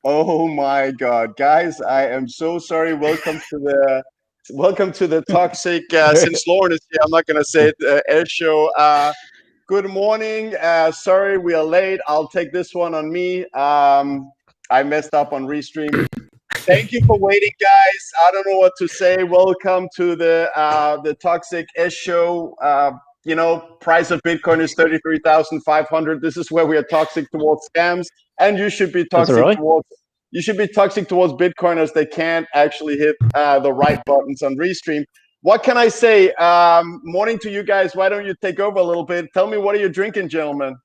Oh my God, guys! I am so sorry. Welcome to the toxic. Since Lauren is here, I'm not gonna say it. Air show. Good morning. Sorry we are late. I'll take this one on me. I messed up on restream. Thank you for waiting, guys. I don't know what to say. Welcome to the Toxic S show. Price of Bitcoin is 33,500. This is where we are toxic towards scams, and you should be Is it toxic really? towards. You should be toxic towards Bitcoiners. They can't actually hit the right buttons on Restream. What can I say? Morning to you guys. Why don't you take over a little bit? Tell me, what are you drinking, gentlemen?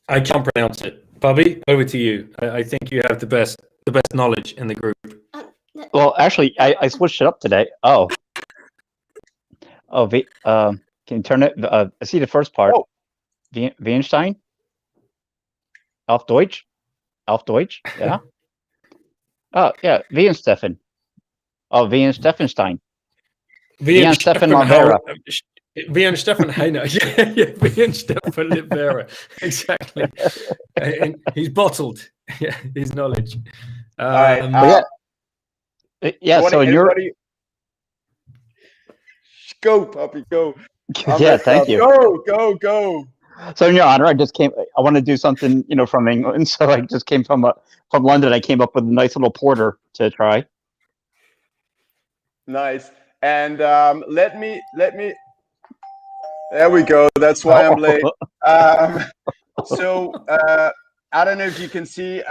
I can't pronounce it. Pubby, over to you. I think you have the best knowledge in the group. Well, actually, I switched it up today. Oh, can you turn it? I see the first part. Oh. Wienstein? Auf Deutsch? Auf Deutsch? Yeah. Oh, yeah. Wiensteffen. Oh, Wiensteffenstein. Wiensteffen Lavera. Wiensteffen Heiner. Yeah, Wiensteffen Lavera. Exactly. And he's bottled. Yeah, his knowledge. All right. Yeah. So go, puppy, go. Yeah, thank you. Go. So in your honor, I want to do something, from England. So I just came from London. I came up with a nice little porter to try. Nice. And let me. There we go. That's why I'm late. So I don't know if you can see.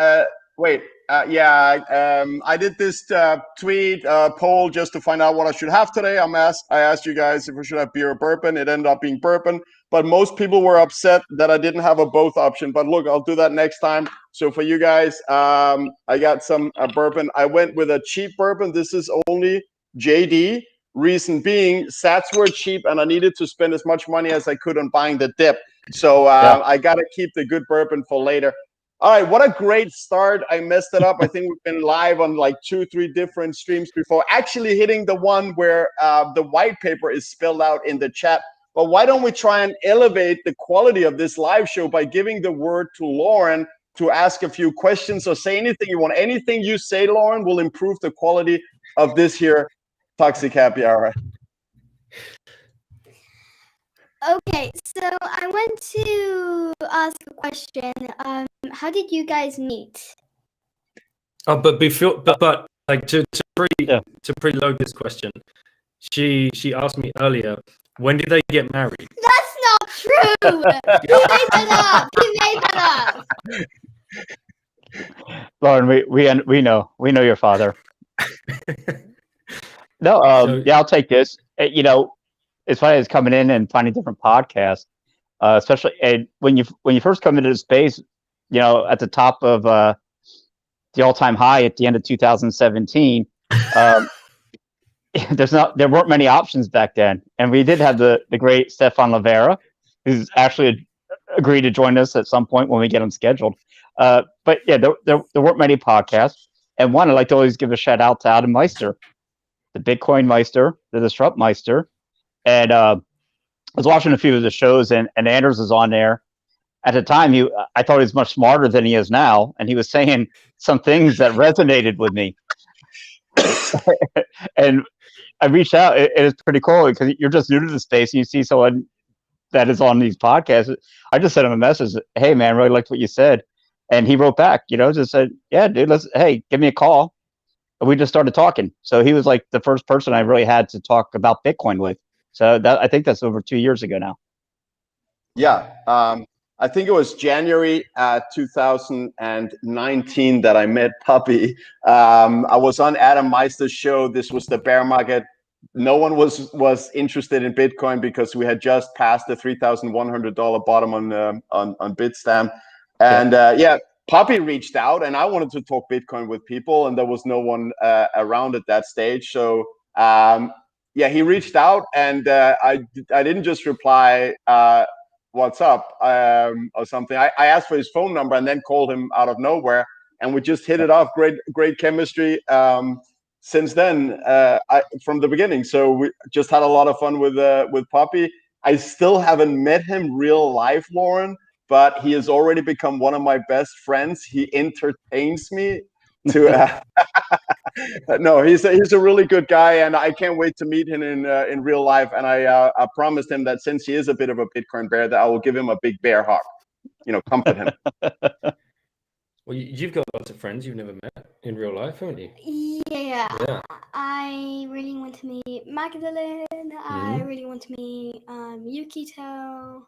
Wait. I did this tweet poll just to find out what I should have today. I asked you guys if we should have beer or bourbon. It ended up being bourbon, but most people were upset that I didn't have a both option. But look, I'll do that next time. So for you guys, I got some bourbon. I went with a cheap bourbon. This is only JD. Reason being, sats were cheap, and I needed to spend as much money as I could on buying the dip. So I got to keep the good bourbon for later. All right, what a great start. I messed it up. I think we've been live on like 2-3 different streams before actually hitting the one where the white paper is spelled out in the chat. But why don't we try and elevate the quality of this live show by giving the word to Lauren to ask a few questions or say anything you want. Anything you say, Lauren, will improve the quality of this here Toxic Happy Hour. Okay, so I want to ask a question. How did you guys meet? Oh, but like to preload this question, she asked me earlier, when did they get married? That's not true. You made that up. Lauren, we know your father. No, I'll take this. It's funny as coming in and finding different podcasts, especially when you first come into the space. At the top of the all-time high at the end of 2017, there weren't many options back then, and we did have the great Stefan Lavera, who's actually agreed to join us at some point when we get him scheduled. But yeah, there weren't many podcasts, and one I'd like to always give a shout out to Adam Meister, the Bitcoin Meister, the Disrupt Meister. And I was watching a few of the shows, and Anders was on there. At the time, I thought he was much smarter than he is now, and he was saying some things that resonated with me. And I reached out. It is pretty cool because you're just new to the space, and you see someone that is on these podcasts. I just sent him a message, "Hey, man, really liked what you said," and he wrote back. Just said, "Yeah, dude, hey, give me a call." And we just started talking. So he was like the first person I really had to talk about Bitcoin with. So I think that's over 2 years ago now. Yeah. I think it was January 2019 that I met Pubby. I was on Adam Meister's show. This was the bear market. No one was interested in Bitcoin because we had just passed the $3,100 bottom on Bitstamp. And Pubby reached out, and I wanted to talk Bitcoin with people, and there was no one around at that stage. So he reached out, and I didn't just reply, "What's up?" or something. I asked for his phone number and then called him out of nowhere, and we just hit it off. Great chemistry since then, from the beginning. So we just had a lot of fun with Pubby. I still haven't met him real life, Lauren, but he has already become one of my best friends. He entertains me to. No, he's a really good guy, and I can't wait to meet him in real life. And I promised him that since he is a bit of a Bitcoin bear, that I will give him a big bear hug. Comfort him. Well, you've got lots of friends you've never met in real life, haven't you? Yeah. I really want to meet Magdalene. I really want to meet Yukito.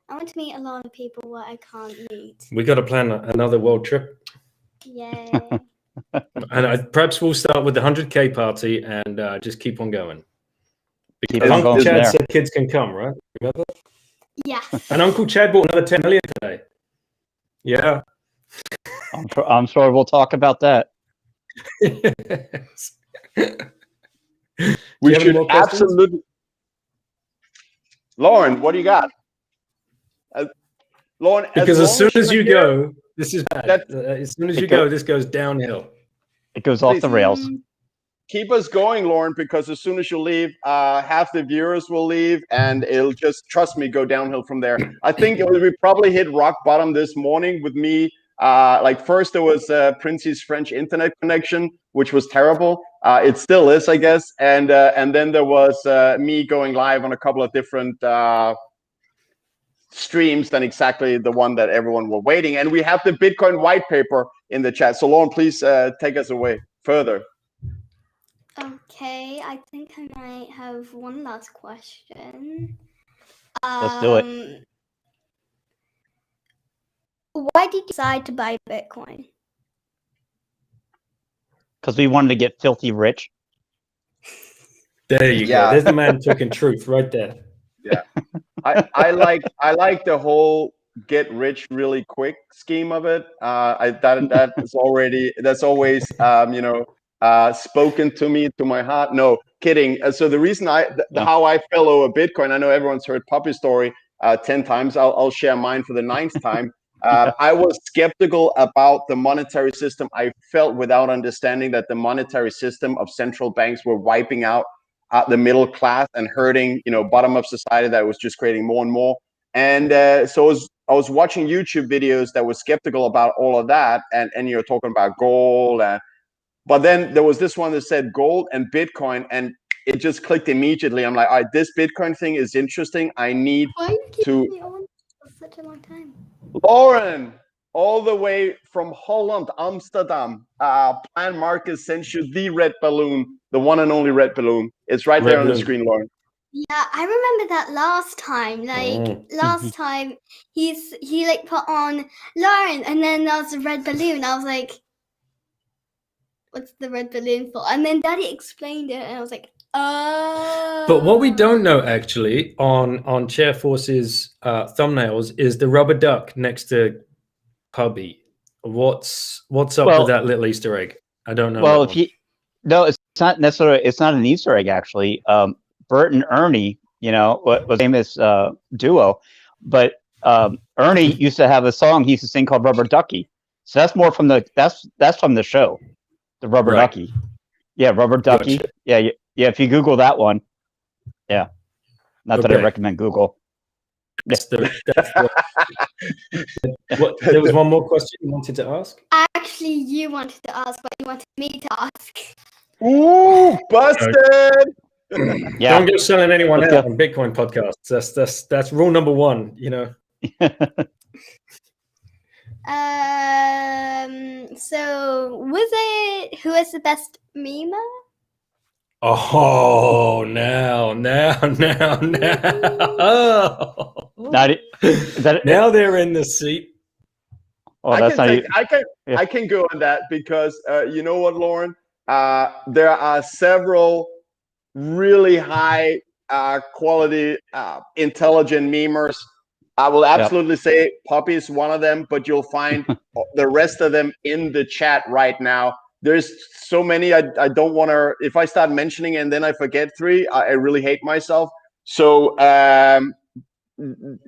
I want to meet a lot of people where I can't meet. We got to plan another world trip. Yay. And perhaps we'll start with the 100K party and just keep on going. Keep Because on Uncle going Chad there. said kids can come, right? Remember? Yeah. And Uncle Chad bought another 10 million today. Yeah. I'm sure we'll talk about that. We should absolutely. Lauren, what do you got? Lauren, because as soon as you go, this is bad. That- As soon as you go, this goes downhill. It goes off the rails. Keep us going, Lauren, because as soon as you leave, half the viewers will leave, and it'll just, trust me, go downhill from there. I think we probably hit rock bottom this morning with me. Like first there was Princey's French internet connection, which was terrible. It still is, I guess. And then there was me going live on a couple of different streams than exactly the one that everyone were waiting. And we have the Bitcoin white paper in the chat. So Lauren, please take us away further. Okay, I think I might have one last question. Let's do it. Why did you decide to buy Bitcoin? Because we wanted to get filthy rich. There you go. There's the man talking truth right there. Yeah, I like the whole get rich really quick scheme of it. That's always spoken to me, to my heart. No, kidding. So the reason how I fell over Bitcoin, I know everyone's heard Pubby's story 10 times. I'll share mine for the 9th time. I was skeptical about the monetary system. I felt without understanding that the monetary system of central banks were wiping out the middle class and hurting, bottom of society that was just creating more and more. And so I was watching YouTube videos that were skeptical about all of that. And you're talking about gold. But then there was this one that said gold and Bitcoin, and it just clicked immediately. I'm like, all right, this Bitcoin thing is interesting. I need to. Me on for such a long time? Lauren, all the way from Holland, Amsterdam, Plan Marcus sends you the red balloon, the one and only red balloon. It's right there on the screen, Lauren. Yeah, I remember that last time. Last time he put on Lauren, and then there was a red balloon. I was like, what's the red balloon for? And then Daddy explained it, and I was like, oh. But what we don't know actually on Chairforce's thumbnails is the rubber duck next to Pubby. What's up with that little Easter egg? I don't know. Well, it's not necessarily. It's not an Easter egg actually. Bert and Ernie, was a famous duo, but Ernie used to have a song he used to sing called Rubber Ducky. So that's more from that's from the show, the Rubber Ducky. Yeah, Rubber Ducky. Gotcha. Yeah. If you Google that one, yeah. Not that I recommend Google. There was one more question you wanted to ask? Actually, you wanted to ask, but you wanted me to ask. Ooh, busted! Yeah. Don't go selling anyone out on Bitcoin podcasts. That's rule number 1, So who is the best memer? Oh, now. Now they're in the seat. Oh, I can go on that because you know what, Lauren? There are several really high quality, intelligent memers. I will absolutely say Pubby is one of them, but you'll find the rest of them in the chat right now. There's so many. I don't want to. If I start mentioning and then I forget 3, I really hate myself. So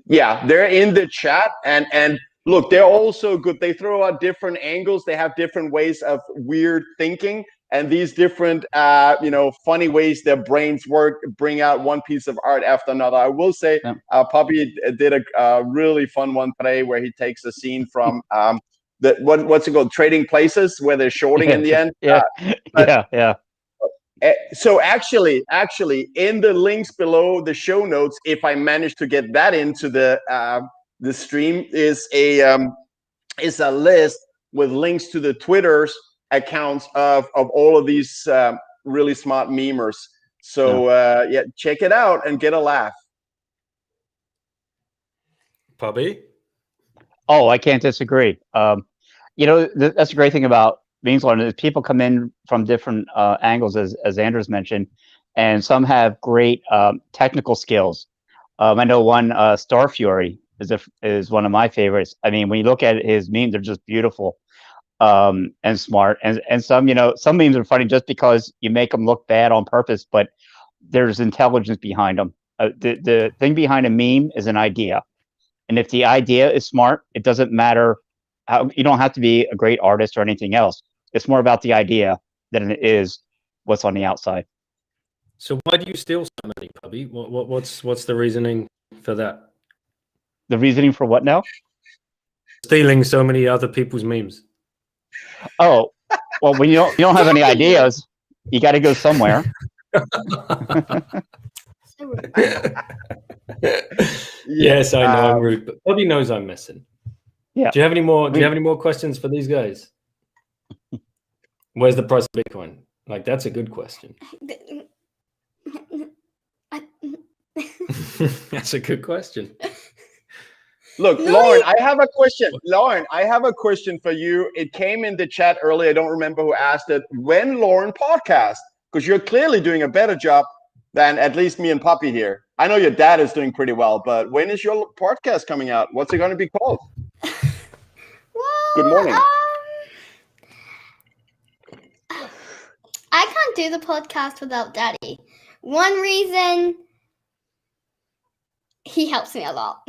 yeah, they're in the chat, and look, they're also good. They throw out different angles. They have different ways of weird thinking. and these different funny ways their brains work, bring out one piece of art after another. I will say Pubby did a really fun one today where he takes a scene from what's it called, Trading Places, where they're shorting in the end. So actually in the links below the show notes, if I manage to get that into the stream, is a list with links to the Twitter's accounts of all of these really smart memers. So check it out and get a laugh. Pubby? Oh, I can't disagree. That's a great thing about memes learning is people come in from different angles, as Anders mentioned, and some have great technical skills. I know one, Star Fury is one of my favorites. I mean, when you look at his memes, they're just beautiful and smart. And some memes are funny just because you make them look bad on purpose, but there's intelligence behind them. The thing behind a meme is an idea. And if the idea is smart, it doesn't matter how, you don't have to be a great artist or anything else. It's more about the idea than it is what's on the outside. So why do you steal so many, Pubby? What's the reasoning for that? The reasoning for what now? Stealing so many other people's memes. Oh, well, when you don't have any ideas, you got to go somewhere. Yes, I know I'm rude, but Pubby knows I'm messing. Yeah. Do you have any more questions for these guys? Where's the price of Bitcoin? Like, that's a good question. That's a good question. Look, Lauren, I have a question. Lauren, I have a question for you. It came in the chat earlier. I don't remember who asked it. When Lauren podcast? Because you're clearly doing a better job than at least me and Pubby here. I know your dad is doing pretty well, but when is your podcast coming out? What's it going to be called? Well, good morning. I can't do the podcast without Daddy. One reason, he helps me a lot.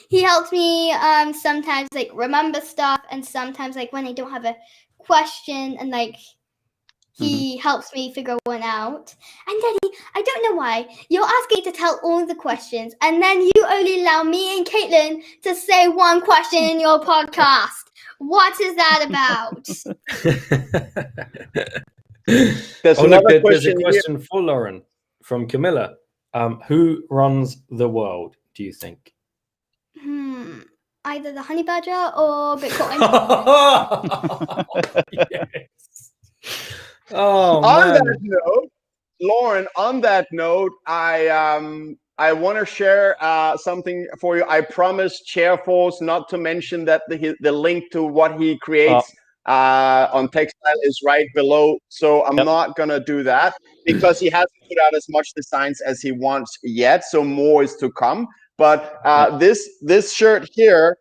He helps me sometimes like remember stuff, and sometimes like when I don't have a question, and like he helps me figure one out. And Daddy, I don't know why you're asking to tell all the questions, and then you only allow me and Caitlin to say one question in your podcast. What is that about? There's a question for Lauren from Camilla. Who runs the world, do you think? Either the honey badger or Bitcoin. Yes. Oh, on that note, Lauren, on that note, I want to share something for you. I promised Chairforce not to mention that the link to what he creates on Textile is right below. So I'm not going to do that because he hasn't put out as much designs as he wants yet. So more is to come. But this shirt here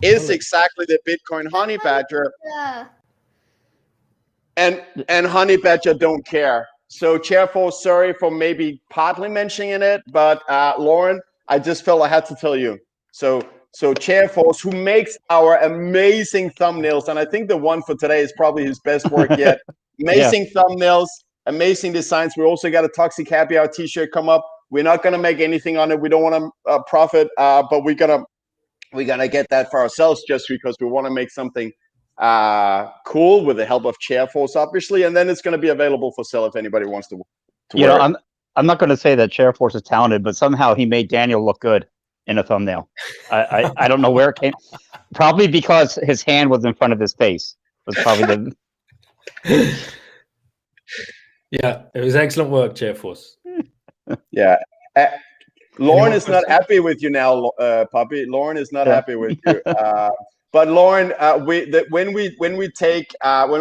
is exactly the Bitcoin honey badger. Yeah. And honey badger don't care. So Chairforce, sorry for maybe partly mentioning it, but Lauren, I just felt I had to tell you. So Chairforce, who makes our amazing thumbnails, and I think the one for today is probably his best work yet. Amazing thumbnails, amazing designs. We also got a Toxic Happy Hour t-shirt come up. We're not gonna make anything on it. We don't want to profit, but we're gonna get that for ourselves just because we want to make something cool with the help of Chairforce, obviously, and then it's going to be available for sale if anybody wants to wear it. I'm not going to say that Chairforce is talented, but somehow he made Daniel look good in a thumbnail. I don't know where it came. Probably because his hand was in front of his face. Was probably the. Yeah, it was excellent work, Chairforce. Yeah. Lauren is not happy with you now, Pubby. Lauren is not happy with you. But Lauren, when we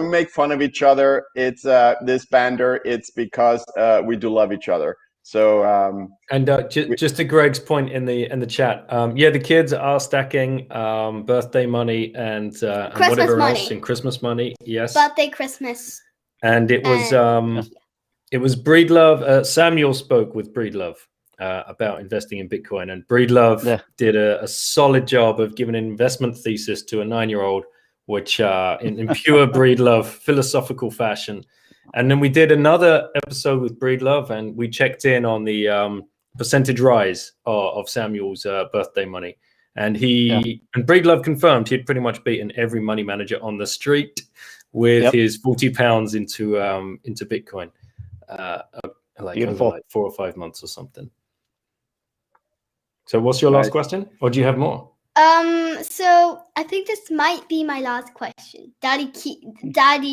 make fun of each other, it's this banter. It's because we do love each other. So just to Greg's point in the chat, the kids are stacking birthday money and whatever money. else in Christmas money. Yes, birthday, Christmas. And it was Breedlove. Samuel spoke with Breedlove about investing in Bitcoin, and Breedlove did a solid job of giving an investment thesis to a 9-year-old, which in pure Breedlove philosophical fashion. And then we did another episode with Breedlove, and we checked in on the percentage rise of Samuel's birthday money. And and Breedlove confirmed he'd pretty much beaten every money manager on the street with his £40 into Bitcoin, over like 4 or 5 months or something. So what's your last question? Or do you have more? So I think this might be my last question. Daddy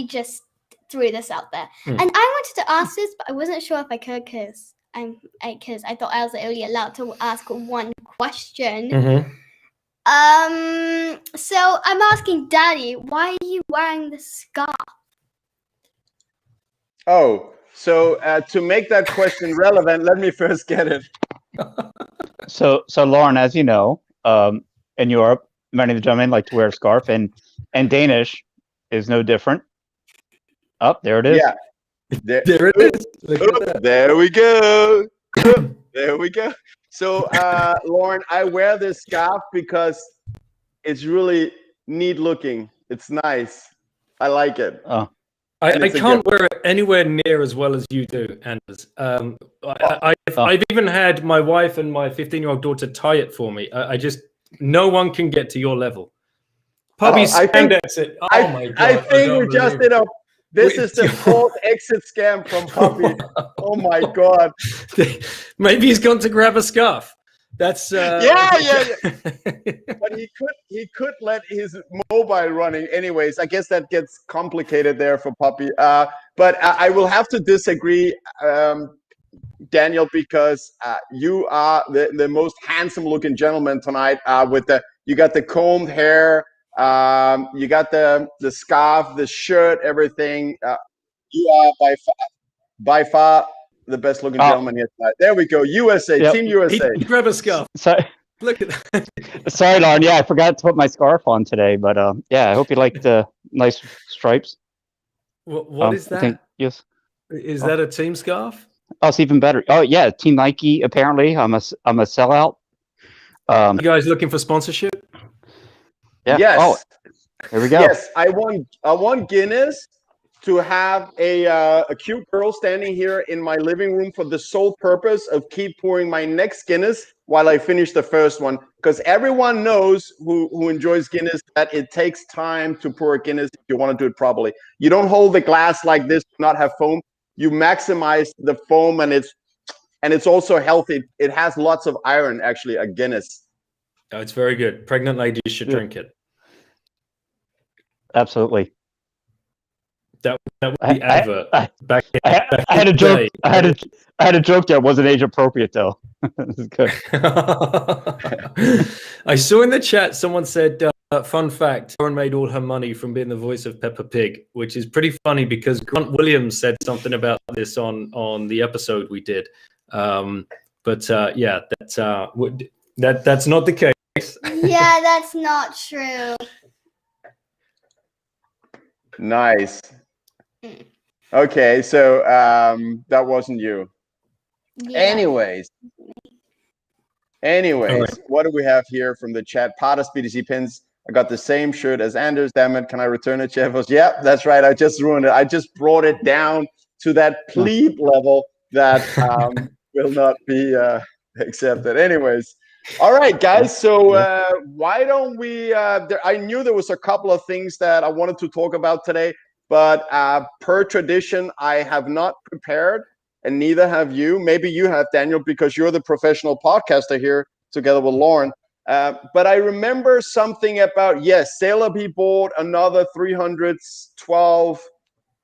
just threw this out there. And I wanted to ask this, but I wasn't sure if I could because I thought I was only allowed to ask one question. So I'm asking Daddy, why are you wearing the scarf? Oh, so to make that question relevant, let me first get it. So Lauren, as you know, in Europe, many of the gentlemen like to wear a scarf, and Danish is no different. Oh, there it is. Yeah. There it is. There we go. There we go. So, Lauren, I wear this scarf because it's really neat looking. It's nice. I like it. Oh. I can't wear it anywhere near as well as you do, Anders. I've even had my wife and my 15-year-old daughter tie it for me. No one can get to your level. Pubby spandex it. Oh my God. I think we just did this is the fourth exit scam from Pubby. Oh my God. Maybe he's gone to grab a scarf. That's yeah. But he could let his mobile running anyways. I guess that gets complicated there for Pubby. But I will have to disagree, Daniel, because you are the most handsome looking gentleman tonight. You got the combed hair, you got the scarf, the shirt, everything. You are by far the best looking gentleman here tonight. There we go. USA, Team USA. Grab a scarf. Sorry. Look at that. Sorry, Lauren. Yeah, I forgot to put my scarf on today, but I hope you like the nice stripes. What is that? Yes. Is that a team scarf? Oh, it's even better. Oh yeah, Team Nike. Apparently, I'm a sellout. You guys looking for sponsorship? Yeah. Yes. Oh, here we go. Yes, I want Guinness to have a cute girl standing here in my living room for the sole purpose of keep pouring my next Guinness while I finish the first one. Because everyone knows who enjoys Guinness that it takes time to pour a Guinness if you want to do it properly. You don't hold the glass like this to not have foam. You maximize the foam, and it's also healthy. It has lots of iron, actually, a Guinness. Oh, it's very good. Pregnant ladies should drink it. Absolutely. That would be advert. I had a joke. I had a joke that wasn't age appropriate though. This is good. I saw in the chat someone said, "Fun fact: Lauren made all her money from being the voice of Peppa Pig," which is pretty funny because Grant Williams said something about this on the episode we did. That's not the case. Yeah, that's not true. Nice. Okay, so that wasn't you. Yeah. Anyways, right. What do we have here from the chat? Potter's BTC pins. I got the same shirt as Anders. Damn it! Can I return it, Chairforce? Yeah, that's right. I just ruined it. I just brought it down to that plebe level that will not be accepted. Anyways, all right, guys. So why don't we? I knew there was a couple of things that I wanted to talk about today. But per tradition, I have not prepared, and neither have you. Maybe you have, Daniel, because you're the professional podcaster here together with Lauren. But I remember something about, Sailor P bought another 312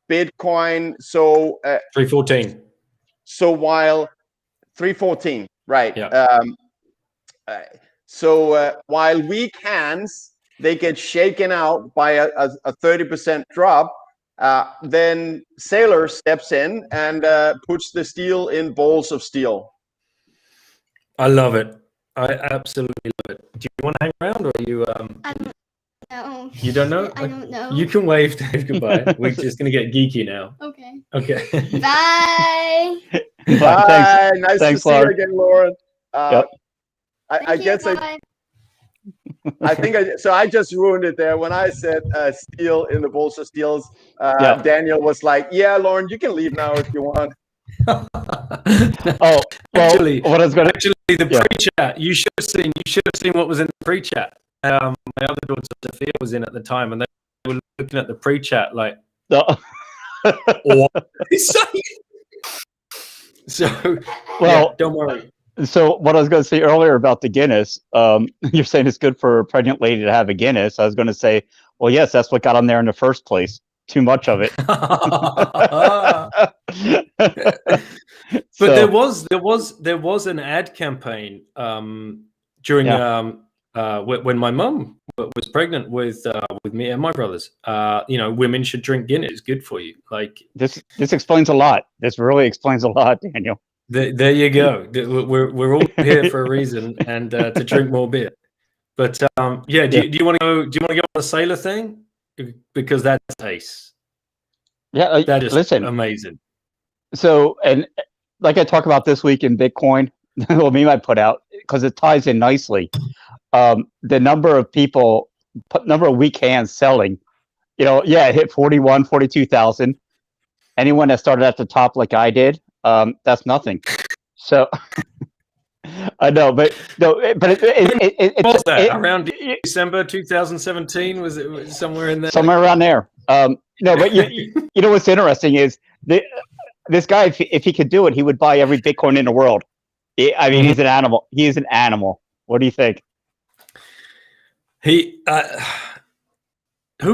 Bitcoin. So 314. So while 314, right? Yeah. While weak hands, they get shaken out by a 30% drop. Then Sailor steps in and puts the steel in balls of steel. I love it. I absolutely love it. Do you want to hang around, or are you? I don't know. You don't know? I don't know. You can wave Dave goodbye. We're just gonna get geeky now. Okay. Okay. Bye. Bye. Nice Thanks, to see you again, Lauren. Yep. I guess bye. I think I just ruined it there when I said steal in the Bolster steals. Daniel was like, "Yeah, Lauren, you can leave now if you want." Oh, well, actually, what I was going to the pre-chat. You should have seen what was in the pre-chat. My other daughter Sophia was in at the time, and they were looking at the pre-chat like, no. "What is saying?" So, well, don't worry. So what I was going to say earlier about the Guinness, you're saying it's good for a pregnant lady to have a Guinness. I was going to say, well, yes, that's what got on there in the first place. Too much of it. But there was an ad campaign during when my mum was pregnant with me and my brothers. Women should drink Guinness. It's good for you. Like this explains a lot. This really explains a lot, Daniel. There you go. We're all here for a reason, and to drink more beer. But do you want to go? Do you want to go on the sailor thing? Because that's ace. Yeah, that is amazing. So, and like I talk about this week in Bitcoin, well, Meme I put out because it ties in nicely. The number of weak hands selling, it hit 42,000. Anyone that started at the top like I did, that's nothing. So I know, but no, but it was that around December 2017? Was it somewhere in there? Somewhere around there. No, but you know what's interesting is this guy, if he could do it, he would buy every Bitcoin in the world. I mean, he's an animal. He is an animal. What do you think? Who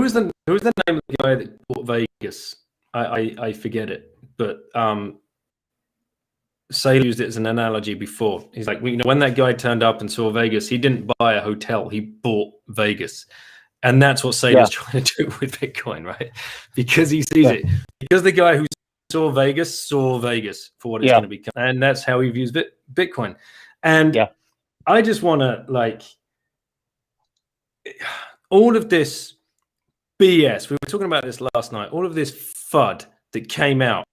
was the name of the guy that bought Vegas? I forget it, but Sailor used it as an analogy before. He's like, when that guy turned up and saw Vegas, he didn't buy a hotel, he bought Vegas. And that's what Sailor's trying to do with Bitcoin, right? Because he sees it. Because the guy who saw Vegas for what it's going to become. And that's how he views Bitcoin. And I just want to, all of this BS, we were talking about this last night, all of this FUD that came out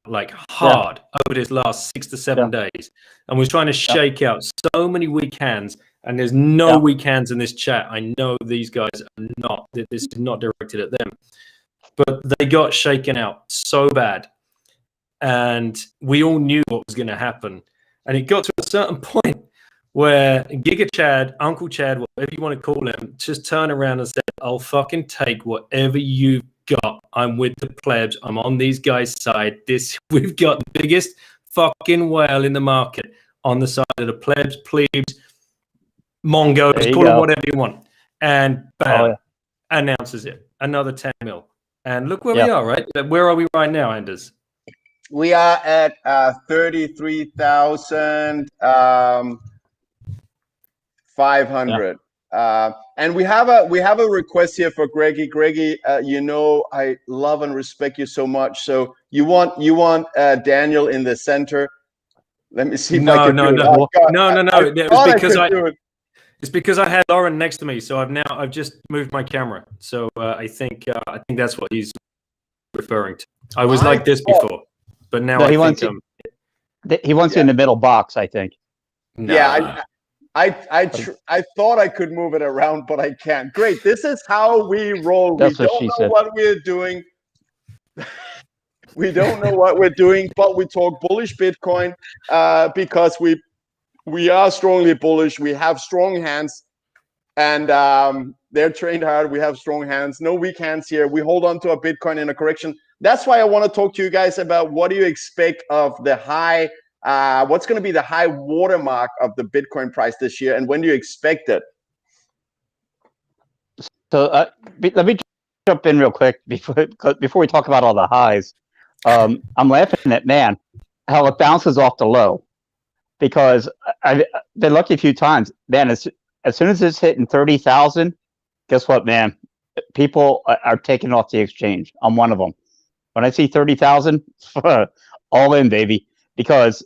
hard over this last 6 to 7 days, and was trying to shake out so many weak hands. And there's no weak hands in this chat. I know these guys are not. This is not directed at them, but they got shaken out so bad, and we all knew what was going to happen. And it got to a certain point where Giga Chad, Uncle Chad, whatever you want to call him, just turned around and said, "I'll fucking take whatever you've got. I'm with the plebs. I'm on these guys' side. We've got the biggest fucking whale in the market on the side of the plebs, Mongos, call it whatever you want." And bam, announces it. Another 10 mil. And look where we are, right? Where are we right now, Anders? We are at 33,500. And we have a request here for Greggy. Greggy, I love and respect you so much. So you want Daniel in the center. Let me see if I can do it. Oh, no. It's because I had Lauren next to me, so I've just moved my camera. So I think that's what he's referring to. I was like this before, but now he wants you in the middle box, I think. Nah. Yeah, I thought I could move it around, but I can't. Great, this is how we roll. That's we don't know what we're doing. We don't know what we're doing, but we talk bullish Bitcoin because we are strongly bullish. We have strong hands, and they're trained hard. We have strong hands. No weak hands here. We hold on to a Bitcoin in a correction. That's why I want to talk to you guys about what do you expect of the high, what's going to be the high watermark of the Bitcoin price this year, and when do you expect it? So let me jump in real quick before we talk about all the highs. I'm laughing at, how it bounces off the low. Because I've been lucky a few times, man. As soon as it's hitting 30,000, guess what, man? People are taking off the exchange. I'm one of them. When I see 30,000, all in, baby. Because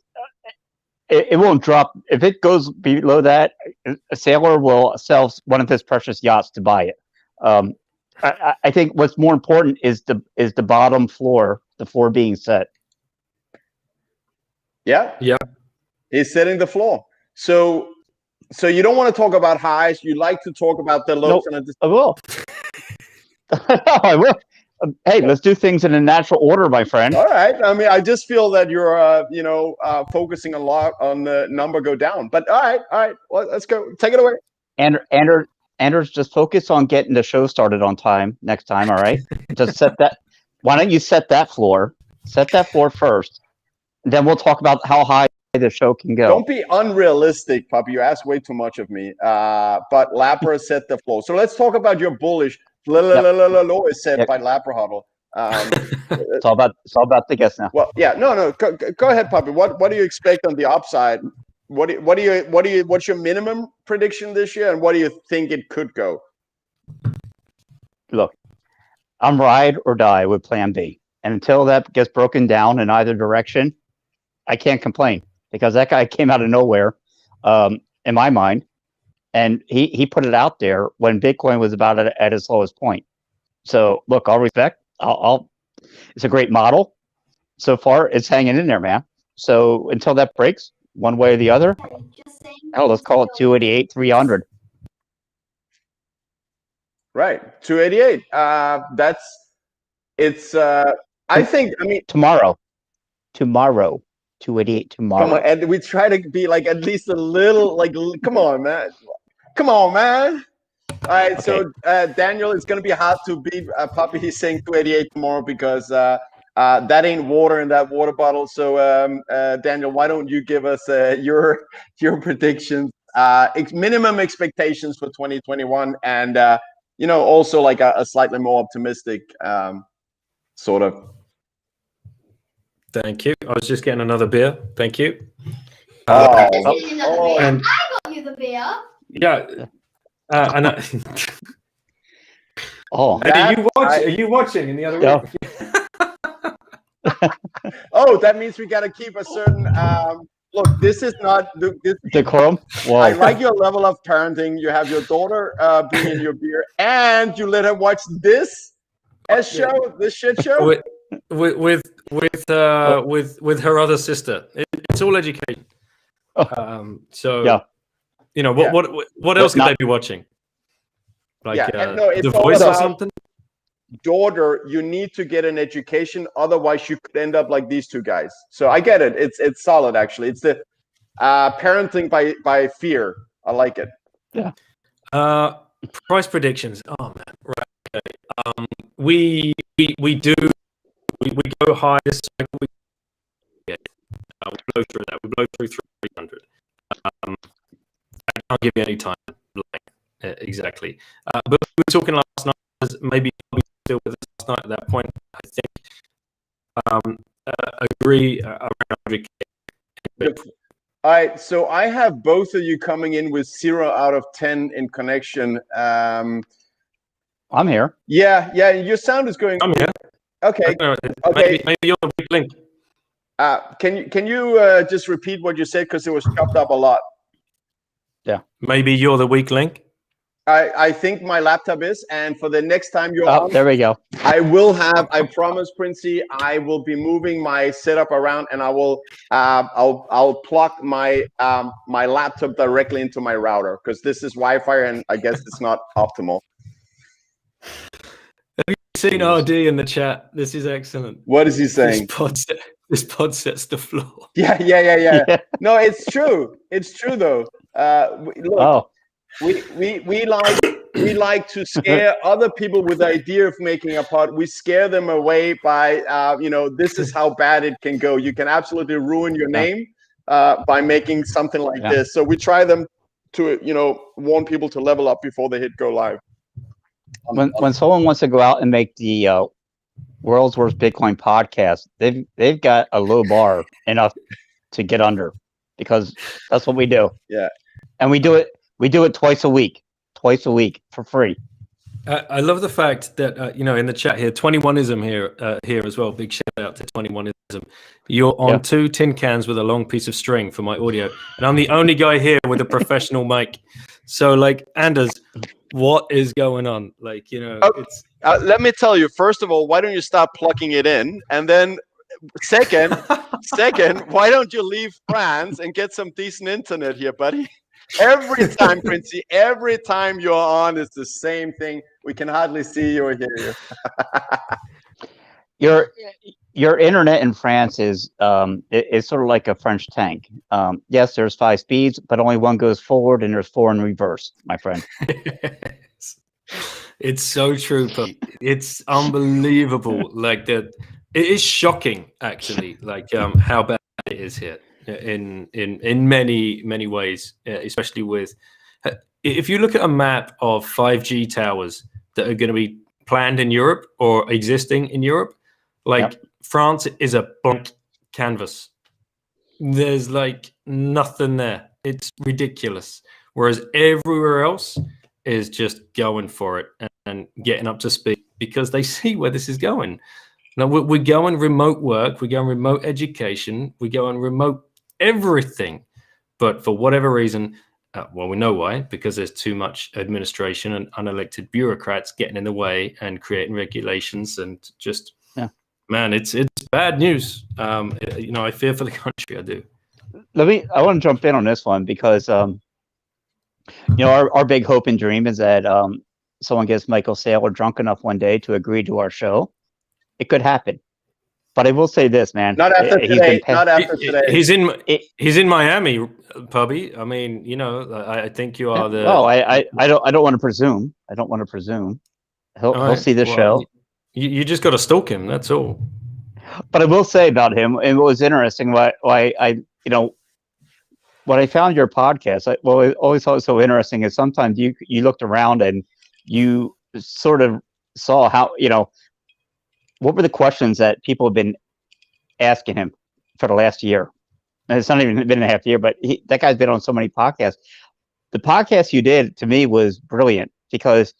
it won't drop. If it goes below that, a sailor will sell one of his precious yachts to buy it. I think what's more important is the bottom floor, the floor being set. Yeah. Yeah. He's setting the floor. So So you don't want to talk about highs. You like to talk about the lows. Nope, I will. I will. Hey, let's do things in a natural order, my friend. All right. I mean, I just feel that you're, focusing a lot on the number go down. But all right. Well, let's go. Take it away. Anders, just focus on getting the show started on time next time. All right. Just set that. Why don't you set that floor? Set that floor first, and then we'll talk about how high the show can go. Don't be unrealistic, Puppy. You ask way too much of me. But Lapra set the floor. So let's talk about your bullish. Low is set by Lapra Huddle. It's all about the guess now. Well, yeah, no. Go ahead, Puppy. What do you expect on the upside? What's your minimum prediction this year, and what do you think it could go? Look, I'm ride or die with Plan B, and until that gets broken down in either direction, I can't complain because that guy came out of nowhere, in my mind. And he put it out there when Bitcoin was about at its lowest point. So look, I'll respect. It's a great model. So far, it's hanging in there, man. So until that breaks, one way or the other, let's call it 288, 300. Right, 288. I think. I mean, tomorrow, 288 tomorrow. Come on, and we try to be like at least a little like. Come on, man. All right, okay. So Daniel, it's going to be hard to beat Puppy. He's saying 288 tomorrow because that ain't water in that water bottle. So Daniel, why don't you give us your predictions, minimum expectations for 2021, and also like a slightly more optimistic sort of. Thank you. I was just getting another beer. Thank you. And I got you the beer. Yeah. And are you watching in the other room? Oh, that means we got to keep a certain. Look, this is not decorum. I like your level of parenting. You have your daughter being in your beer, and you let her watch this show, this shit show. With her other sister. It's all education. So yeah. What else could they be watching? Like The Voice or something? Daughter, you need to get an education, otherwise you could end up like these two guys. So I get it. It's solid actually. It's the parenting by fear. I like it. Yeah. Price predictions. Oh man. Right. Okay. We go high this cycle. We blow through that. We blow through 300. I can't give you any time exactly. But we were talking last night. Maybe still with us last night at that point. I think agree around 100K. All right, so I have both of you coming in with 0 out of 10 in connection. I'm here. Yeah. Your sound is going. I'm here. Okay. Okay. Maybe you're the weak link. Can you just repeat what you said because it was chopped up a lot? Yeah. Maybe you're the weak link. I think my laptop is, and for the next time you're on, there we go. I promise, Princey, I will be moving my setup around, and I will I'll plug my my laptop directly into my router because this is Wi-Fi, and I guess it's not optimal. Have you seen RD in the chat? This is excellent. What is he saying? This pod sets the floor. Yeah. No, it's true. It's true though. Look, we like to scare other people with the idea of making a pod. We scare them away by this is how bad it can go. You can absolutely ruin your name by making something like this. So we try them to warn people to level up before they hit go live. When someone wants to go out and make the world's worst Bitcoin podcast, they've got a low bar enough to get under, because that's what we do. Yeah, and we do it twice a week for free. I love the fact that in the chat here, 21ism here as well. Big shout out to 21ism. You're on 2 tin cans with a long piece of string for my audio, and I'm the only guy here with a professional mic. So, like, Anders, what is going on? Like, it's. Let me tell you. First of all, why don't you stop plugging it in, and then second, why don't you leave France and get some decent internet here, buddy? Every time, Princey, every time you're on, it's the same thing. We can hardly see you or hear you. Your internet in France is sort of like a French tank. Yes, there's 5 speeds, but only one goes forward and there's 4 in reverse, my friend. It's so true, Pubby. It's unbelievable. Like that, it is shocking, actually. Like how bad it is here in many ways, especially with. If you look at a map of 5G towers that are going to be planned in Europe or existing in Europe, like France is a blank canvas. There's like nothing there. It's ridiculous. Whereas everywhere else is just going for it and getting up to speed because they see where this is going. Now we're going remote work, we're going remote education, we're going remote everything. But for whatever reason, well, we know why, because there's too much administration and unelected bureaucrats getting in the way and creating regulations and just, man, it's bad news. I fear for the country, I do. I want to jump in on this one because, our big hope and dream is that someone gets Michael Saylor drunk enough one day to agree to our show. It could happen. But I will say this, man. Not after today. Not after today. He's in Miami, Pubby. I mean, I think you are the. Oh, I don't want to presume. I don't want to presume. He'll see the show. You just got to stalk him. That's all. But I will say about him, and what was interesting, when I found your podcast, I always thought it was so interesting is sometimes you looked around and you sort of saw how, what were the questions that people have been asking him for the last year? And it's not even been a half year, but that guy's been on so many podcasts. The podcast you did, to me, was brilliant because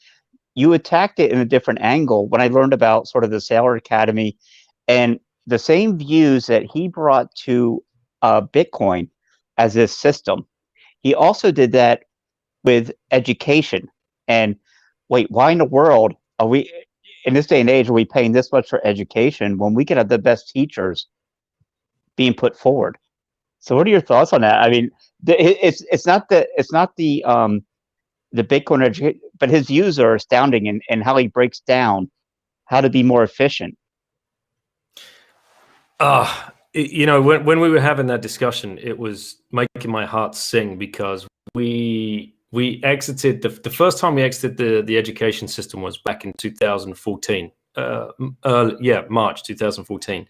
you attacked it in a different angle when I learned about sort of the Saylor Academy and the same views that he brought to Bitcoin as this system. He also did that with education. And wait, why in the world are we, in this day and age, are we paying this much for education when we could have the best teachers being put forward? So what are your thoughts on that? I mean, it's not the Bitcoin education, but his views are astounding in how he breaks down how to be more efficient. When we were having that discussion, it was making my heart sing because we exited the first time we exited the education system was back in 2014, March 2014,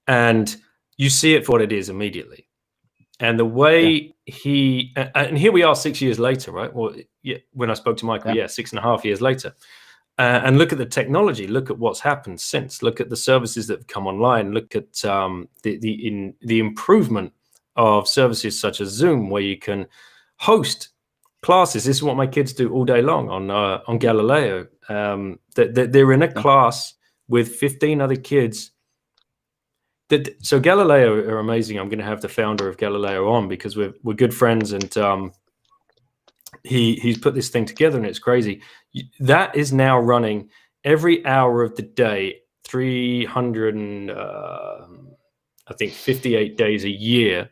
and you see it for what it is immediately. And the way and here we are 6 years later, right? Well, when I spoke to Michael, 6.5 years later. And look at the technology. Look at what's happened since. Look at the services that have come online. Look at the improvement of services such as Zoom, where you can host classes. This is what my kids do all day long on Galileo. They're in a class with 15 other kids. So Galileo are amazing. I'm going to have the founder of Galileo on because we're good friends, and he's put this thing together, and it's crazy. That is now running every hour of the day, 58 days a year.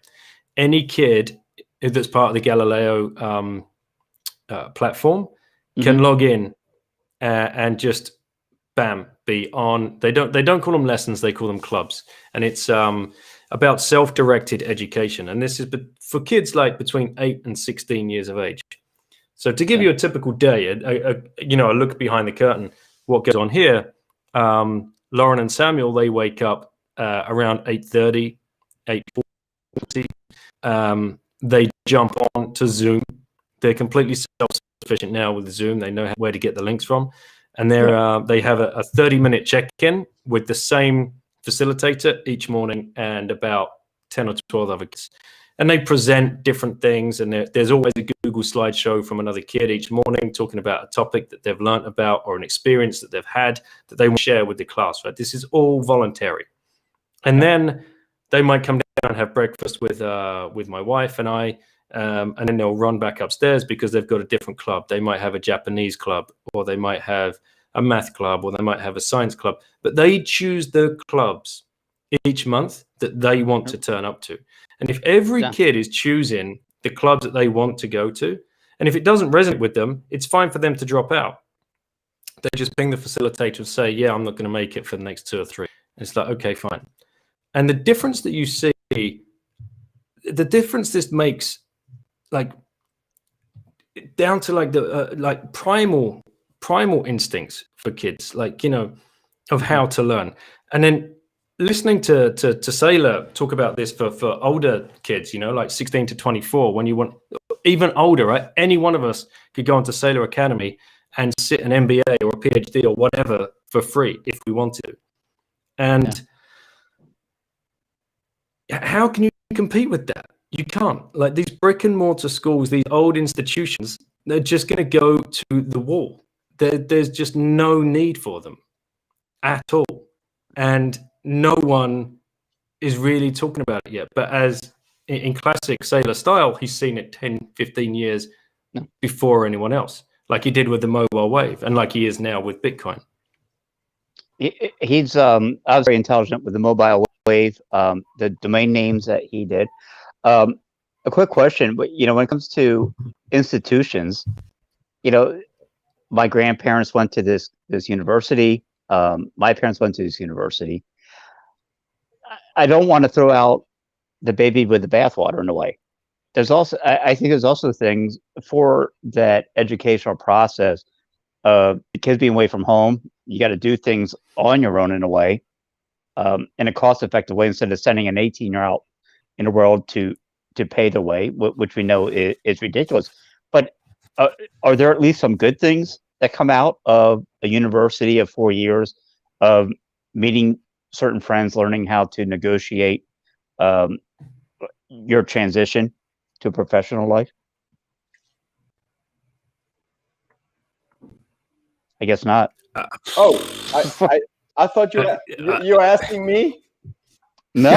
Any kid that's part of the Galileo platform can log in and just bam, be on. They don't call them lessons, they call them clubs, and it's about self-directed education. And this is for kids like between 8 and 16 years of age. So to give you a typical day, a look behind the curtain, what goes on here, Lauren and Samuel, they wake up around 8:30, 8:40. They jump on to Zoom. They're completely self-sufficient now with Zoom. They know where to get the links from. And they have a 30-minute check-in with the same facilitator each morning and about 10 or 12 other kids. And they present different things, and there's always a Google slideshow from another kid each morning talking about a topic that they've learned about or an experience that they've had that they want to share with the class. Right? This is all voluntary. And then they might come down and have breakfast with my wife and I, and then they'll run back upstairs because they've got a different club. They might have a Japanese club, or they might have a math club, or they might have a science club. But they choose the clubs each month that they want to turn up to. And if every kid is choosing the clubs that they want to go to. And if it doesn't resonate with them, it's fine for them to drop out. They just ping the facilitator and say, yeah, I'm not going to make it for the next 2 or 3. And it's like, okay, fine. And the difference that you see, the difference this makes, like, down to like the like primal instincts for kids, like, you know, of how to learn. And then listening to Sailor talk about this for older kids, you know, like 16 to 24, when you want even older, right? Any one of us could go into Sailor Academy and sit an MBA or a PhD or whatever for free if we wanted to. And how can you compete with that? You can't. Like, these brick and mortar schools, these old institutions, they're just going to go to the wall. There's just no need for them at all. And no one is really talking about it yet. But as in classic Sailor style, he's seen it 10, 15 years before anyone else, like he did with the mobile wave and like he is now with Bitcoin. He's I was very intelligent with the mobile wave, the domain names that he did. A quick question, but you know, when it comes to institutions, you know, my grandparents went to this university. My parents went to this university. I don't want to throw out the baby with the bathwater in a way. There's also, I think there's also things for that educational process of the kids being away from home. You got to do things on your own in a way, in a cost-effective way, instead of sending an 18-year out in the world to pay the way, which we know is ridiculous. But are there at least some good things that come out of a university of 4 years of meeting certain friends, learning how to negotiate your transition to professional life? I guess not. I thought you were asking me. No,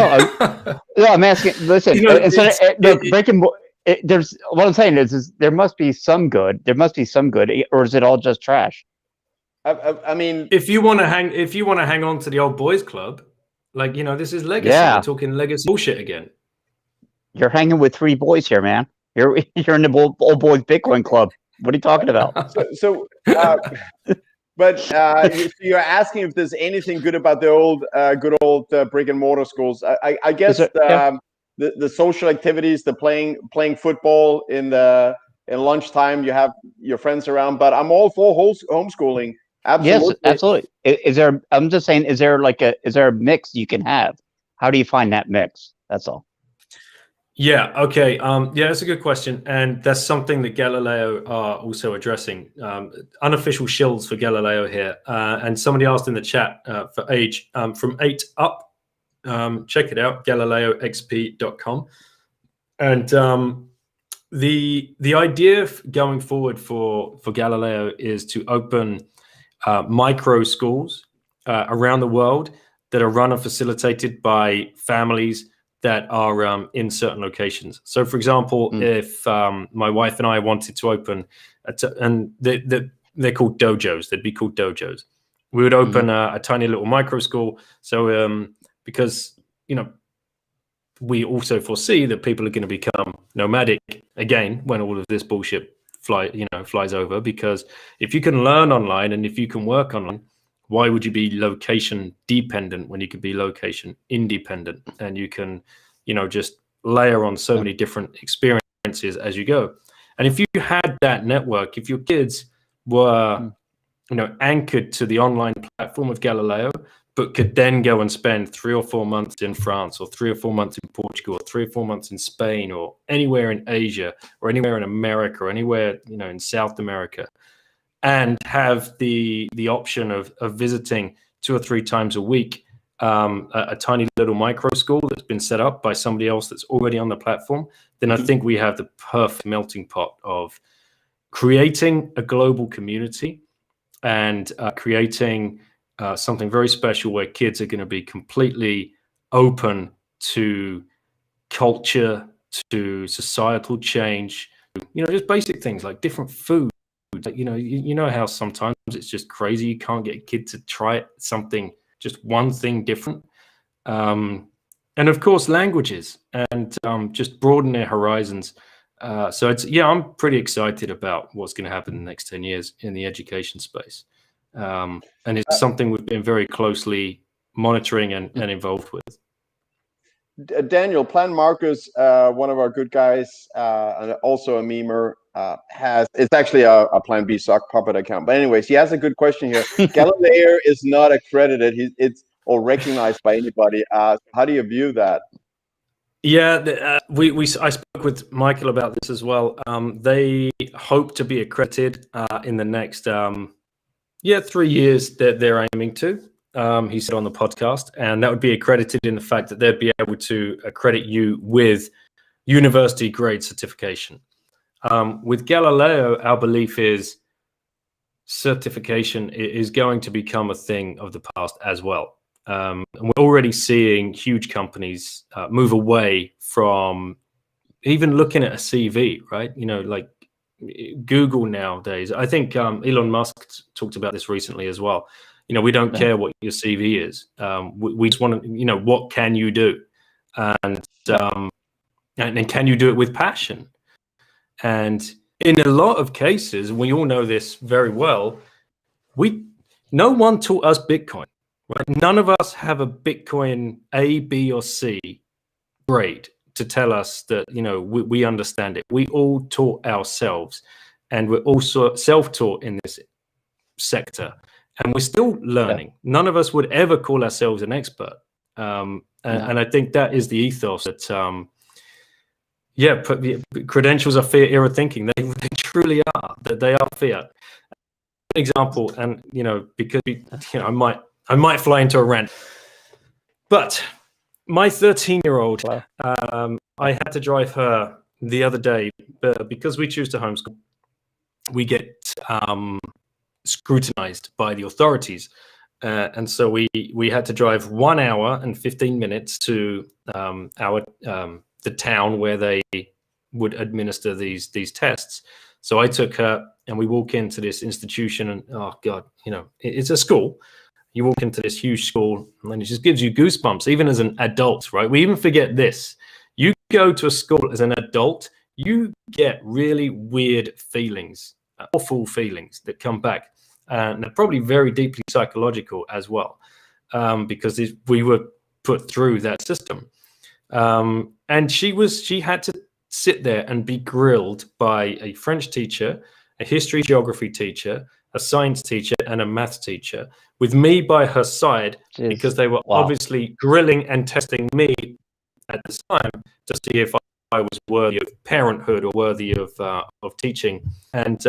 I'm asking. Listen, you know, there's what I'm saying is there must be some good. There must be some good, or is it all just trash? I mean, if you want to hang on to the old boys club, like, you know, this is legacy. Yeah. We're talking legacy bullshit again. You're hanging with 3 boys here, man. You're in the old boys Bitcoin club. What are you talking about? But you're asking if there's anything good about the good old brick and mortar schools. I guess the social activities, the playing football in lunchtime, you have your friends around. But I'm all for homeschooling. Absolutely. Yes, absolutely. Is there? I'm just saying, is there a mix you can have? How do you find that mix? That's all. Yeah. Okay. Yeah, that's a good question, and that's something that Galileo are also addressing. Unofficial shills for Galileo here, and somebody asked in the chat for age from 8 up. Check it out, GalileoXP.com, and the idea going forward for Galileo is to open micro schools around the world that are run and facilitated by families that are in certain locations. So, for example, if my wife and I wanted to open, and they're called dojos, they'd be called dojos. We would open a tiny little micro school. So, because, you know, we also foresee that people are going to become nomadic again when all of this bullshit flies over. Because if you can learn online and if you can work online, why would you be location dependent when you could be location independent? And you can, you know, just layer on so many different experiences as you go. And if you had that network, if your kids were, you know, anchored to the online platform of Galileo, but could then go and spend 3 or 4 months in France, or 3 or 4 months in Portugal, or 3 or 4 months in Spain, or anywhere in Asia, or anywhere in America, or anywhere, you know, in South America, and have the option of visiting 2 or 3 times a week a tiny little micro school that's been set up by somebody else that's already on the platform, then I think we have the perfect melting pot of creating a global community and creating something very special where kids are going to be completely open to culture, to societal change, you know, just basic things like different food. You know how sometimes it's just crazy. You can't get a kid to try something, just one thing different. And of course, languages, and just broaden their horizons So it's I'm pretty excited about what's going to happen in the next 10 years in the education space, and it's something we've been very closely monitoring and involved with. Daniel, Plan Marcus, one of our good guys, and also a memer, it's actually a Plan B sock puppet account. But anyways, he has a good question here. Galileo is not accredited. It's or recognized by anybody. How do you view that? Yeah, I spoke with Michael about this as well. They hope to be accredited in the next 3 years that they're aiming to. He said on the podcast, and that would be accredited in the fact that they'd be able to accredit you with university grade certification. With Galileo, our belief is certification is going to become a thing of the past as well. And we're already seeing huge companies move away from even looking at a CV, right? Like Google nowadays. I think Elon Musk talked about this recently as well. We don't care what your CV is. We just want to, what can you do? And can you do it with passion? And in a lot of cases, we all know this very well, no one taught us Bitcoin, right? None of us have a Bitcoin A, B, or C grade to tell us that, we understand it. We all taught ourselves, and we're also self-taught in this sector. And we're still learning. Yeah. None of us would ever call ourselves an expert. And I think that is the ethos that, credentials are fiat era thinking. They truly are. That they are fiat. An example, and because I might fly into a rant. But my 13-year-old, I had to drive her the other day because we choose to homeschool. We get scrutinized by the authorities, and so we had to drive 1 hour and 15 minutes to the town where they would administer these tests. So I took her, and we walk into this institution, and oh god, it's a school. You walk into this huge school, and it just gives you goosebumps, even as an adult, right? We even forget this. You go to a school as an adult, you get really weird feelings, awful feelings that come back. And they're probably very deeply psychological as well, because we were put through that system. And she had to sit there and be grilled by a French teacher, a history geography teacher, a science teacher, and a math teacher, with me by her side. Jeez. Because they were obviously grilling and testing me at the time to see if I was worthy of parenthood or worthy of teaching. And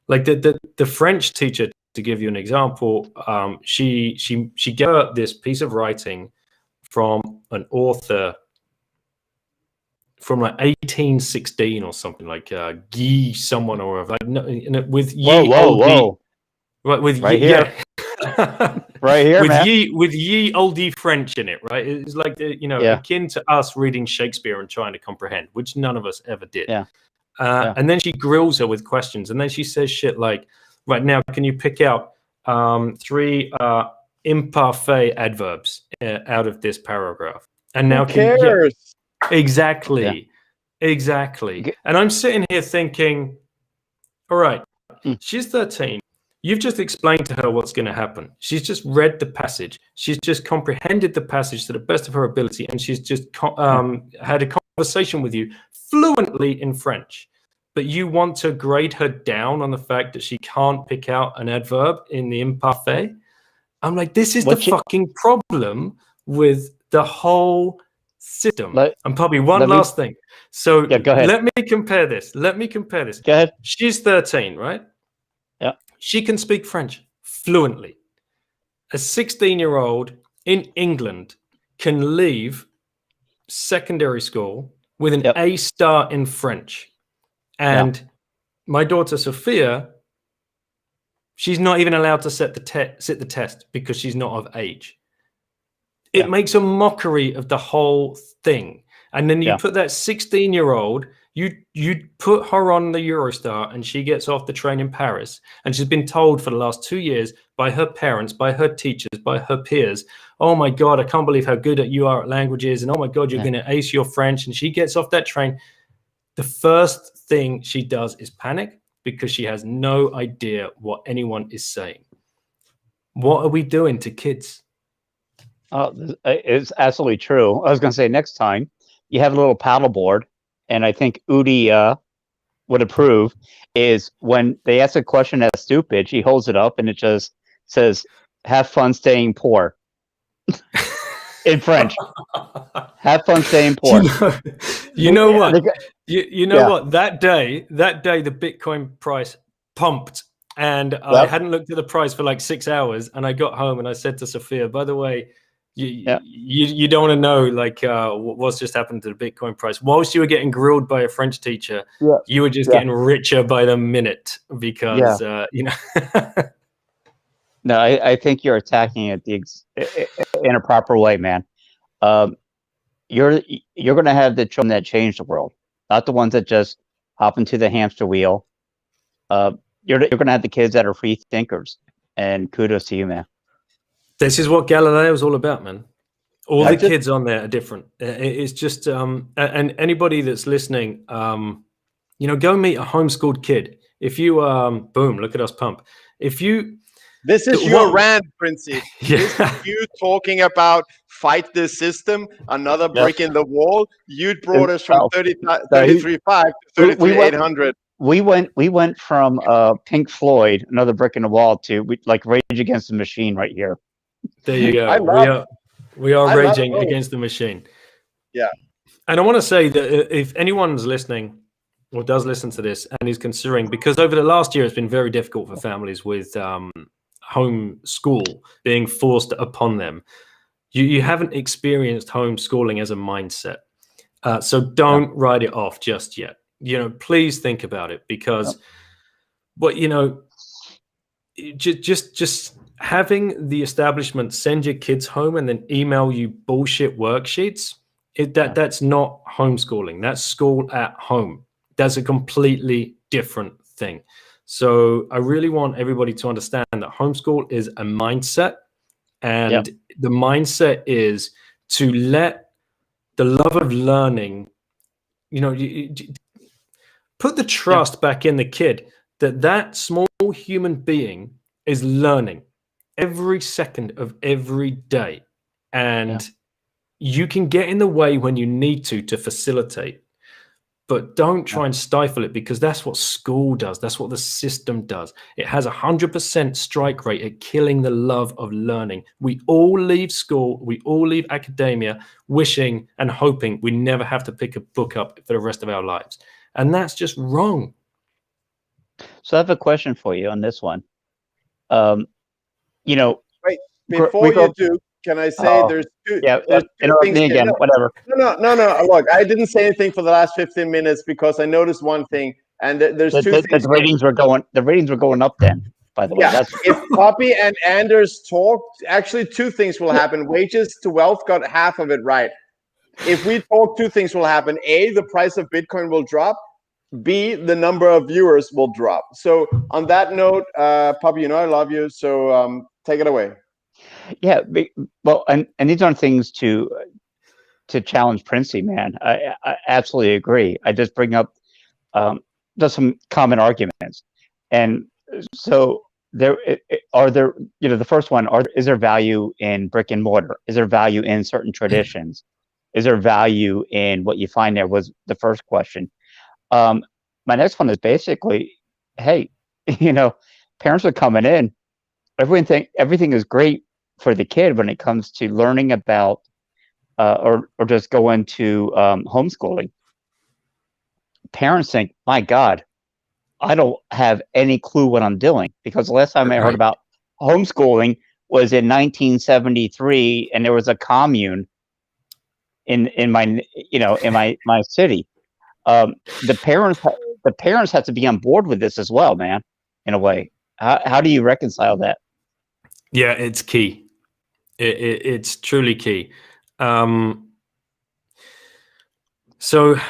like the French teacher, to give you an example, she got this piece of writing from an author from like 1816 or something, like Guy someone or other, like, with whoa. Right, with right here. Right here, with ye olde French in it, right? It's like akin to us reading Shakespeare and trying to comprehend, which none of us ever did. And then she grills her with questions, and then she says shit like, right now, can you pick out 3 imparfait adverbs out of this paragraph? And now who cares? Exactly. And I'm sitting here thinking, all right, she's 13. You've just explained to her what's going to happen. She's just read the passage. She's just comprehended the passage to the best of her ability, and she's just had a conversation with you fluently in French. But you want to grade her down on the fact that she can't pick out an adverb in the imparfait? I'm like, this is fucking problem with the whole system. And probably one last thing. So go ahead. Let me compare this. Go ahead. She's 13, right? Yeah. She can speak French fluently. A 16-year-old in England can leave secondary school with an A star in French. And my daughter Sophia, she's not even allowed to sit the test because she's not of age. It makes a mockery of the whole thing. And then you put that 16-year-old, you put her on the Eurostar, and she gets off the train in Paris, and she's been told for the last 2 years by her parents, by her teachers, by her peers, oh my God, I can't believe how good you are at languages, and oh my God, you're going to ace your French. And she gets off that train. the first thing she does is panic because she has no idea what anyone is saying. What are we doing to kids? Oh, it's absolutely true. I was going to say next time you have a little paddleboard, and I think Udi would approve, is when they ask a question that's stupid, she holds it up and it just says, "Have fun staying poor." In French. Have fun staying poor. You know what? You know what? That day, the Bitcoin price pumped, and I hadn't looked at the price for like 6 hours. And I got home and I said to Sophia, "By the way, you don't want to know like what's just happened to the Bitcoin price." Whilst you were getting grilled by a French teacher, you were just getting richer by the minute because you know. No, I think you're attacking it in a proper way, man. You're going to have the children that change the world, not the ones that just hop into the hamster wheel. You're going to have the kids that are free thinkers, and kudos to you, man. This is what Galileo is all about, man. All the kids on there are different. It's just, and anybody that's listening, you know, go meet a homeschooled kid. If you, boom, look at us pump. If you, this is your rant, Princey. This is you talking about fight this system, another brick in the wall. You brought us from 33.5 to 33.800. We went from Pink Floyd, another brick in the wall, to like Rage Against the Machine right here. There you go. We are raging against the machine. Yeah. And I want to say that if anyone's listening or does listen to this and is considering, because over the last year it's been very difficult for families with home school being forced upon them. You haven't experienced homeschooling as a mindset. So don't write it off just yet. You know, please think about it, because what, you know, just having the establishment send your kids home and then email you bullshit worksheets, that's not homeschooling. That's school at home. That's a completely different thing. So I really want everybody to understand that homeschool is a mindset, and the mindset is to let the love of learning, you know, put the trust back in the kid that small human being is learning every second of every day. And you can get in the way when you need to facilitate. But don't try and stifle it, because that's what school does. That's what the system does. It has 100% strike rate at killing the love of learning. We all leave school, we all leave academia wishing and hoping we never have to pick a book up for the rest of our lives. And that's just wrong. So I have a question for you on this one. You know, wait, before you do, can I say there's two? There's two things again, whatever. No. Look, I didn't say anything for the last 15 minutes because I noticed one thing, and there's two things. The ratings were going up then. By the way, if Pubby and Anders talk, actually two things will happen. Wages to wealth got half of it right. If we talk, two things will happen. A, the price of Bitcoin will drop. B, the number of viewers will drop. So on that note, Pubby, you know I love you, so take it away. Yeah, well, and these aren't things to challenge Princey, man. I absolutely agree. I just bring up just some common arguments, and so are there, you know, the first one, is there value in brick and mortar? Is there value in certain traditions? Is there value in what you find there? Was the first question. My next one is basically, hey, you know, parents are coming in. Everything is great for the kid when it comes to learning about or just going to homeschooling. Parents think, my God, I don't have any clue what I'm doing, because the last time I heard about homeschooling was in 1973, and there was a commune in my city. The parents have to be on board with this as well, man. In a way, how do you reconcile that? Yeah, it's key. It's truly key. So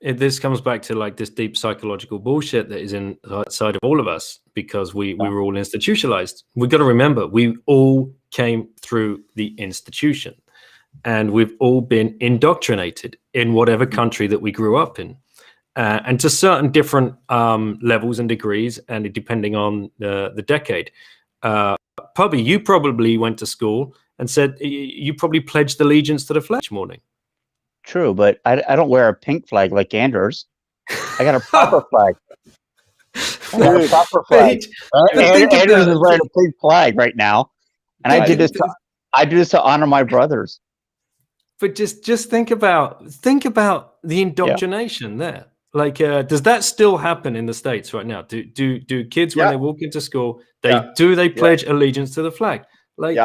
this comes back to like this deep psychological bullshit that is inside of all of us, because we were all institutionalized. We've got to remember, we all came through the institution. and we've all been indoctrinated in whatever country that we grew up in, and to certain different levels and degrees, and depending on the decade. Pubby, you probably went to school and said you probably pledged allegiance to the flag each morning. True, but I don't wear a pink flag like Anders. I got a proper flag. I got a proper flag. Anders is wearing a pink flag right now, and I did this to honor my brothers. But just think about the indoctrination there. Like, does that still happen in the States right now? Do kids when they walk into school they pledge allegiance to the flag? Like,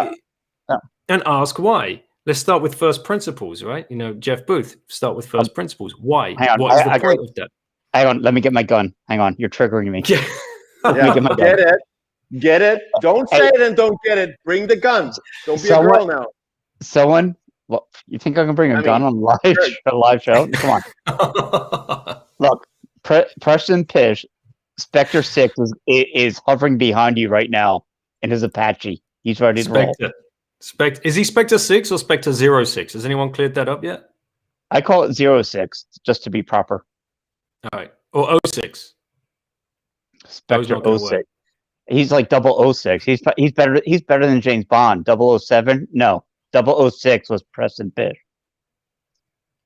and ask why. Let's start with first principles, right? You know, Jeff Booth, start with first principles. Why? Hang on, what is the point of that? Hang on, let me get my gun. Hang on, you're triggering me. Get it. Don't say it and don't get it. Bring the gun. Don't be a girl now. Someone, well, you think I can bring a gun on a live show? Come on. Look, Preston Pish, Spectre 6 is hovering behind you right now in his Apache. He's ready to roll. Is he Spectre 6 or Spectre 06? Has anyone cleared that up yet? I call it 06, just to be proper. All right. Or 06. Spectre 06. He's like 006. He's better than James Bond. 007? No. 006 was Preston Pish.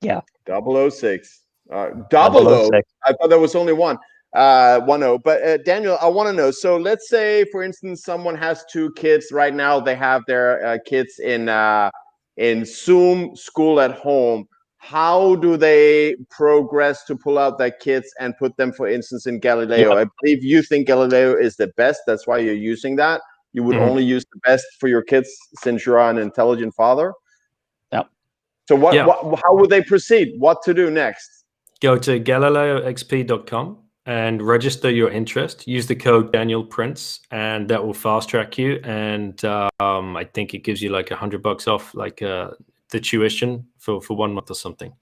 Yeah. 006. 006. I thought there was only one. 10. But Daniel, I want to know. So let's say, for instance, someone has 2 kids right now. They have their kids in Zoom school at home. How do they progress to pull out their kids and put them, for instance, in Galileo? I believe you think Galileo is the best. That's why you're using that. You would only use the best for your kids since you're an intelligent father. Yeah. So how would they proceed? What to do next? Go to galileoxp.com and register your interest. Use the code Daniel Prince, and that will fast track you. And I think it gives you like $100 off, like the tuition for 1 month or something.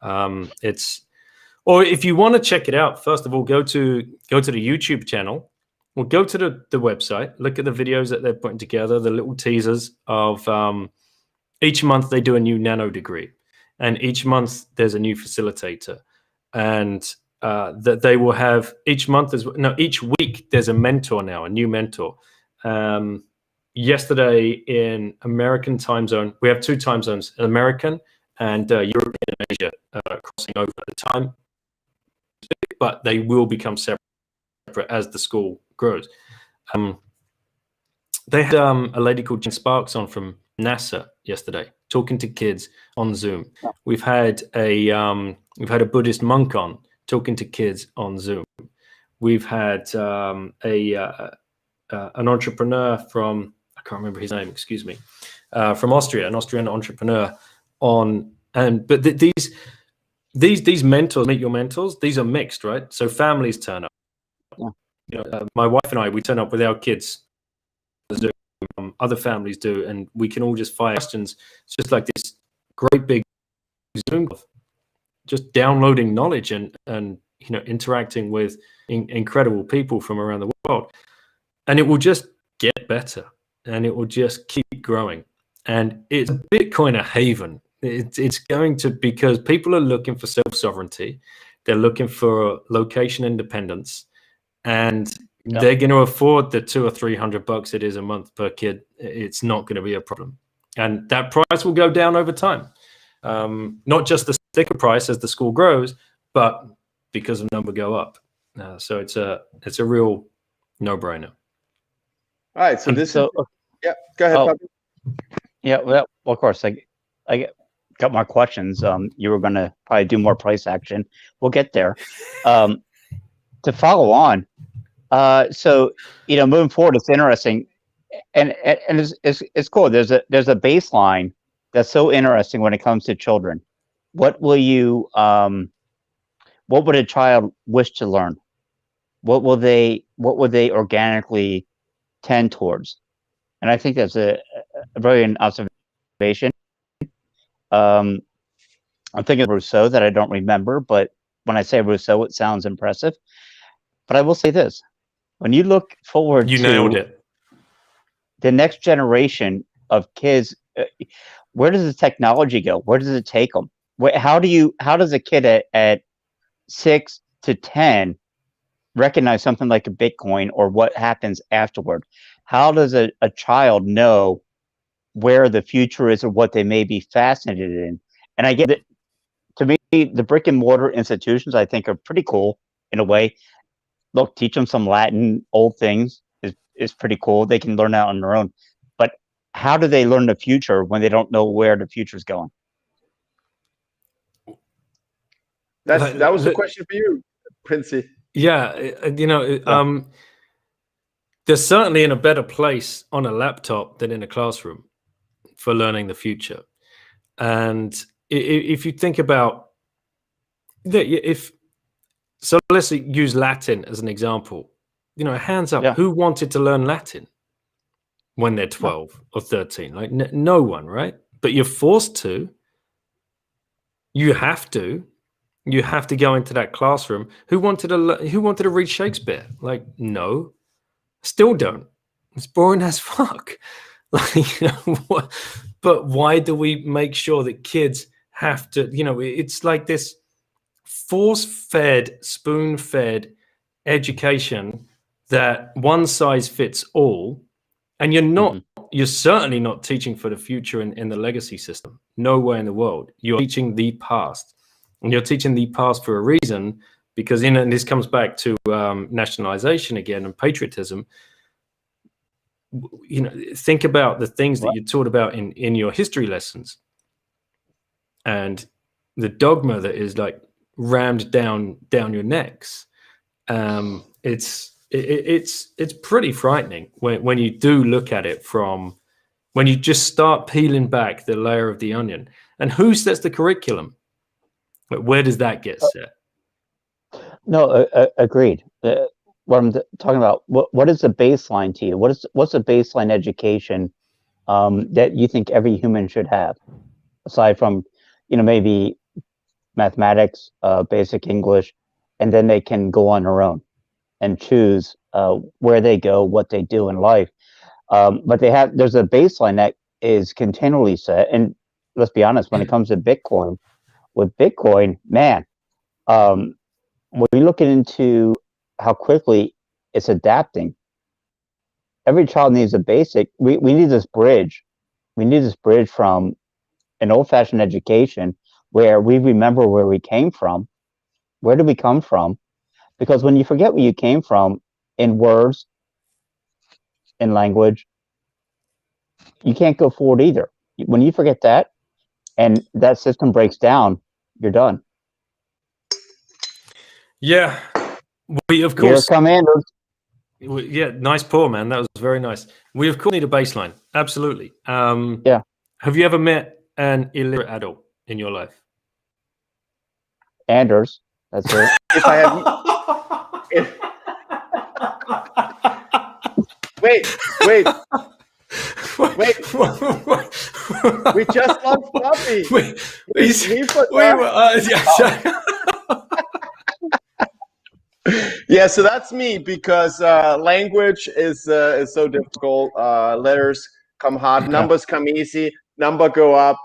Or if you want to check it out, first of all, go to the YouTube channel, or go to the website. Look at the videos that they're putting together, the little teasers of each month they do a new nano degree, and each month there's a new facilitator, and that they will have each week there's a mentor now, a new mentor. Yesterday in American time zone, we have 2 time zones, American and European and Asia crossing over at the time, but they will become separate as the school grows. They had a lady called Jen Sparks on from NASA yesterday, talking to kids on Zoom. We've had a Buddhist monk on, talking to kids on Zoom. We've had an entrepreneur from, I can't remember his name, excuse me, from Austria, an Austrian entrepreneur on. But these mentors, meet your mentors, these are mixed, right? So families turn up. Yeah. You know, my wife and I, we turn up with our kids. Other families do, and we can all just fire questions. It's just like this great big Zoom, just downloading knowledge and you know, interacting with incredible people from around the world, and it will just get better, and it will just keep growing. And it's a Bitcoiner haven. It's going to, because people are looking for self-sovereignty, they're looking for location independence, and they're going to afford the $200 or $300 it is a month per kid. It's not going to be a problem, and that price will go down over time. Not just the sticker price as the school grows, but because the number go up. So it's a real no-brainer. All right. So go ahead, Pubby. Yeah. Well, of course, I got more questions. You were going to probably do more price action. We'll get there. To follow on. So, you know, moving forward, it's interesting, and it's cool. There's a baseline that's so interesting when it comes to children. What will you what would a child wish to learn? What would they organically tend towards? And I think that's a brilliant observation. I'm thinking of Rousseau that I don't remember, but when I say Rousseau, it sounds impressive. But I will say this: when you look forward, you nailed it. The next generation of kids, where does the technology go? Where does it take them? How does a kid at 6 to 10 recognize something like a Bitcoin or what happens afterward? How does a child know where the future is or what they may be fascinated in? And I get that, to me, the brick and mortar institutions, I think, are pretty cool in a way. Look, teach them some Latin, old things is pretty cool. They can learn that on their own. But how do they learn the future when they don't know where the future is going? That was a question for you, Princey. Yeah, they're certainly in a better place on a laptop than in a classroom for learning the future. And if you think about so let's use Latin as an example. Hands up, who wanted to learn Latin when they're 12 or 13? Like no one, right? But you're forced to. You have to go into that classroom. Who wanted to read Shakespeare? Like, no, still don't. It's boring as fuck. Like, what? But why do we make sure that kids have to? It's like this force-fed, spoon-fed education that one size fits all, and you're certainly not teaching for the future in the legacy system. Nowhere in the world. You're teaching the past, and you're teaching the past for a reason, because and this comes back to nationalization again and patriotism. Think about the things that you're taught about in your history lessons, and the dogma that is like rammed down your necks. It's pretty frightening when you do look at it when you just start peeling back the layer of the onion. And who sets the curriculum? Where does that get set? No, agreed. What I'm talking about, what is the baseline to you? What's the baseline education that you think every human should have, aside from maybe mathematics, basic English, and then they can go on their own and choose where they go, what they do in life. But there's a baseline that is continually set. And let's be honest, when it comes to Bitcoin, man, when we look into how quickly it's adapting, every child needs a basic. We need this bridge. We need this bridge from an old-fashioned education where we remember where we came from. Where did we come from? Because when you forget where you came from in words, in language, you can't go forward either. When you forget that and that system breaks down, you're done. Yeah. We, of course, here come Anders. Yeah, nice pour, man. That was very nice. We, of course, need a baseline. Absolutely. Yeah. Have you ever met an illiterate adult in your life? Anders. That's it. If I have... Wait. We just lost Pubby. Yeah, so that's me, because language is so difficult. Letters come hard, numbers come easy, number go up.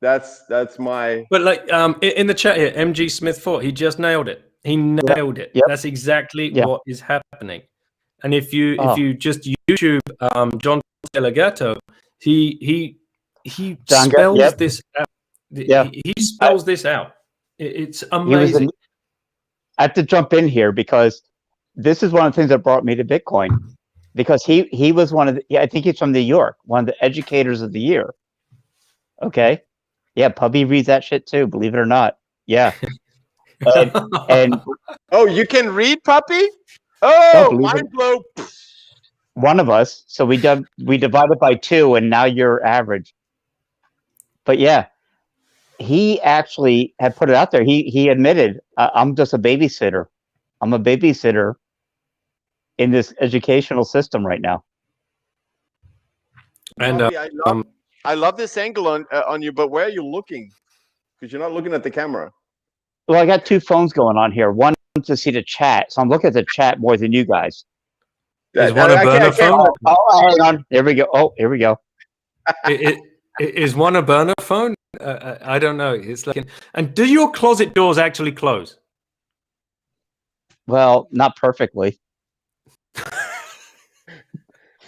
That's my. But like in the chat here, MG Smith 4, he just nailed it. He nailed it. Yep. That's exactly what is happening. And if you just YouTube John Delegato, he spells this out. He spells this out. It's amazing. I have to jump in here because this is one of the things that brought me to Bitcoin, because he was one of the, I think he's from New York, one of the educators of the year. Okay. Yeah. Pubby reads that shit too, believe it or not. Yeah. and oh, you can read, Pubby? Oh, mind blow. One of us. So we divided by 2 and now you're average. But yeah. He actually had put it out there. He admitted, I'm just a babysitter. I'm a babysitter in this educational system right now. And I love this angle on you, but where are you looking? Because you're not looking at the camera. Well, I got 2 phones going on here. One to see the chat, so I'm looking at the chat more than you guys. Is one a burner phone? Oh, hang on. There we go. Oh, here we go. Is one a burner phone? I don't know. It's like, and do your closet doors actually close? Well, not perfectly.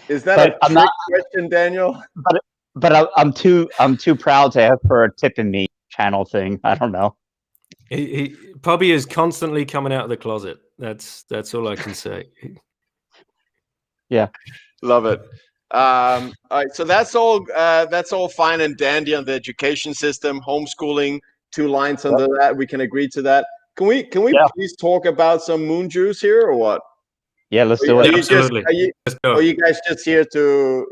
Is that But a trick question, Daniel? But I'm too proud to ask for a tipping me channel thing. I don't know. Pubby is constantly coming out of the closet. That's all I can say. Yeah. Love it. All right, so that's all fine and dandy on the education system, homeschooling. 2 lines under that. We can agree to that. Can we please talk about some moon juice here or what? Yeah, let's do it. Absolutely. Let's go. Are you guys just here to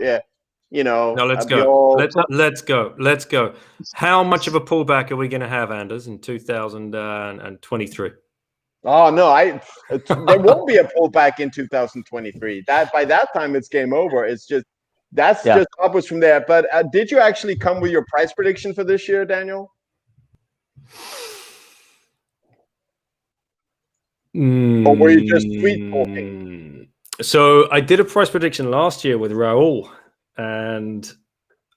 No, let's go. Let's go. Let's go. How much of a pullback are we going to have, Anders, in 2023? Oh no, there won't be a pullback in 2023. That by that time it's game over. It's just just upwards from there. But did you actually come with your price prediction for this year, Daniel? Or were you just tweet talking? So I did a price prediction last year with Raul and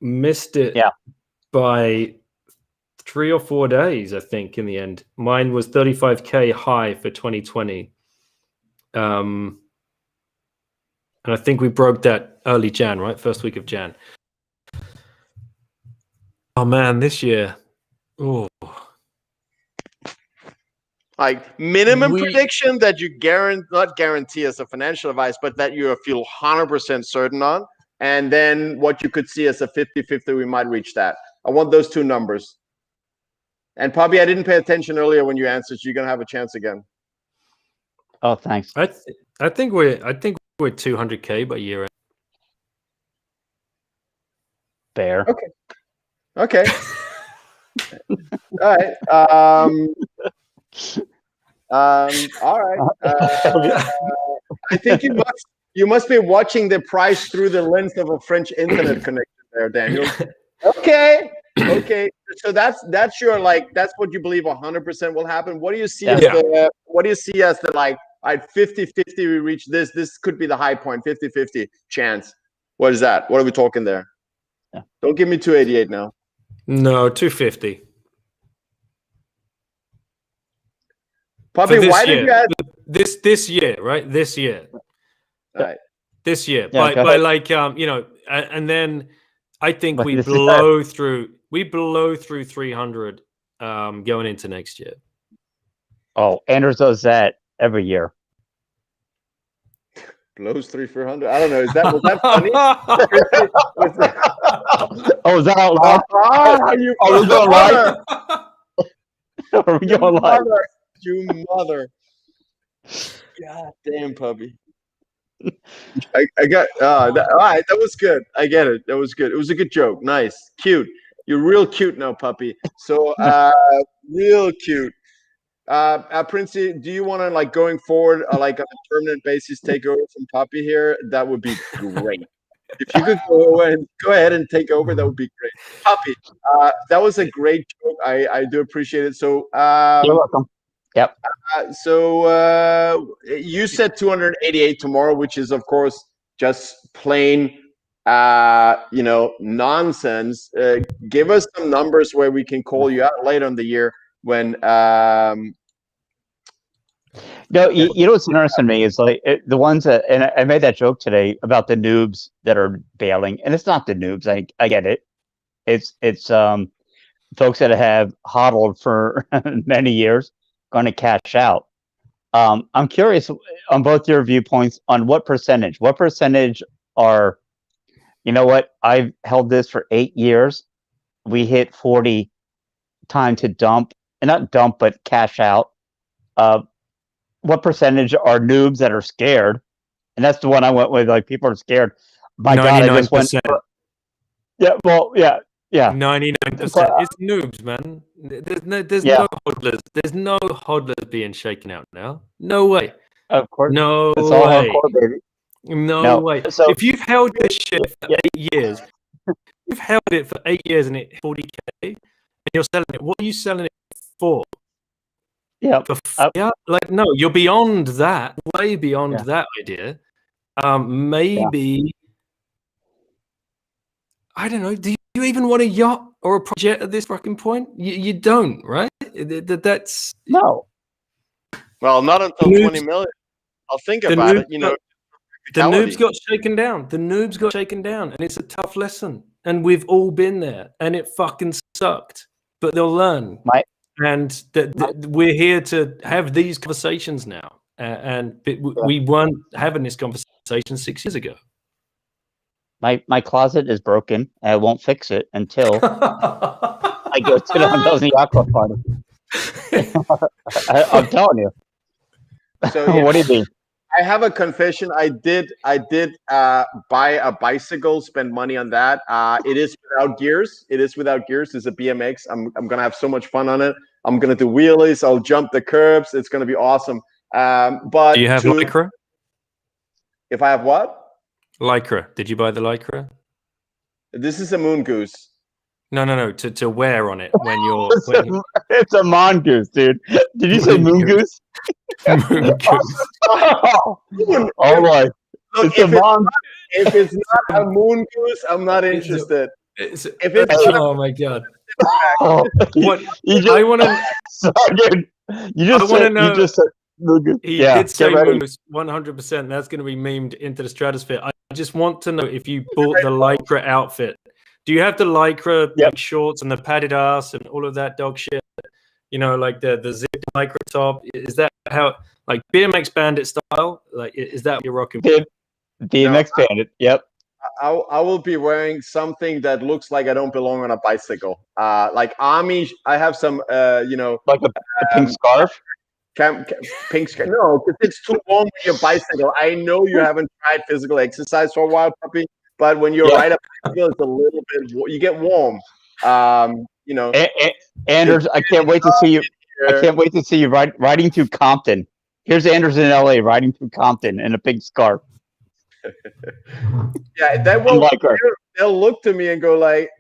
missed it by 3 or 4 days, I think, in the end. Mine was 35K high for 2020. And I think we broke that early Jan, right? First week of Jan. Oh, man, this year. Oh. Like minimum prediction that you not guarantee as a financial advice, but that you feel 100% certain on. And then what you could see as a 50-50, we might reach that. I want those 2 numbers. And Pubby, I didn't pay attention earlier when you answered. So you're gonna have a chance again. Oh, thanks. I think we're 200K by year end. Fair. Okay. All right. All right. I think you must be watching the price through the lens of a French internet connection there, Daniel. Okay. So that's your that's what you believe 100% will happen. What do you see as the like at 50-50 we reach this? This could be the high point, 50-50 chance. What is that? What are we talking there? Yeah. Don't give me 288 now. No, 250. Pubby, why did you add this year, right? This year. Right. This year. By like and then I think we blow through 300 going into next year. Oh, Anders does that every year. Blows 300. I don't know. Was that funny? Oh, is that out loud? Are we going live? Are we going live? You mother. God damn, Pubby. I got all right, that was good. I get it. That was good. It was a good joke. Nice. Cute. You're real cute now, Puppy. So real cute. Princey, do you want to like going forward like on a permanent basis take over from Puppy here? That would be great. If you could go ahead and take over, that would be great. Puppy, that was a great joke. I do appreciate it. So you're welcome. Yep. So you said 288 tomorrow, which is of course just plain nonsense. Give us some numbers where we can call you out later in the year when No, you know what's interesting to me is like the ones that, and I made that joke today about the noobs that are bailing, and it's not the noobs. I get it. It's folks that have hodled for many years going to cash out. I'm curious on both your viewpoints on what percentage are, you know what, I've held this for 8 years. We hit 40, time to dump, and not dump, but cash out. What percentage are noobs that are scared? And that's the one I went with. Like, people are scared. My 99%. God, I just went. Yeah, well, yeah. 99%. It's noobs, man. There's no hodlers. There's no hodlers being shaken out now. No way. Of course. No it's way. All hardcore, baby. No way. So if you've held this shit for 8 years, you've held it for 8 years and it 40K, and you're selling it. What are you selling it for? Yeah. Like, no, you're beyond that. Way beyond that idea. Maybe. I don't know. Do you you even want a yacht or a project at this fucking point? You don't, right? That's No. Well, not until Noobs- 20 million. I'll think the about noobs it. You know, the practicality. noobs got shaken down. The noobs got shaken down, and it's a tough lesson. And we've all been there, and it fucking sucked. But they'll learn. And we're here to have these conversations now. We weren't having this conversation 6 years ago. My closet is broken, and I won't fix it until I go to the Dozen Aqua party. I'm telling you. So yeah, what do you mean? I have a confession. I did buy a bicycle, spend money on that. It is without gears. It's a BMX. I'm gonna have so much fun on it. I'm gonna do wheelies. I'll jump the curbs. It's gonna be awesome. But do you have Lycra? If I have what? Lycra. Did you buy the Lycra? This is a moon goose. No. To wear on it when you're. It's a mongoose, dude. Did you say moon goose? Moon goose. Oh my! Look, if it's not a moon goose, I'm not interested. Oh my god! What I want to. You just said moon goose. He did say moon goose 100%. That's going to be memed into the stratosphere. I just want to know if you bought the Lycra outfit. Do you have the Lycra like shorts and the padded ass and all of that dog shit? You know, like the zipped Lycra top. Is that how, like BMX Bandit style? Like, is that what you're rocking? BMX Bandit. Yep. I will be wearing something that looks like I don't belong on a bicycle. Like army. I have some, like a pink scarf. Pink scarf. No, because it's too warm with your bicycle. I know you haven't tried physical exercise for a while, puppy. But when you ride a bicycle, it's a little bit. You get warm. Anders, I can't wait to see you. I can't wait to see you riding through Compton. Here's Anders in LA riding through Compton in a pink scarf. Yeah, that will. They'll look to me and go like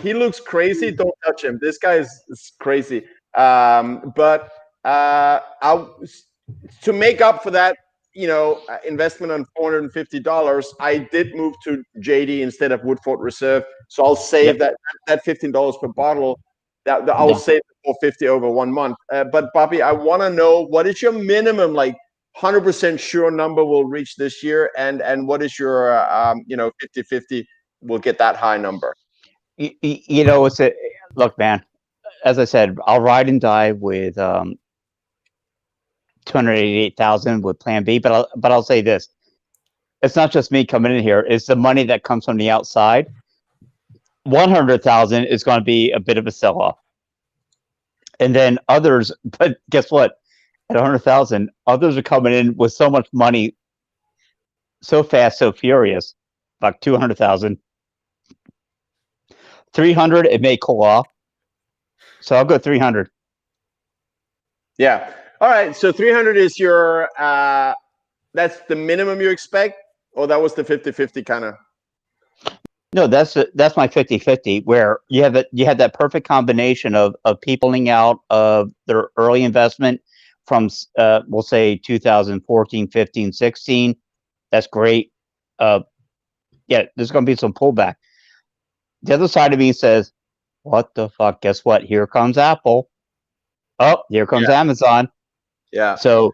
he looks crazy. Don't touch him. This guy is crazy. But to make up for that, investment on $450, I did move to JD instead of Woodford Reserve. So I'll save that $15 per bottle. That I'll save $450 over 1 month. But Bobby, I want to know, what is your minimum 100% sure number will reach this year, and what is your 50-50 will get that high number? Look, man. As I said, I'll ride and die with 288,000 with Plan B, but I'll say this: it's not just me coming in here; it's the money that comes from the outside. 100,000 is going to be a bit of a sell-off, and then others. But guess what? At 100,000, others are coming in with so much money, so fast, so furious. Like 200,000, 300, it may cool off. So I'll go 300. Yeah. All right. So 300 is your. That's the minimum you expect, or that was the 50-50 kind of. No, that's my 50-50, where you have that perfect combination of people pulling out of their early investment from we'll say 2014, 15, 16. That's great. There's going to be some pullback. The other side of me says, what the fuck? Guess what? Here comes Apple. Oh, here comes Amazon. Yeah. So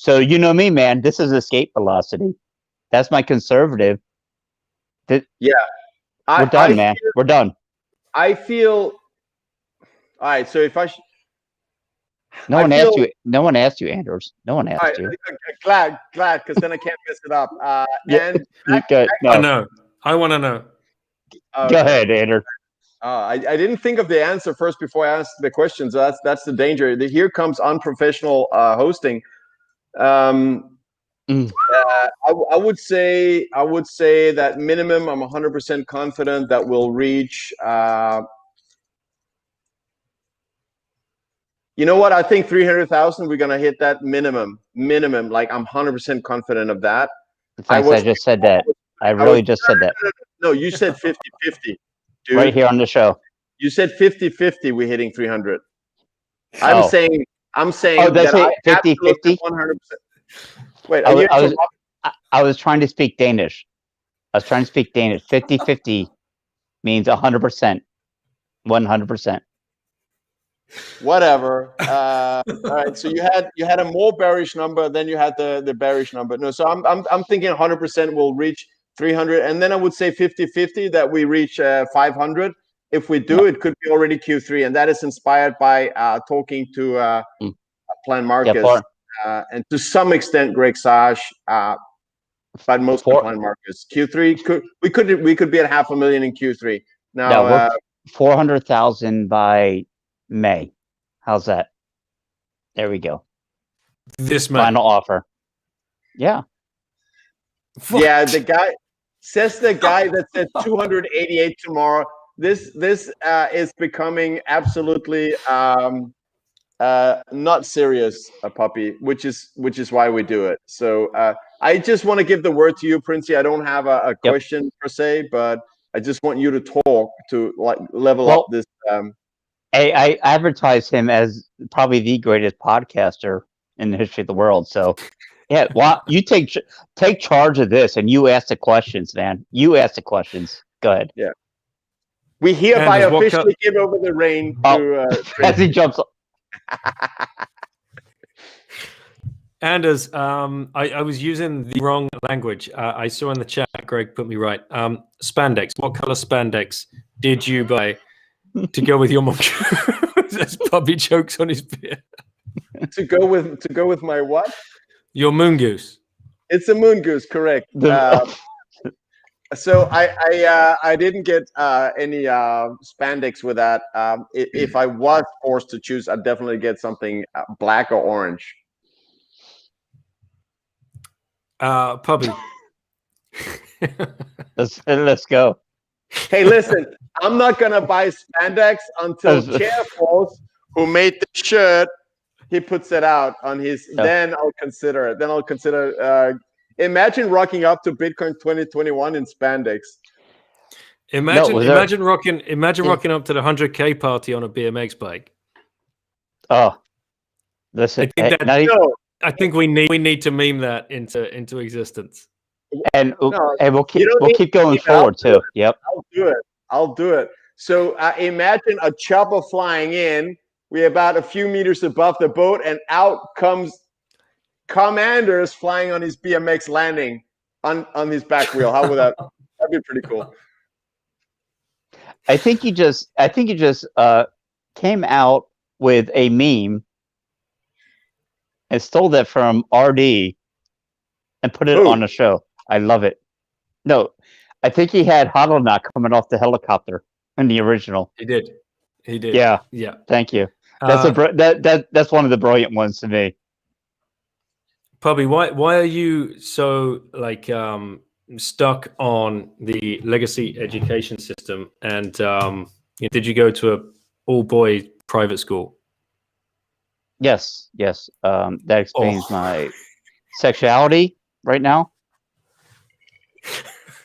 you know me, man. This is escape velocity. That's my conservative. We're done, man. We're done. I feel. All right. So if no one asked you, Anders. No one asked you. Glad, because then I can't mess it up. I know. I want to know. Go ahead, Anders. I didn't think of the answer first before I asked the question, so that's the danger. Here comes unprofessional hosting. I would say that minimum, I'm 100% confident that we'll reach. You know what? I think 300,000. We're gonna hit that minimum. Like I'm 100% confident of that. Thanks. I just said that. I just said that. No, you said 50-50. Dude, right here on the show. You said 50-50. We're hitting 300. I'm saying. Oh, that's it. 50-50. 100%. Wait, I was trying to speak Danish. 50-50. means 100%. 100%. Whatever. All right. So you had a more bearish number, then you had the bearish number. No, so I'm thinking 100% will reach 300, and then I would say 50-50 that we reach 500. If we do, it could be already Q3, and that is inspired by talking to Plan Marcus and to some extent Greg Sage, but mostly Plan Marcus. Q3 we could be at 500,000 in Q3. Now 400,000 by May. How's that? There we go. This May. Final offer. Yeah. Yeah, the guy that said 288 tomorrow. This is becoming absolutely not serious, a puppy, which is why we do it. So I just want to give the word to you, Princey. I don't have a question per se, but I just want you to talk to like level up this. I advertise him as probably the greatest podcaster in the history of the world. So, yeah, you take charge of this, and you ask the questions, man. You ask the questions. Go ahead. Yeah. We hereby officially give over the reign to as he jumps. Anders, I was using the wrong language. I saw in the chat, Greg put me right. Spandex. What color spandex did you buy to go with your mongoose? There's puppy jokes on his beard. to go with my what? Your moon goose. It's a moon goose, correct? So I didn't get any spandex with that. If I was forced to choose, I'd definitely get something black or orange. Puppy. Let's go. Hey, listen, I'm not gonna buy spandex until Chairforce, who made the shirt, he puts it out on his. No. Then I'll consider it. Then I'll consider. Imagine rocking up to Bitcoin 2021 in spandex. Imagine rocking up to the 100K party on a BMX bike. Oh, listen. I think we need to meme that into existence. And we'll keep going forward too. Yep. I'll do it. So imagine a chopper flying in. We're about a few meters above the boat, and out comes Commanders flying on his BMX, landing on his back wheel. How would that? That'd be pretty cool. I think you just came out with a meme and stole that from RD and put it on a show. I love it. No, I think he had Hodlknock coming off the helicopter in the original. He did. Yeah. Thank you. That's that's one of the brilliant ones to me. Pubby, why are you so like stuck on the legacy education system? And did you go to a all boy private school? Yes. That explains my sexuality right now.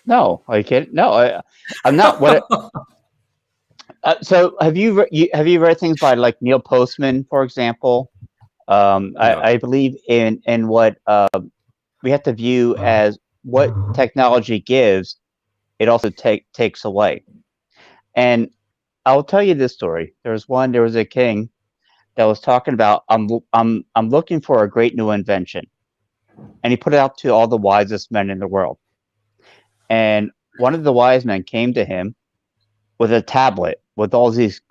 No, I can't. No, I'm not. What? So have you read things by like Neil Postman, for example? No. I believe in what we have to view as what technology gives, it also takes away. And I'll tell you this story. There was a king that was talking about I'm looking for a great new invention, and he put it out to all the wisest men in the world. And one of the wise men came to him with a tablet with all these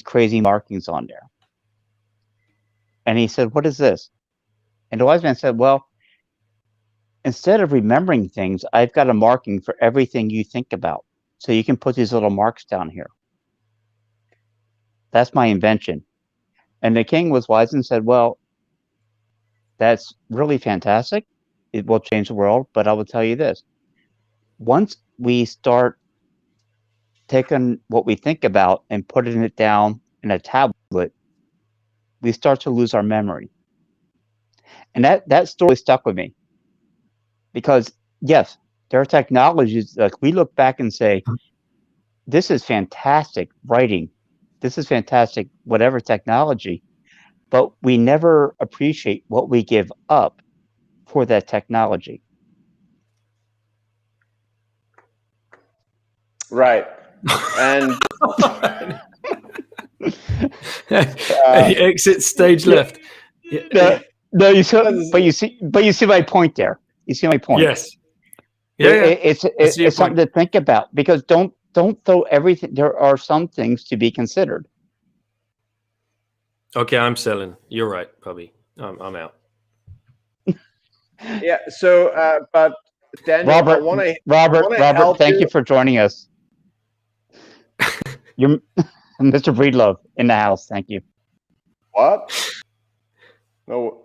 crazy markings on there. And he said, "What is this?" And the wise man said, "Well, instead of remembering things, I've got a marking for everything you think about. So you can put these little marks down here. That's my invention." And the king was wise and said, "Well, that's really fantastic. It will change the world. But I will tell you this. Once we start taking what we think about and putting it down in a tablet, we start to lose our memory." And that story stuck with me. Because, yes, there are technologies like we look back and say, this is fantastic writing. This is fantastic, whatever technology. But we never appreciate what we give up for that technology. Right. And exit stage left. No, you see my point there. You see my point. Yes. Yeah, it's something to think about, because don't throw everything. There are some things to be considered. Okay, I'm selling. You're right, Pubby. I'm out. Yeah. So, but Daniel, Robert, thank you for joining us. You're Mr. Breedlove in the house. Thank you. What? No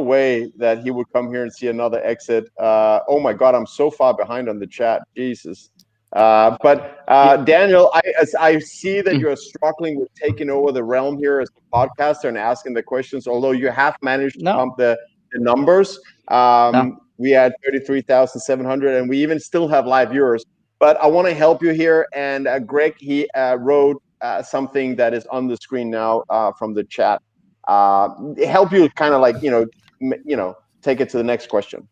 way that he would come here and see another exit. Oh my God, I'm so far behind on the chat. Jesus. But Daniel, I see that you're struggling with taking over the realm here as a podcaster and asking the questions, although you have managed to pump the numbers. We had 33,700, and we even still have live viewers. But I want to help you here. And Greg, he wrote something that is on the screen now from the chat. Help you kind of like, take it to the next question.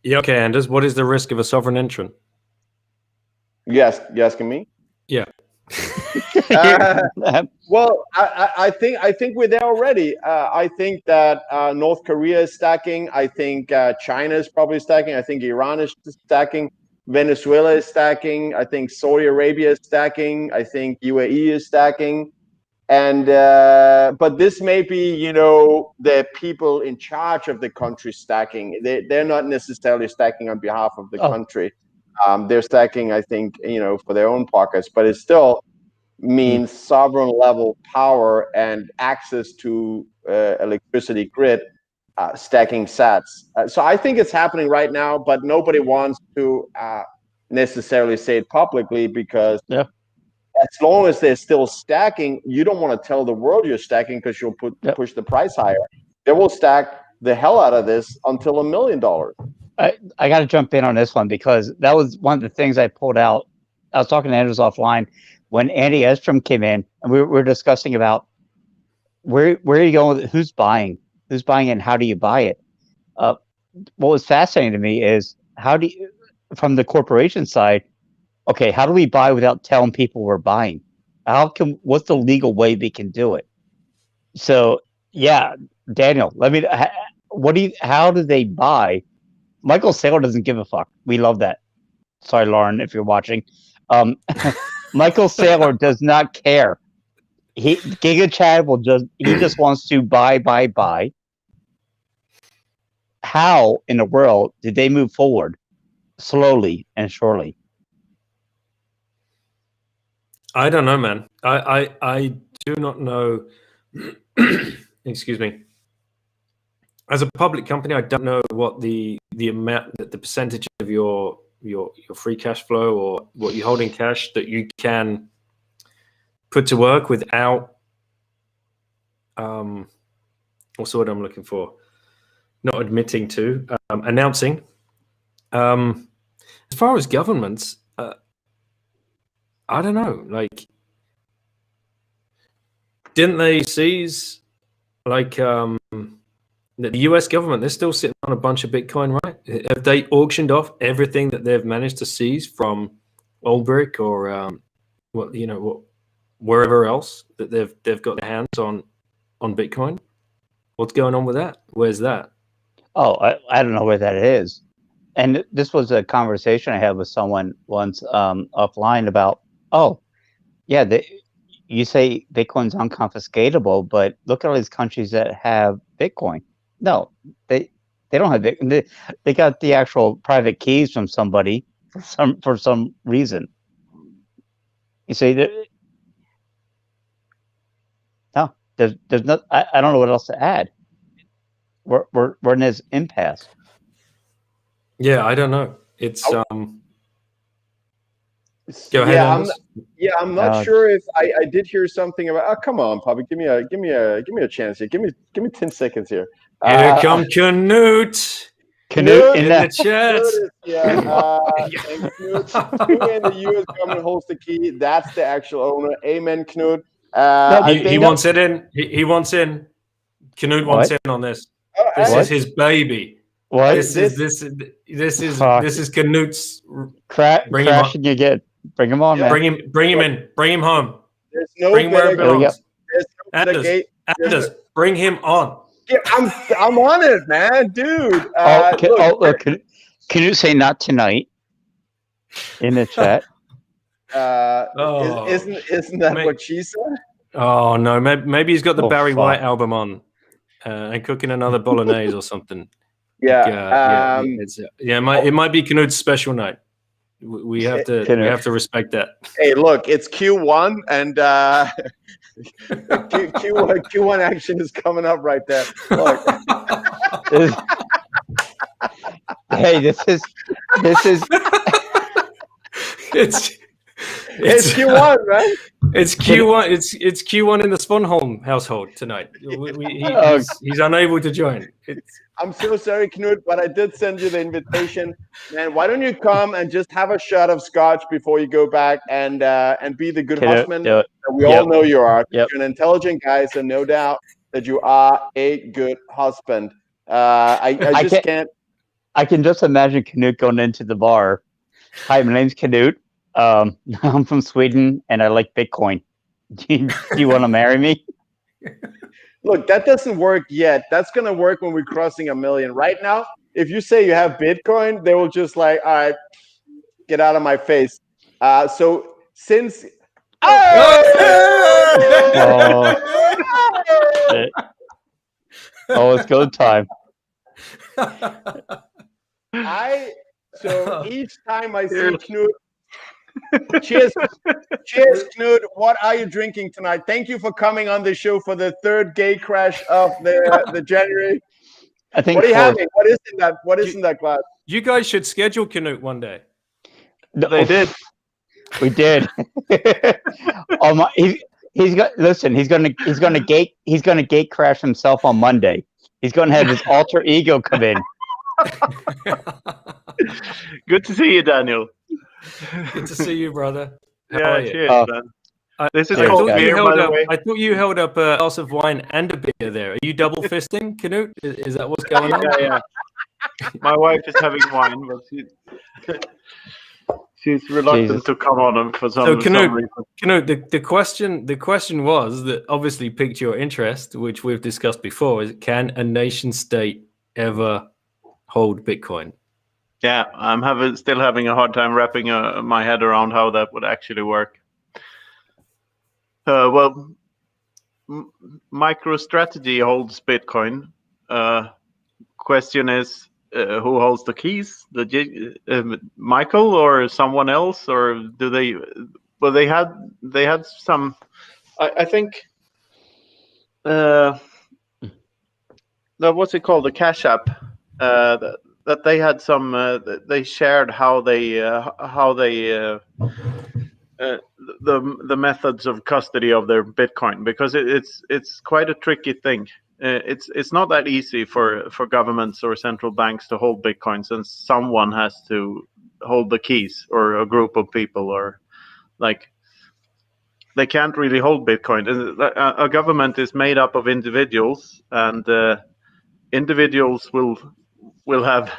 Yeah, okay, Anders. What is the risk of a sovereign entrant? Yes, you asking me? Yeah. Well, I think we're there already. I think that North Korea is stacking. I think China is probably stacking. I think Iran is stacking. Venezuela is stacking. I think Saudi Arabia is stacking. I think UAE is stacking. And but this may be, the people in charge of the country stacking. They're not necessarily stacking on behalf of the country. They're stacking, I think, for their own pockets. But it still means sovereign level power and access to electricity grid, stacking sats. So I think it's happening right now, but nobody wants to necessarily say it publicly, because as long as they're still stacking, you don't want to tell the world you're stacking, because you'll push the price higher. They will stack the hell out of this until $1 million. I got to jump in on this one, because that was one of the things I pulled out. I was talking to Anders offline when Andy Estrom came in, and we were discussing about where are you going with it? Who's buying and how do you buy it? What was fascinating to me is from the corporation side, okay, how do we buy without telling people we're buying? What's the legal way we can do it? So yeah, Daniel, how do they buy? Michael Saylor doesn't give a fuck. We love that. Sorry, Lauren, if you're watching. Michael Saylor does not care. Giga Chad he just wants to buy. How in the world did they move forward slowly and surely? I don't know, man. I do not know. Excuse me. As a public company, I don't know what the amount, the percentage of your free cash flow or what you hold in cash that you can put to work without what's the word I'm looking for? Not admitting to, announcing. As far as governments, I don't know. Like, didn't they seize, like, the US government? They're still sitting on a bunch of Bitcoin, right? Have they auctioned off everything that they've managed to seize from Oldbrick or wherever else that they've got their hands on Bitcoin? What's going on with that? Where's that? Oh, I don't know where that is. And this was a conversation I had with someone once offline about, you say Bitcoin's unconfiscatable, but look at all these countries that have Bitcoin. No, they don't have Bitcoin. They got the actual private keys from somebody for some reason. You see, no, there's not. I don't know what else to add. We're in this impasse. Yeah, I don't know. It's Go ahead. I'm not sure if I did hear something about. Oh, come on, Pubby, give me a chance here. Give me 10 seconds here. Here come Knut. Knut in the chat. Knut in the U.S. government holds the key. That's the actual owner. Amen, Knut. He wants it in. He wants in. Knut wants in on this. This is his baby. What? This is Canute's. Bring him crashing again. Bring him on, man. Bring him in. Bring him home. There's no bring him where better it belongs. There's no better gate. Anders, bring him on. Yeah, I'm on it, man, dude. Look, can you say not tonight in the chat? Isn't that what she said? Oh no, maybe he's got the Barry White album on and cooking another bolognese or something. Yeah, it might be Canute's special night. We have to respect that. Hey, look, it's Q1 and Q1 action is coming up right there. Look. Hey, this is it's Q1, right? It's Q1. It's Q1 in the Svanholm household tonight. He's unable to join. I'm so sorry, Knut, but I did send you the invitation. Man, why don't you come and just have a shot of scotch before you go back and be the good husband that we all know you are. You're an intelligent guy, so no doubt that you are a good husband. I can't. I can just imagine Knut going into the bar. Hi, my name's Knut. I'm from Sweden and I like Bitcoin. Do you want to marry me? Look, that doesn't work yet. That's going to work when we're crossing 1 million. Right now, if you say you have Bitcoin, they will just like, all right, get out of my face. So since... It's go time. Each time I see Knut, cheers, Knut. What are you drinking tonight? Thank you for coming on the show for the third gay crash of the January. I think. What are you having? What is in that? What is in that glass? You guys should schedule Knut one day. They did. We did. He's gonna gate crash himself on Monday. He's gonna have his alter ego come in. Good to see you, Daniel. Good to see you, brother. How are you? Cheers, man. This is cold beer, by the way. I thought you held up a glass of wine and a beer there. Are you double fisting, Knut? Is that what's going on? Yeah. My wife is having wine, but she's reluctant to come on them for some reason. Knut, the question was that obviously piqued your interest, which we've discussed before, is can a nation state ever hold Bitcoin? Yeah, I'm still having a hard time wrapping my head around how that would actually work. MicroStrategy holds Bitcoin. Question is, who holds the keys? Michael or someone else, or do they? Well, they had some. I think. What's it called? The Cash App. That they had some. They shared how they the methods of custody of their Bitcoin, because it's quite a tricky thing. It's not that easy for governments or central banks to hold Bitcoin, since someone has to hold the keys, or a group of people, or like they can't really hold Bitcoin. A government is made up of individuals, and individuals will have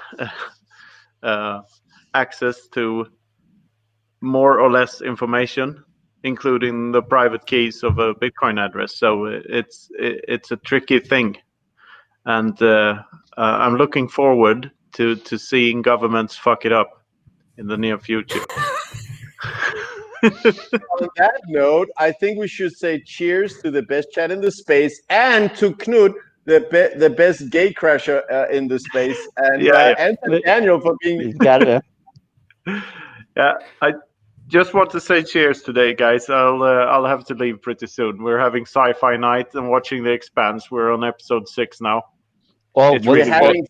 access to more or less information, including the private keys of a Bitcoin address. So it's a tricky thing, and I'm looking forward to seeing governments fuck it up in the near future. On that note, I think we should say cheers to the best chat in the space, and to Knut, the best gay crasher in the space, and to Daniel for being. Yeah, I just want to say cheers today, guys. I'll have to leave pretty soon. We're having sci-fi night and watching The Expanse. We're on episode 6 now. Well, we're having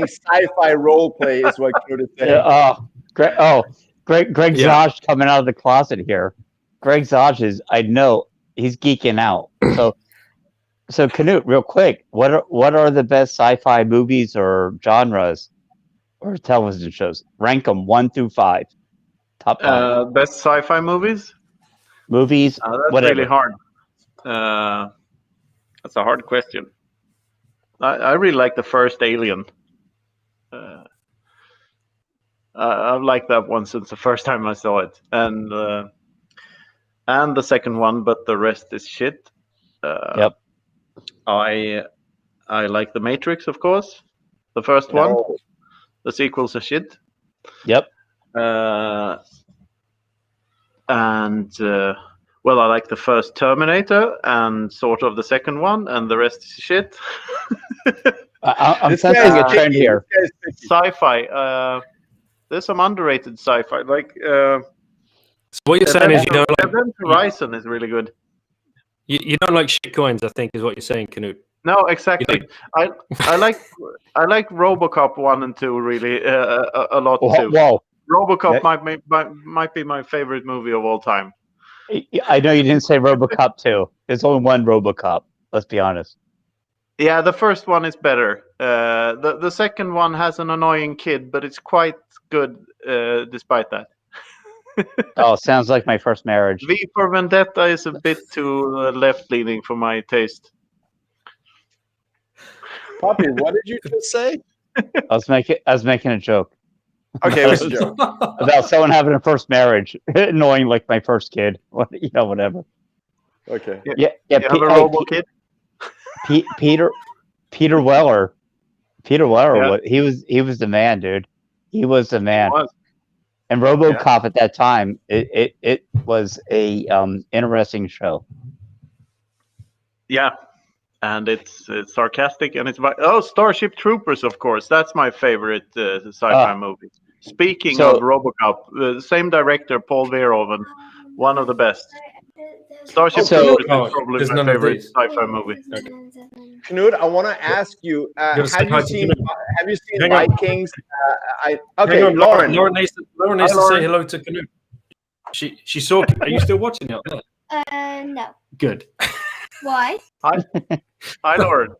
sci-fi role play, is what Knut is saying. Greg Zaj coming out of the closet here. Greg Zaj he's geeking out. So Knut, real quick, what are the best sci-fi movies or genres or television shows? Rank them 1 through 5. Top 5. Best sci-fi movies? Movies. That's whatever. Really hard. That's a hard question. I really like the first Alien. I've liked that one since the first time I saw it, and the second one, but the rest is shit. Yep. I like The Matrix, of course. The first one. The sequels are shit. Yep. Well, I like the first Terminator and sort of the second one, and the rest is shit. I'm This sensing guy's a trend picky. here. This guy's picky. Sci-fi. There's some underrated sci-fi. Like So what you're saying is you don't like Event Horizon is really good. you don't like shitcoins. I think is what you're saying, Canute. No, exactly. I like RoboCop 1 and 2 really a lot too. Whoa. RoboCop That- might be my favorite movie of all time. I know you didn't say RoboCop 2. There's only one RoboCop. Let's be honest. Yeah, the first one is better. The second one has an annoying kid, but it's quite good despite that. Oh, sounds like my first marriage. V for Vendetta is a bit too left-leaning for my taste. Puppy, what did you just say? I was making a joke Okay, it was a joke. about someone having a first marriage, annoying like my first kid. Whatever. Okay. Yeah. You have a Robo kid? Peter Weller. Yeah. He was the man, dude. He was the man. Was. And RoboCop at that time, it was a interesting show. Yeah, and it's sarcastic and it's Starship Troopers, of course. That's my favorite sci-fi movie. Speaking of RoboCop, the same director, Paul Verhoeven, one of the best. Starship Troopers is probably my favorite sci-fi movie. Knut, I want to ask you: have you seen Vikings? Okay, Lauren. Lauren needs to say hello to Canute. She saw. Are you still watching it? No. Good. Why? Hi, Lauren.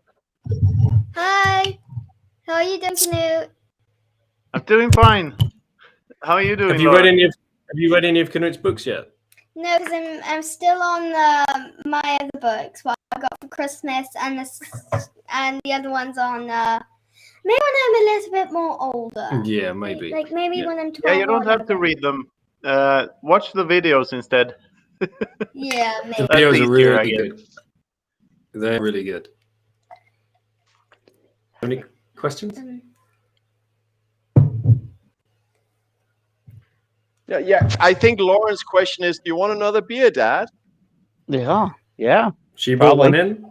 Hi. How are you doing, Canute? I'm doing fine. How are you doing? Have you read any of Canute's books yet? No, because I'm still on my other books. What I got for Christmas, and the other one's on. Maybe when I'm a little bit more older. Yeah, maybe. Like maybe when I'm 12. Yeah, you don't have to read them. Watch the videos instead. Yeah, maybe. The videos are really I guess. good. They're really good. Any questions? Yeah. I think Lauren's question is: do you want another beer, Dad? Yeah. She brought one in.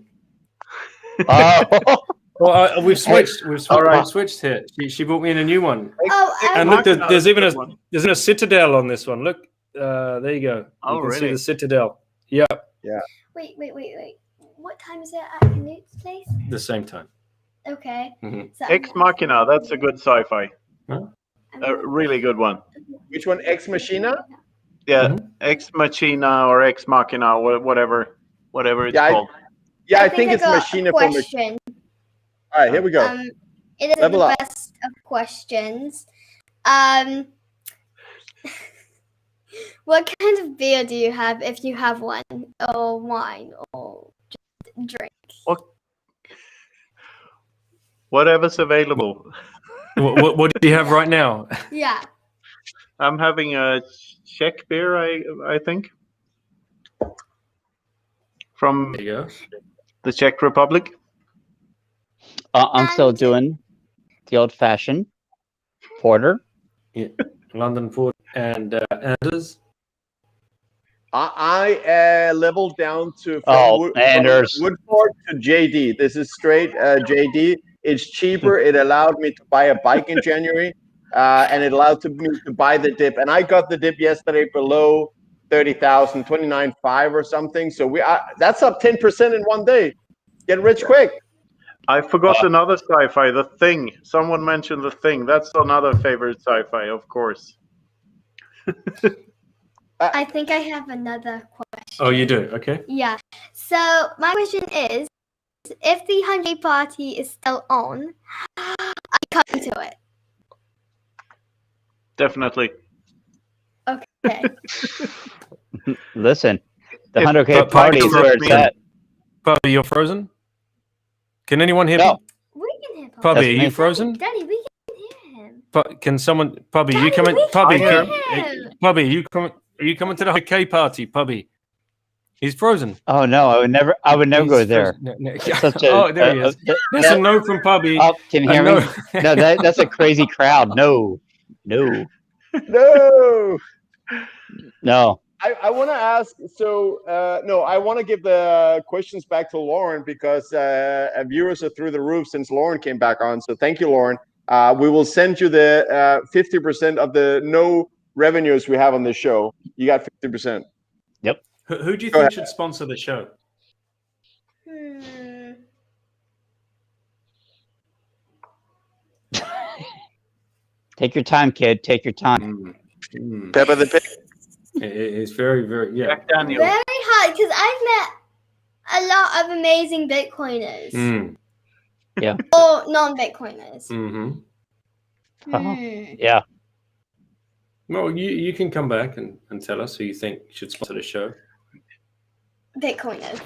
Well, we've switched. We've switched here. She brought me in a new one. And look, there's even a citadel on this one. Look, there you go. You can see the citadel. Yeah. Wait. What time is it at Canute's place? The same time. Okay. Mm-hmm. So Ex Machina, that's a good sci-fi. Huh? A really good one. Which one? Ex Machina? Yeah, Ex Machina or Ex Machina, whatever it's called. I think it's Machina for Machina. All right, here we go. It is the best of questions. What kind of beer do you have, if you have one, or wine, or just drink? Whatever's available. What do you have right now? Yeah. I'm having a Czech beer, I think, from There you go. the Czech Republic. I'm still doing the old-fashioned porter. Yeah. London Port and Anders. I leveled down to Anders. from Woodford to JD. This is straight JD. It's cheaper. It allowed me to buy a bike in January, and it allowed me to buy the dip. And I got the dip yesterday below 30,000, 29.5 or something. So that's up 10% in one day. Get rich quick. I forgot another sci-fi, The Thing. Someone mentioned The Thing. That's another favorite sci-fi, of course. I think I have another question. Oh, you do? Okay. Yeah. So my question is, if the 100 party is still on, I come to it. Definitely. Okay. Listen, the 100K party is where it's at. Pubby, you're frozen? Can anyone hear No. me? We can hear Pubby. Pubby, That's are me. you frozen? Daddy, we can hear him. Can someone, Pubby? You Daddy, coming? we Pubby, can't can, hear him. Pubby, are you coming to the UK party, Pubby? He's frozen. Oh no, I would never go He's there. frozen. No. It's such a, Oh, there he is. There's a no from Pubby. Oh, can you hear no. me? No, that's a crazy crowd. No. No. No. I want to ask. So no, I want to give the questions back to Lauren because viewers are through the roof since Lauren came back on. So thank you, Lauren. We will send you the 50% of the no revenues we have on this show. You got 50%. Yep. Who do you think should sponsor the show? Take your time, kid. Take your time. Peppa the Pig. It's very, very, yeah. Jack Daniel. Very hard because I've met a lot of amazing Bitcoiners. Yeah. Or non-Bitcoiners. Yeah. Well, you can come back and tell us who you think should sponsor the show. Bitcoiners.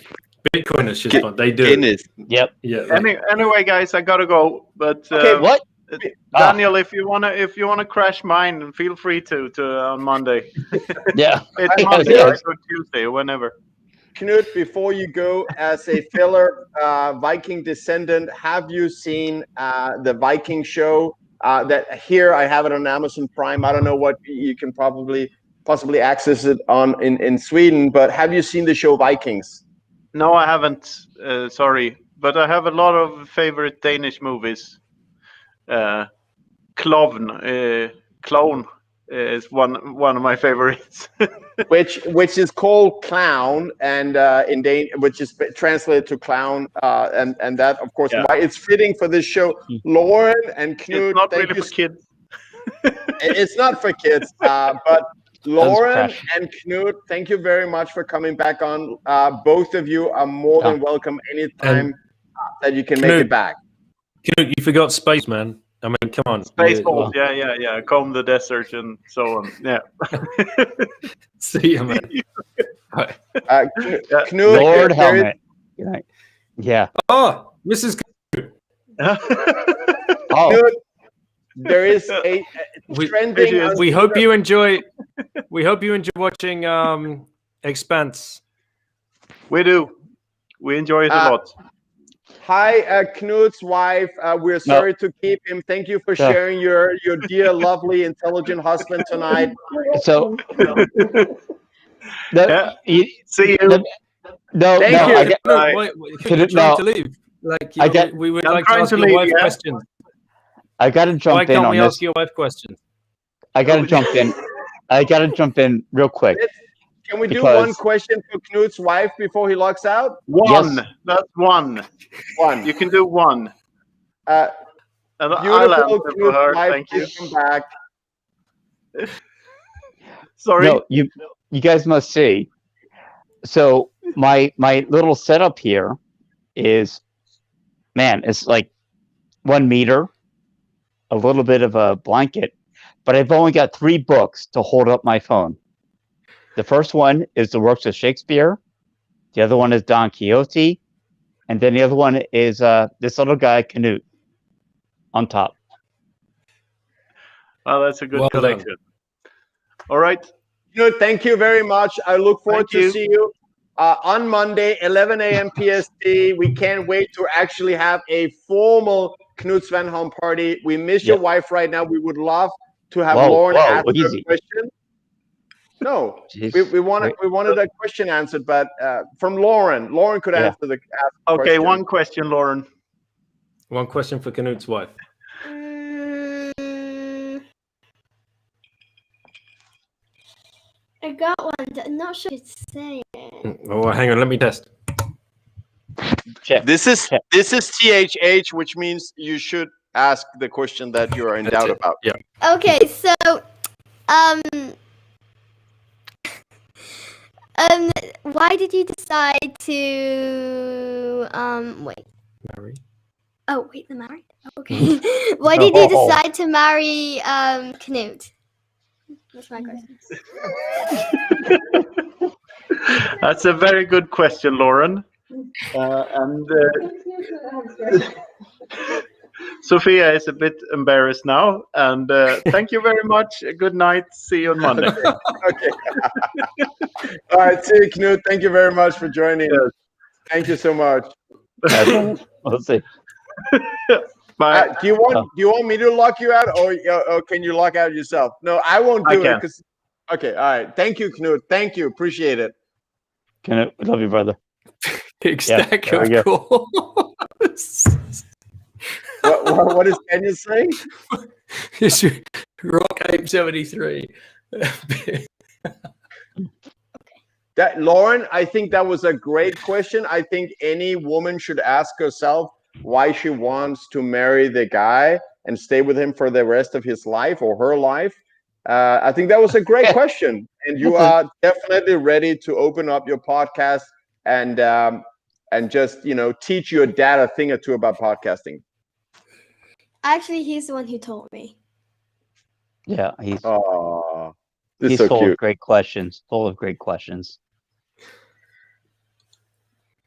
Bitcoiners should sponsor. They do. Yep. Yeah. Anyway, guys, I gotta go. But Okay, what? Daniel, if you wanna crash mine, feel free to on Monday. Yeah. It's Monday or Tuesday, whenever. Knut, before you go, as a filler Viking descendant, have you seen the Viking show? That here I have it on Amazon Prime. I don't know what you can possibly access it on in Sweden, but have you seen the show Vikings? No, I haven't. Sorry, but I have a lot of favorite Danish movies. Clone is one of my favorites. which is called Clown, and in Danish, which is translated to clown, and that of course why it's fitting for this show. Lauren and Knut, it's not really for kids. It's not for kids, but Lauren and Knut, thank you very much for coming back on. Both of you are more than welcome anytime that you can Knut, make it back. Knut, you forgot Spaceman. I mean, come on. Spaceballs, yeah. Comb the desert and so on. Yeah. See you, man. Knut, Lord helmet. Yeah. Oh, Mrs. Knut, there is a trending. We hope you enjoy. We hope you enjoy watching Expanse. We do. We enjoy it a lot. Hi, Knut's wife. We're sorry to keep him. Thank you for sharing your dear, lovely, intelligent husband tonight. So, see you. Thank you. You're trying to leave. Like we would like to ask your wife questions. I got to jump in on this. Why can't we ask your wife questions? I got to jump in. I got to jump in real quick. Can we do one question for Knut's wife before he logs out? One. Yes. That's one. One. You can do one. Beautiful Knut's wife. Thank you. Come back. Sorry. No, you guys must see. So my little setup here is, man, it's like 1 meter, a little bit of a blanket, but I've only got 3 books to hold up my phone. The first one is the works of Shakespeare. The other one is Don Quixote. And then the other one is this little guy, Knut, on top. Oh, that's a good collection. All right. Knut, thank you very much. I look forward to see you on Monday, 11 a.m. PST. We can't wait to actually have a formal Knut Svanholm party. We miss your wife right now. We would love to have Lauren ask her a question. No, we wanted a question answered, but from Lauren. Lauren could answer the question. One question, Lauren. One question for Knut's wife. I got one. I'm not sure what it's saying. Oh, hang on. Let me test. Check. This is THH, which means you should ask the question that you are in doubt about. Yeah. Okay, so why did you decide to wait? Marry? Oh, wait, the married? Okay. Why did you decide to marry Knut? That's my question. That's a very good question, Lauren. Sophia is a bit embarrassed now. And thank you very much. Good night. See you on Monday. Okay. All right. See you, Knut. Thank you very much for joining. Yes. Thank you so much. We'll see. Bye. Do you want me to lock you out, or can you lock out yourself? No, I won't do it. Okay. All right. Thank you, Knut. Thank you. Appreciate it. Knut, we love you, brother. Big stack of course. What is Daniel saying? It's Rock Ape 73. That Lauren, I think that was a great question. I think any woman should ask herself why she wants to marry the guy and stay with him for the rest of his life or her life. I think that was a great question, and you are definitely ready to open up your podcast and just teach your dad a thing or two about podcasting. Actually, he's the one who told me. Yeah, he's so full cute. of great questions. Full of great questions.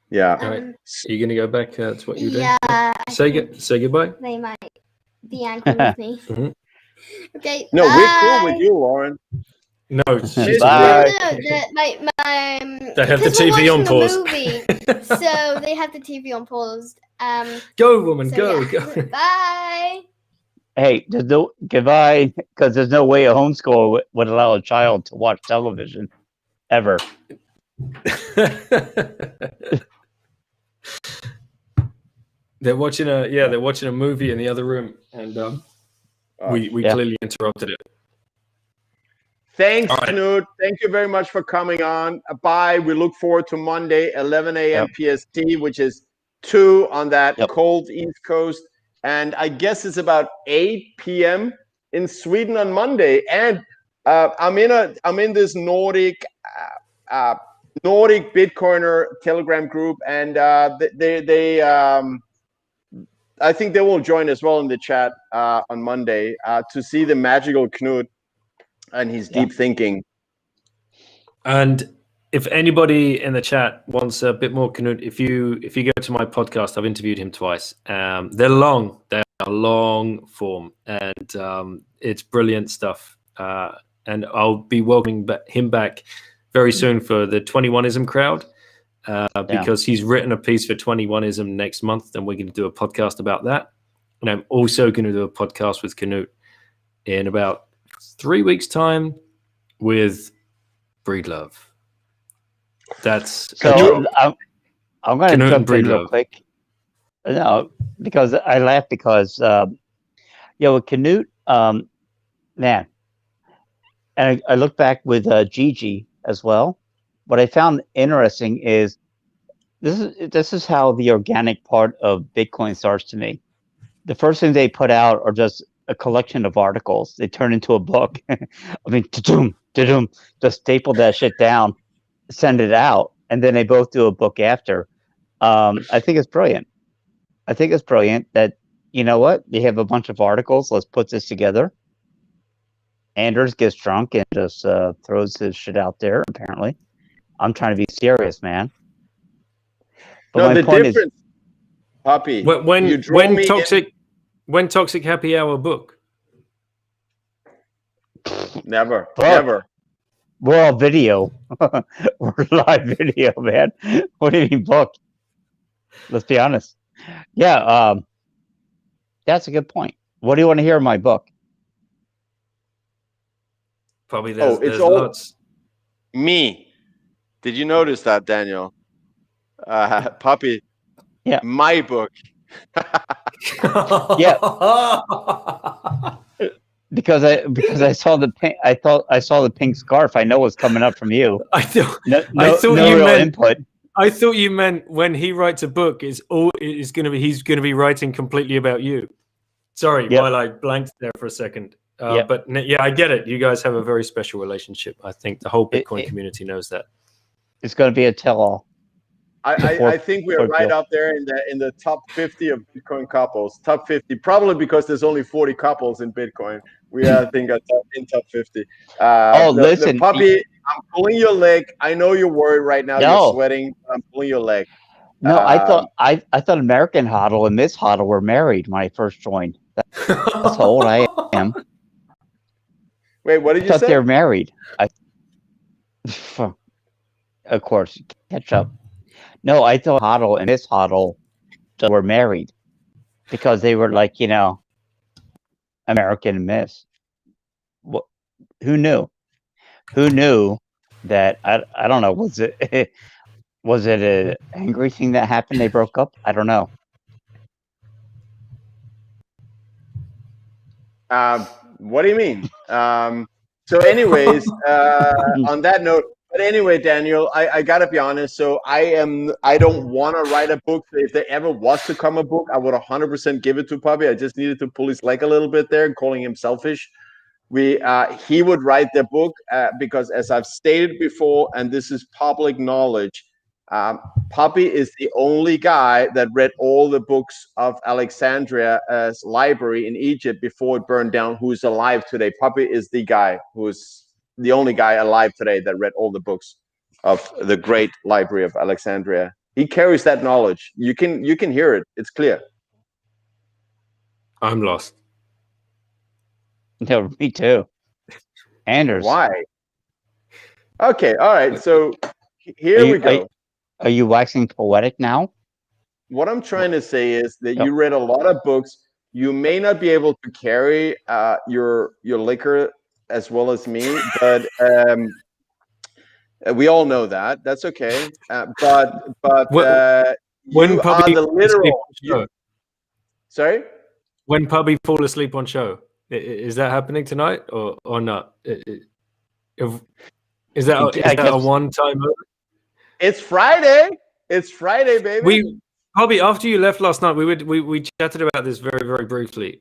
Yeah. All right. Are you gonna go back to what you do? Yeah. Say goodbye. They might be angry with me. Mm-hmm. Okay. No, bye. we're cool with you, Lauren. No, it's just Bye. They have the TV on pause. So they have the TV on pause. Go, woman, so go. Bye. Hey, there's no goodbye, because there's no way a homeschool would allow a child to watch television ever. They're watching a movie in the other room, and we clearly interrupted it. Thanks, Knut. Thank you very much for coming on. Bye. We look forward to Monday, 11 a.m. PST, which is 2 on that cold East Coast. And I guess it's about 8 p.m. in Sweden on Monday. And I'm in this Nordic Bitcoiner Telegram group, and I think they will join as well in the chat on Monday to see the magical Knut and his deep thinking. And if anybody in the chat wants a bit more Knut, if you go to my podcast, I've interviewed him twice. They're long. They're long form, and it's brilliant stuff. And I'll be welcoming him back very soon for the 21ism crowd, because he's written a piece for 21ism next month, and we're going to do a podcast about that. And I'm also going to do a podcast with Knut in about 3 weeks' time with Breedlove. That's so. I'm going to jump in real quick. No, because I laugh because with Knut, man, and I look back with Gigi as well. What I found interesting is this is how the organic part of Bitcoin starts to me. The first thing they put out are just a collection of articles. They turn into a book. I mean, just staple that shit down, send it out, and then they both do a book after. I think it's brilliant. I think it's brilliant that, you know what, they have a bunch of articles. Let's put this together. Anders gets drunk and just throws his shit out there, apparently. I'm trying to be serious, man. But no, my the point difference, is, Puppy, when Toxic Happy Hour book? Never. We're all video. We're live video, man. What do you mean book? Let's be honest. Yeah, that's a good point. What do you want to hear in my book? Probably there's lots. Me. Did you notice that, Daniel? Puppy. Yeah. My book. Yeah. Because I saw the pink. I saw the pink scarf. I know what's coming up from you. I thought no you real meant input. I thought you meant when he writes a book, he's going to be writing completely about you. Sorry, while I blanked there for a second. But yeah, I get it. You guys have a very special relationship. I think the whole Bitcoin community knows that. It's going to be a tell-all. I think we're right up there in the top 50 of Bitcoin couples. Top 50, probably because there's only 40 couples in Bitcoin. We are, I think, in top 50. Listen, Puppy, I'm pulling your leg. I know you're worried right now. You're sweating. I'm pulling your leg. No, I thought American Hodl and Miss Hodl were married when I first joined. That's how old I am. Wait, what did I you thought say? they were married. Of course, catch up. No, I thought Hodl and Miss Hodl were married because they were like, American Miss. Well, who knew? Who knew that? I don't know. Was it was it an angry thing that happened? They broke up. I don't know. What do you mean? So, anyways, on that note, but anyway, Daniel, I gotta be honest. So I don't want to write a book. If there ever was to come a book, I would 100% give it to Pubby. I just needed to pull his leg a little bit there, calling him selfish. He would write the book because, as I've stated before, and this is public knowledge, Pubby is the only guy that read all the books of Alexandria's library in Egypt before it burned down, who's alive today. Pubby is the guy who's the only guy alive today that read all the books of the great library of Alexandria. He carries that knowledge. You can hear it. It's clear. I'm lost. No, me too. Anders. Why? Okay, all right. So here we go. Are you waxing poetic now? What I'm trying to say is that you read a lot of books. You may not be able to carry your liquor as well as me, but we all know that. That's okay. But when you Pubby are the literal. Sorry? When Pubby fall asleep on show, is that happening tonight or not? Is that a one-time? It's Friday. It's Friday, baby. Pubby, after you left last night, we chatted about this very, very briefly.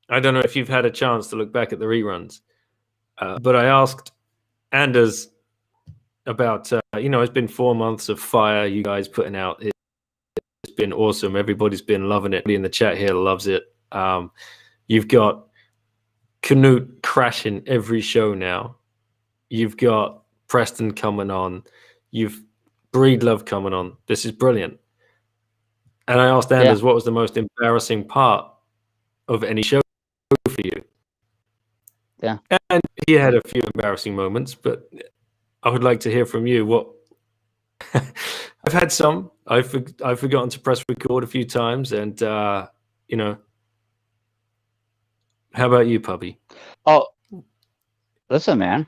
I don't know if you've had a chance to look back at the reruns, but I asked Anders about it's been 4 months of fire you guys putting out. It's been awesome. Everybody's been loving it. Everybody in the chat here loves it. You've got Canute crashing every show now. You've got Preston coming on. You've Breedlove coming on. This is brilliant. And I asked Anders what was the most embarrassing part of any show for you. Yeah. And he had a few embarrassing moments, but I would like to hear from you. What I've had some. I've forgotten to press record a few times, and how about you, Pubby? Oh, listen, man.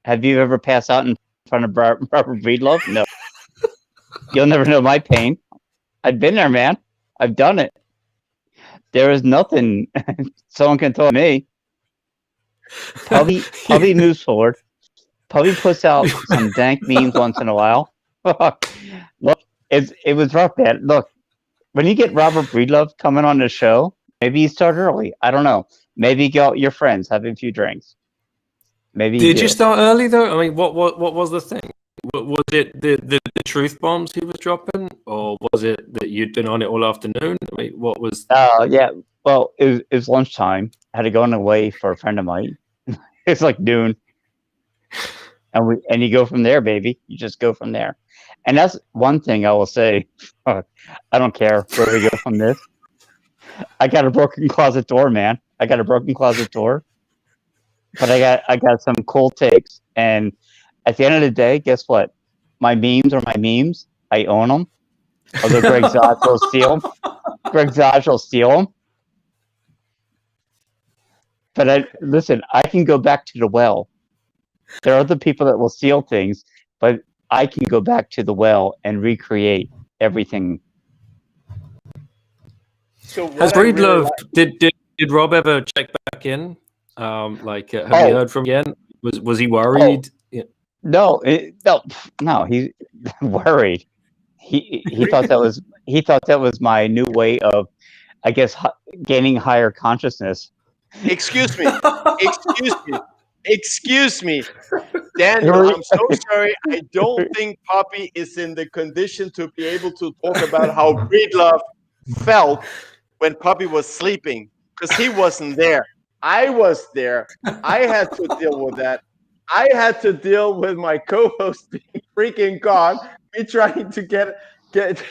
Have you ever passed out in front of Robert Breedlove? No. You'll never know my pain. I've been there, man. I've done it. There is nothing someone can tell me. Pubby moves forward. Pubby puts out some dank memes once in a while. Look, it was rough, man. Look, when you get Robert Breedlove coming on the show, maybe you start early. I don't know. Maybe go out with your friends, have a few drinks. Maybe Did you start early though? I mean, what was the thing? Was it the truth bombs he was dropping, or was it that you'd been on it all afternoon? I mean, what was? Yeah. Well, it was lunchtime. I had to go on away for a friend of mine. It's like noon, and you go from there, baby. You just go from there, and that's one thing I will say. I don't care where we go from this. I got a broken closet door, man. I got a broken closet door, but I got some cool takes, and at the end of the day, guess what? My memes are my memes. I own them. Although Greg Zodge will steal them. Greg Zodge will steal them. But listen, I can go back to the well. There are other people that will steal things, but I can go back to the well and recreate everything. So has Breedlove did Rob ever check back in? Have you heard from him again? Was he worried? No, he's worried. He thought that was my new way of, I guess, gaining higher consciousness. Excuse me. Daniel, I'm so sorry. I don't think Pubby is in the condition to be able to talk about how Breedlove felt when Pubby was sleeping, because he wasn't there. I was there. I had to deal with that. I had to deal with my co-host being freaking gone, me trying to get Get.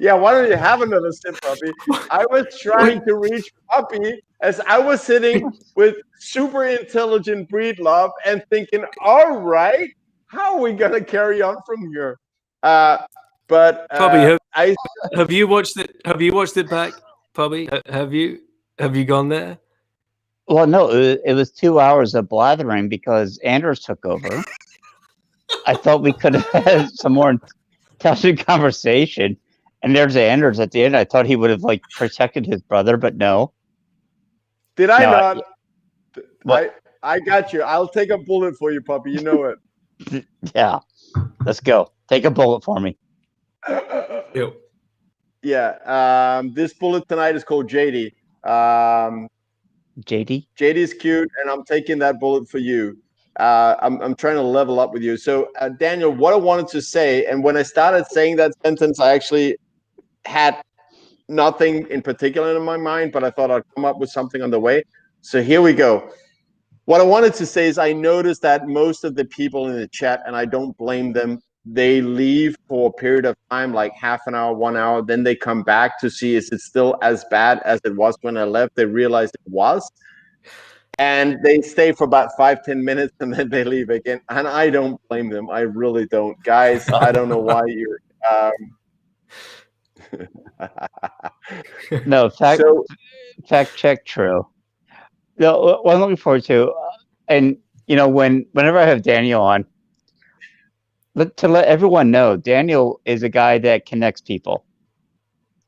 Yeah, why don't you have another sip, Puppy? I was trying to reach Puppy as I was sitting with super intelligent Breedlove and thinking, all right, how are we gonna carry on from here? But Pubby, I have you watched it? Have you watched it back, Pubby? Have you gone there? Well, no, it was 2 hours of blathering because Anders took over. I thought we could have had some more intelligent conversation. And there's Anders at the end. I thought he would have like protected his brother, but no. did I No, not? What? I got you. I'll take a bullet for you, Puppy. You know it. Yeah. Let's go. Take a bullet for me. Ew. Yeah. This bullet tonight is called JD. JD? JD's cute, and I'm taking that bullet for you. I'm trying to level up with you. So, Daniel, what I wanted to say, and when I started saying that sentence, I actually had nothing in particular in my mind, but I thought I'd come up with something on the way. So here we go. What I wanted to say is I noticed that most of the people in the chat, and I don't blame them, they leave for a period of time, like half an hour, 1 hour, then they come back to see is it still as bad as it was when I left. They realized it was. And they stay for about 5-10 minutes and then they leave again. And I don't blame them. I really don't. Guys, I don't know why you're No, fact check true. No, what I'm looking forward to, and whenever I have Daniel on, to let everyone know, Daniel is a guy that connects people,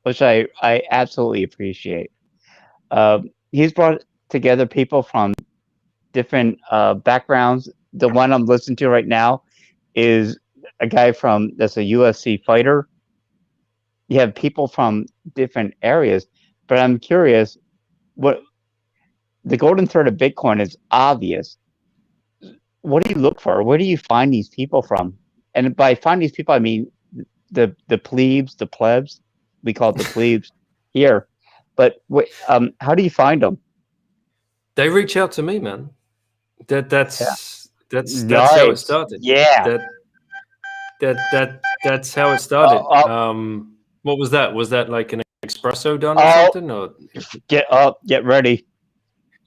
which I absolutely appreciate. He's brought together people from different backgrounds. The one I'm listening to right now is a guy that's a UFC fighter. You have people from different areas, but I'm curious, what the golden thread of Bitcoin is obvious. What do you look for? Where do you find these people from? And by find these people, I mean the plebes, the plebs. We call it the plebes here. But how do you find them? They reach out to me, man. That's nice. how it started. Yeah. That's how it started. What was that? Was that like an espresso done or something? Or get up, get ready.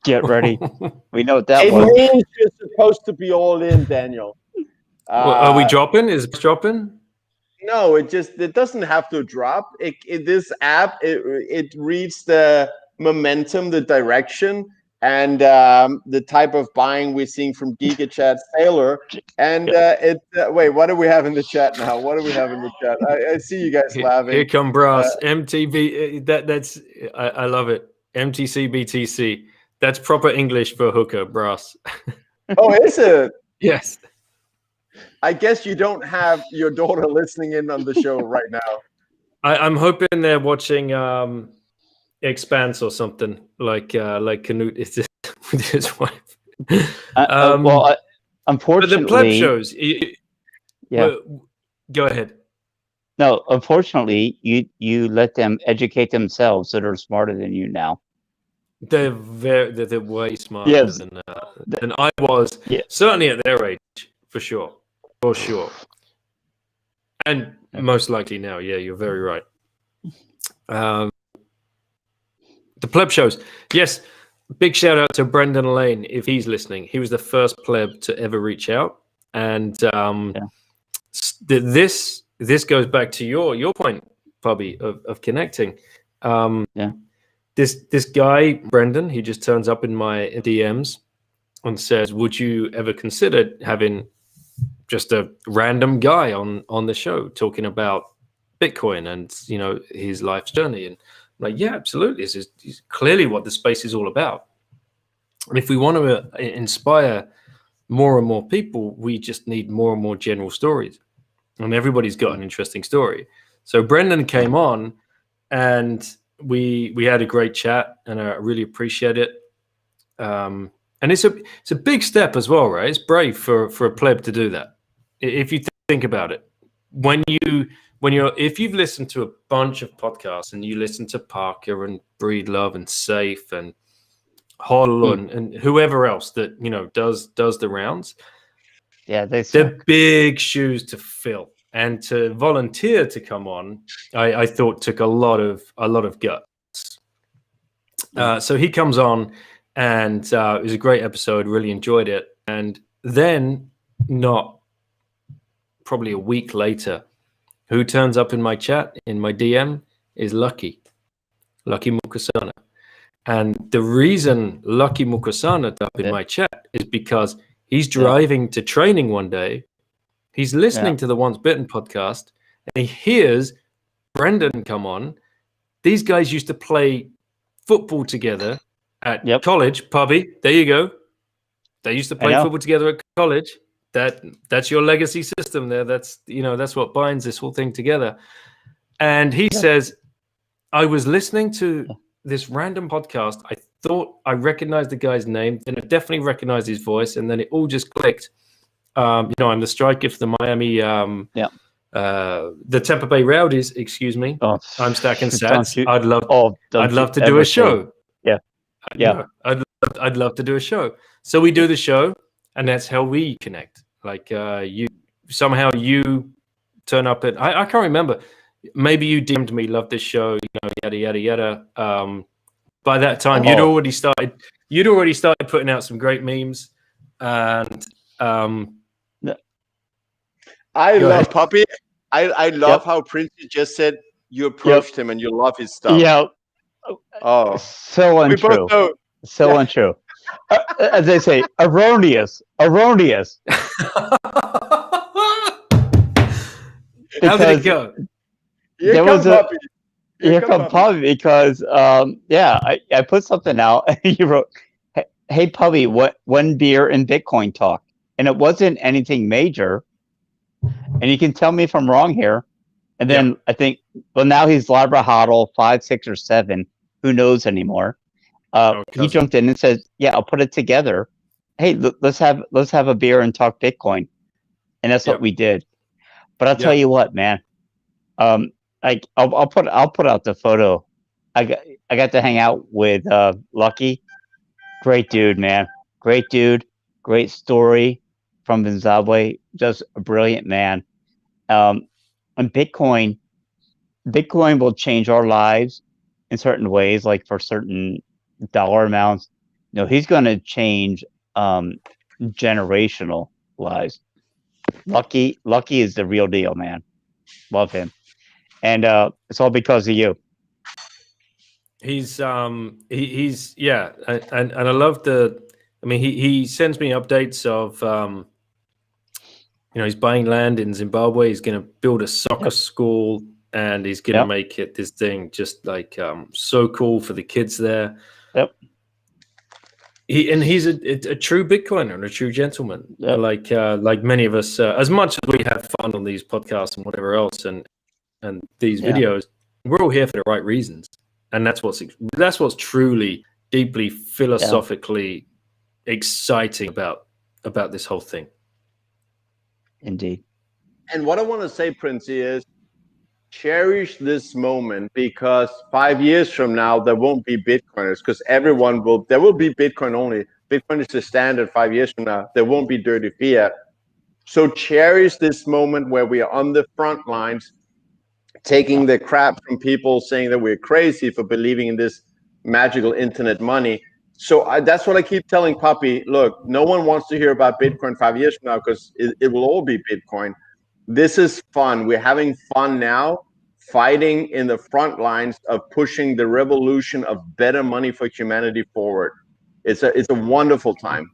Get ready. We know what that it was. It means you're supposed to be all in, Daniel. Are we dropping? Is it dropping? No, it doesn't have to drop. This app it reads the momentum, the direction, and the type of buying we're seeing from GigaChat Sailor. And wait, what do we have in the chat now? What do we have in the chat? I see you guys laughing. Here come Brass. MTB. That's I love it. MTCBTC. That's proper English for hooker, Brass. Oh, is it? Yes. I guess you don't have your daughter listening in on the show right now. I'm hoping they're watching Expanse or something like Canute is with his wife. Well, unfortunately, but the pleb shows. Go ahead. No, unfortunately, you let them educate themselves, so they're smarter than you now. They're way smarter than I was. Yeah. Certainly at their age, for sure. And most likely now. Yeah, you're very right. The pleb shows. Yes, big shout out to Brendan Lane if he's listening. He was the first pleb to ever reach out, and this goes back to your point, Pubby, of connecting. This guy Brendan, he just turns up in my DMs and says, "Would you ever consider having just a random guy on the show talking about Bitcoin and his life's journey?" And I'm like, yeah, absolutely. This is clearly what the space is all about. And if we want to inspire more and more people, we just need more and more general stories. And everybody's got an interesting story. So Brendan came on, and we had a great chat, and I really appreciate it. And it's a big step as well, right? It's brave for a pleb to do that. If you think about it, if you've listened to a bunch of podcasts and you listen to Parker and Breedlove and Safe and Hoddle and whoever else that does the rounds, yeah, they're big shoes to fill. and to volunteer to come on, I thought took a lot of guts. So he comes on, and it was a great episode. Really enjoyed it. And then, not probably a week later, who turns up in my chat, in my DM, is Lucky Mukasana. And the reason Lucky Mukasana turned up in my chat is because he's driving to training one day. He's listening to the Once Bitten podcast, and he hears Brendan come on. These guys used to play football together at college. Pubby, there you go. They used to play football together at college. That's your legacy system there. That's what binds this whole thing together. And he says, I was listening to this random podcast. I thought I recognized the guy's name, then I definitely recognized his voice, and then it all just clicked. I'm the striker for the Miami, the Tampa Bay Rowdies. Excuse me. I'm stacking stats. I'd love to do a show. I'd love to do a show. So we do the show, and that's how we connect. Like you turn up at I can't remember. Maybe you DM'd me, love this show, yada yada yada. By that time, you'd already started putting out some great memes, and I love Puppy. I love how Princey just said you approached him and you love his stuff. Yeah. Oh, so untrue. So untrue. As they say, erroneous. How did it go? Here come Puppy because I put something out and you wrote, "Hey Puppy, one beer and Bitcoin talk," and it wasn't anything major. And you can tell me if I'm wrong here. And then I think, well, now he's Labra Hodl 5, 6, or 7. Who knows anymore? He jumped in and said, "Yeah, I'll put it together. Hey, let's have a beer and talk Bitcoin," and that's what we did. But I'll tell you what, man. I'll put out the photo. I got to hang out with Lucky. Great dude, man. Great dude. Great story from Zimbabwe. Just a brilliant man. And Bitcoin will change our lives in certain ways, like for certain dollar amounts. He's going to change generational lives. Lucky is the real deal, man. Love him. And it's all because of you. He's and I love he sends me updates of he's buying land in Zimbabwe. He's going to build a soccer school, and he's going to make it this thing just like so cool for the kids there. Yep. He's a true Bitcoiner and a true gentleman. Like many of us, as much as we have fun on these podcasts and whatever else, and these videos, we're all here for the right reasons, and that's what's truly, deeply, philosophically exciting about this whole thing. Indeed. And what I want to say, Princey, is cherish this moment, because 5 years from now there won't be Bitcoiners, because there will be Bitcoin only. Bitcoin is the standard 5 years from now. There won't be dirty fiat. So cherish this moment where we are on the front lines, taking the crap from people saying that we're crazy for believing in this magical internet money. So that's what I keep telling Puppy. Look, no one wants to hear about Bitcoin 5 years from now, because it will all be Bitcoin. This is fun. We're having fun now, fighting in the front lines of pushing the revolution of better money for humanity forward. It's a wonderful time.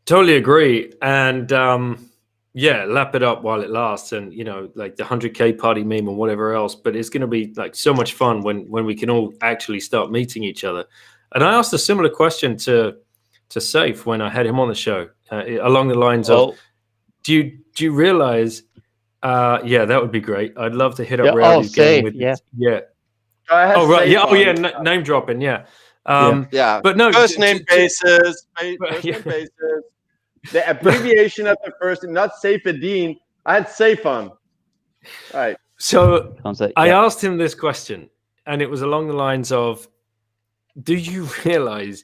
Totally agree. And lap it up while it lasts, and like the 100K party meme and whatever else. But it's going to be like so much fun when we can all actually start meeting each other. And I asked a similar question to Saif when I had him on the show, along the lines of, do you realize? That would be great. I'd love to hit up Rowdy's game with name dropping, but no, first name basis. The abbreviation of the first, not Saifeddin. I had Saifan. Right. So I asked him this question, and it was along the lines of, do you realize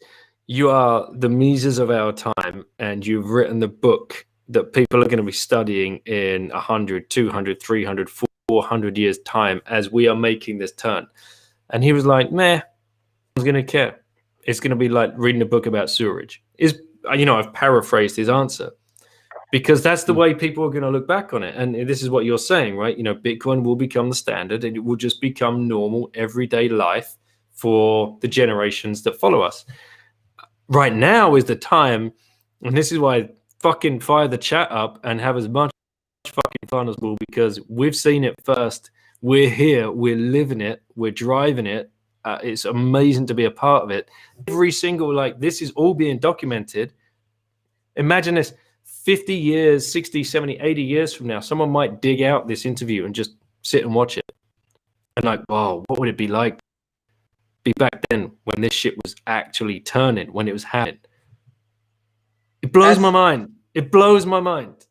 you are the Mises of our time, and you've written the book that people are going to be studying in 100, 200, 300, 400 years' time as we are making this turn. And he was like, meh, no one's going to care. It's going to be like reading a book about sewerage. I've paraphrased his answer because that's the way people are going to look back on it. And this is what you're saying, right? Bitcoin will become the standard and it will just become normal everyday life for the generations that follow us. Right now is the time, and this is why I fucking fire the chat up and have as much fucking fun as well, because we've seen it first. We're here, we're living it, we're driving it. It's amazing to be a part of it. Every single, this is all being documented. Imagine this 50 years, 60, 70, 80 years from now, someone might dig out this interview and just sit and watch it. And wow, what would it be like? Be back then when this shit was actually turning, when it was happening. It blows my mind. It blows my mind.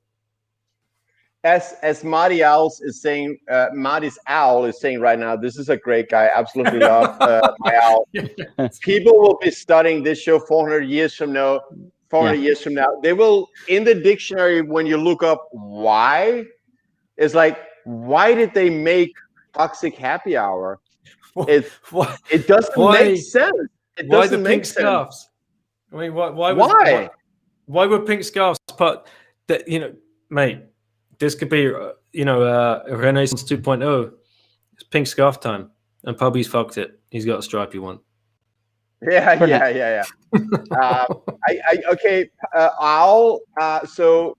As Marty Owls is saying, Marty's Owl is saying right now, this is a great guy. Absolutely love my owl. People will be studying this show 400 years from now. 400 years from now, they will, in the dictionary, when you look up why, it's like, why did they make Toxic Happy Hour? It doesn't make sense. It why doesn't the make pink sense. Scarves? I mean, why were pink scarves? But that, mate, this could be Renaissance 2.0. It's pink scarf time, and Pubby's fucked it. He's got a stripy one. Yeah. Okay, Owl. So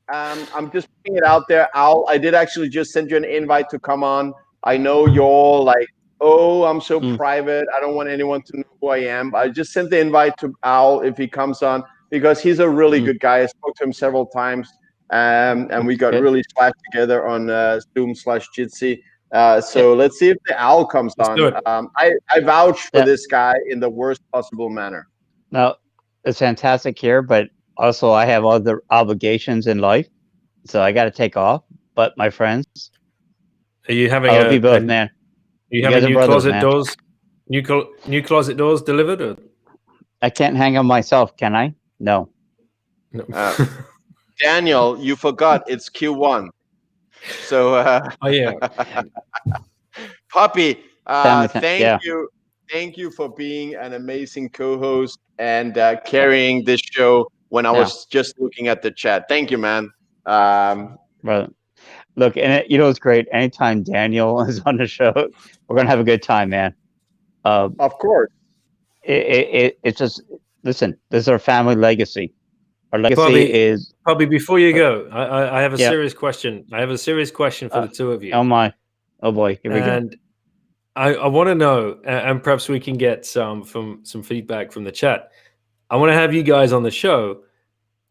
I'm just putting it out there, Owl. I did actually just send you an invite to come on. I know you're all like, oh, I'm so private. I don't want anyone to know who I am. I just sent the invite to Owl if he comes on, because he's a really good guy. I spoke to him several times, and we got really splashed together on Zoom/Jitsi. So let's see if the Owl comes on. I vouch for this guy in the worst possible manner. Now, it's fantastic here, but also I have other obligations in life, so I got to take off. But my friends, are you having I love you both, man. Are you having new closet doors? New closet doors delivered? Or? I can't hang them myself, can I? No. Daniel, you forgot it's Q1. So, oh yeah, Puppy, thank you for being an amazing co-host and carrying this show when I was just looking at the chat. Thank you, man. Brother, look, and it's great. Anytime Daniel is on the show, we're gonna have a good time, man. Of course. It's just, listen, this is our family legacy. Our legacy is... Probably before you go, I have a serious question. I have a serious question for the two of you. Oh, my. Oh, boy. Here we go. And I want to know, and perhaps we can get some feedback from the chat. I want to have you guys on the show,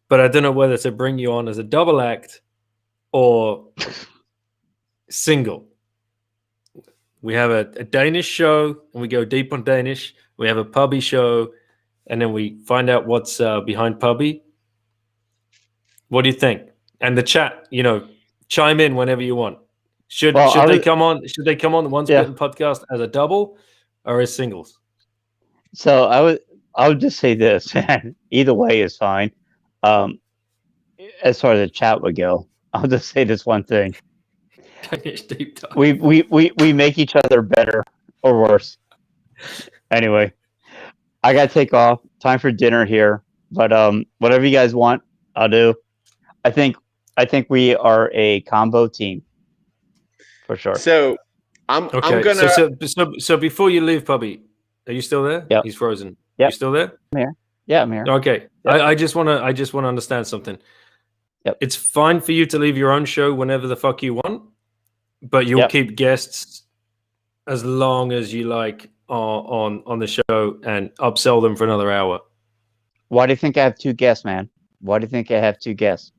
but I don't know whether to bring you on as a double act or single. We have a Danish show, and we go deep on Danish. We have a Pubby show, and then we find out what's behind Pubby. What do you think? And the chat, chime in whenever you want. Should they come on the Once BITten podcast as a double or as singles? So I would just say this. Either way is fine. As far as the chat would go, I'll just say this one thing. We make each other better or worse. Anyway, I gotta take off. Time for dinner here. But whatever you guys want, I'll do. I think we are a combo team for sure. So I'm gonna. So before you leave, Pubby, are you still there? Yeah. He's frozen. Yeah. You still there? I'm here. Yeah, I'm here. Okay. Yep. I just wanna understand something. Yep. It's fine for you to leave your own show whenever the fuck you want, but you'll keep guests as long as you like on the show and upsell them for another hour. Why do you think I have two guests, man? Why do you think I have two guests?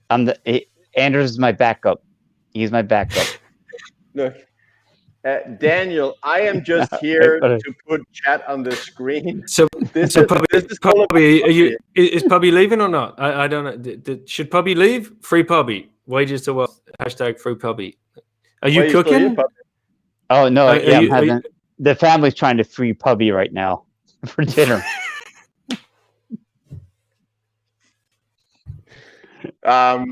Anders is my backup. He's my backup. Look, Daniel, I am just here to put chat on the screen. So Pubby, is Pubby leaving or not? I don't know. Should Pubby leave? Free Pubby. Wages to wealth. # free Pubby. Are you cooking? Oh no! The family's trying to free Pubby right now for dinner. All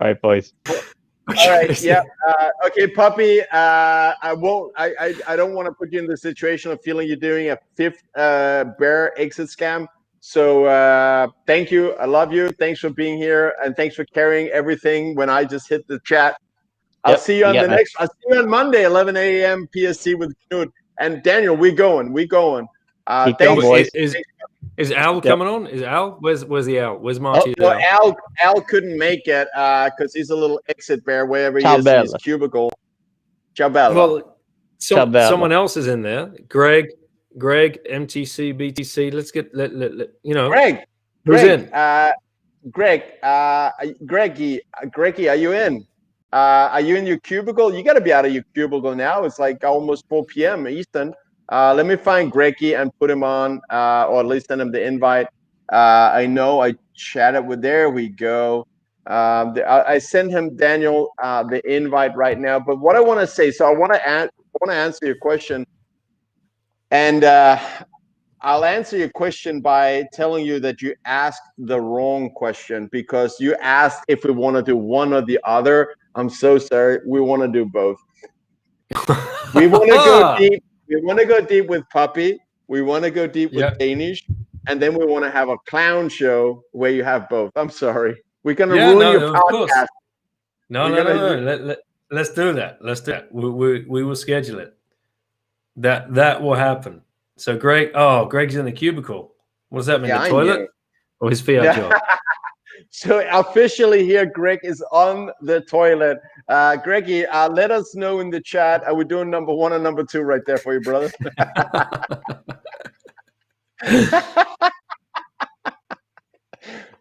right, boys. All right, yeah. Okay, Puppy. I won't. I don't want to put you in the situation of feeling you're doing a fifth bear exit scam. So thank you. I love you. Thanks for being here, and thanks for carrying everything when I just hit the chat. I'll see you on the next. I'll see you on Monday, 11 a.m. PST with Knut and Daniel. We going. Keep going, boys. Is Al coming on? Is Al? Where's the Al? Where's Marty? Al couldn't make it because he's a little exit bear wherever he is in his cubicle. Ciao bella. Well, someone else is in there. Greg, MTC, BTC. Let's get you know. Who's in? Greggy, are you in? Are you in your cubicle? You got to be out of your cubicle now. It's like almost 4 p.m. Eastern. Let me find Greggy and put him on, or at least send him the invite. I know I chatted with. There we go. I sent him Daniel the invite right now. But what I want to say, so I want to answer your question, and I'll answer your question by telling you that you asked the wrong question because you asked if we want to do one or the other. I'm so sorry. We want to do both. We want to go deep. We want to go deep with Puppy. We want to go deep with Danish. And then we want to have a clown show where you have both. I'm sorry. We're going to ruin your podcast. No. Let's do that. Let's do that. We will schedule it. That will happen. So Greg's in the cubicle. What does that mean? The toilet or his fiat job? So officially here, Greg is on the toilet. Greggy, let us know in the chat. Are we doing number 1 and number 2 right there for you, brother?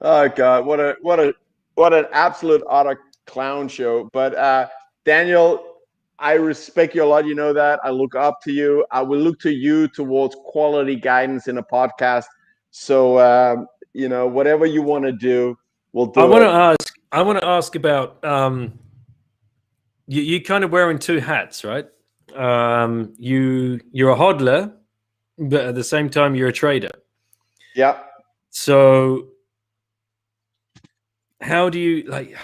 Oh God, what an absolute utter clown show. But Daniel, I respect you a lot. You know that. I look up to you. I will look to you towards quality guidance in a podcast. So you know, whatever you want to do, we'll do. I want to ask about you kind of wearing 2 hats, right? You're a hodler, but at the same time you're a trader. Yeah. So how do you like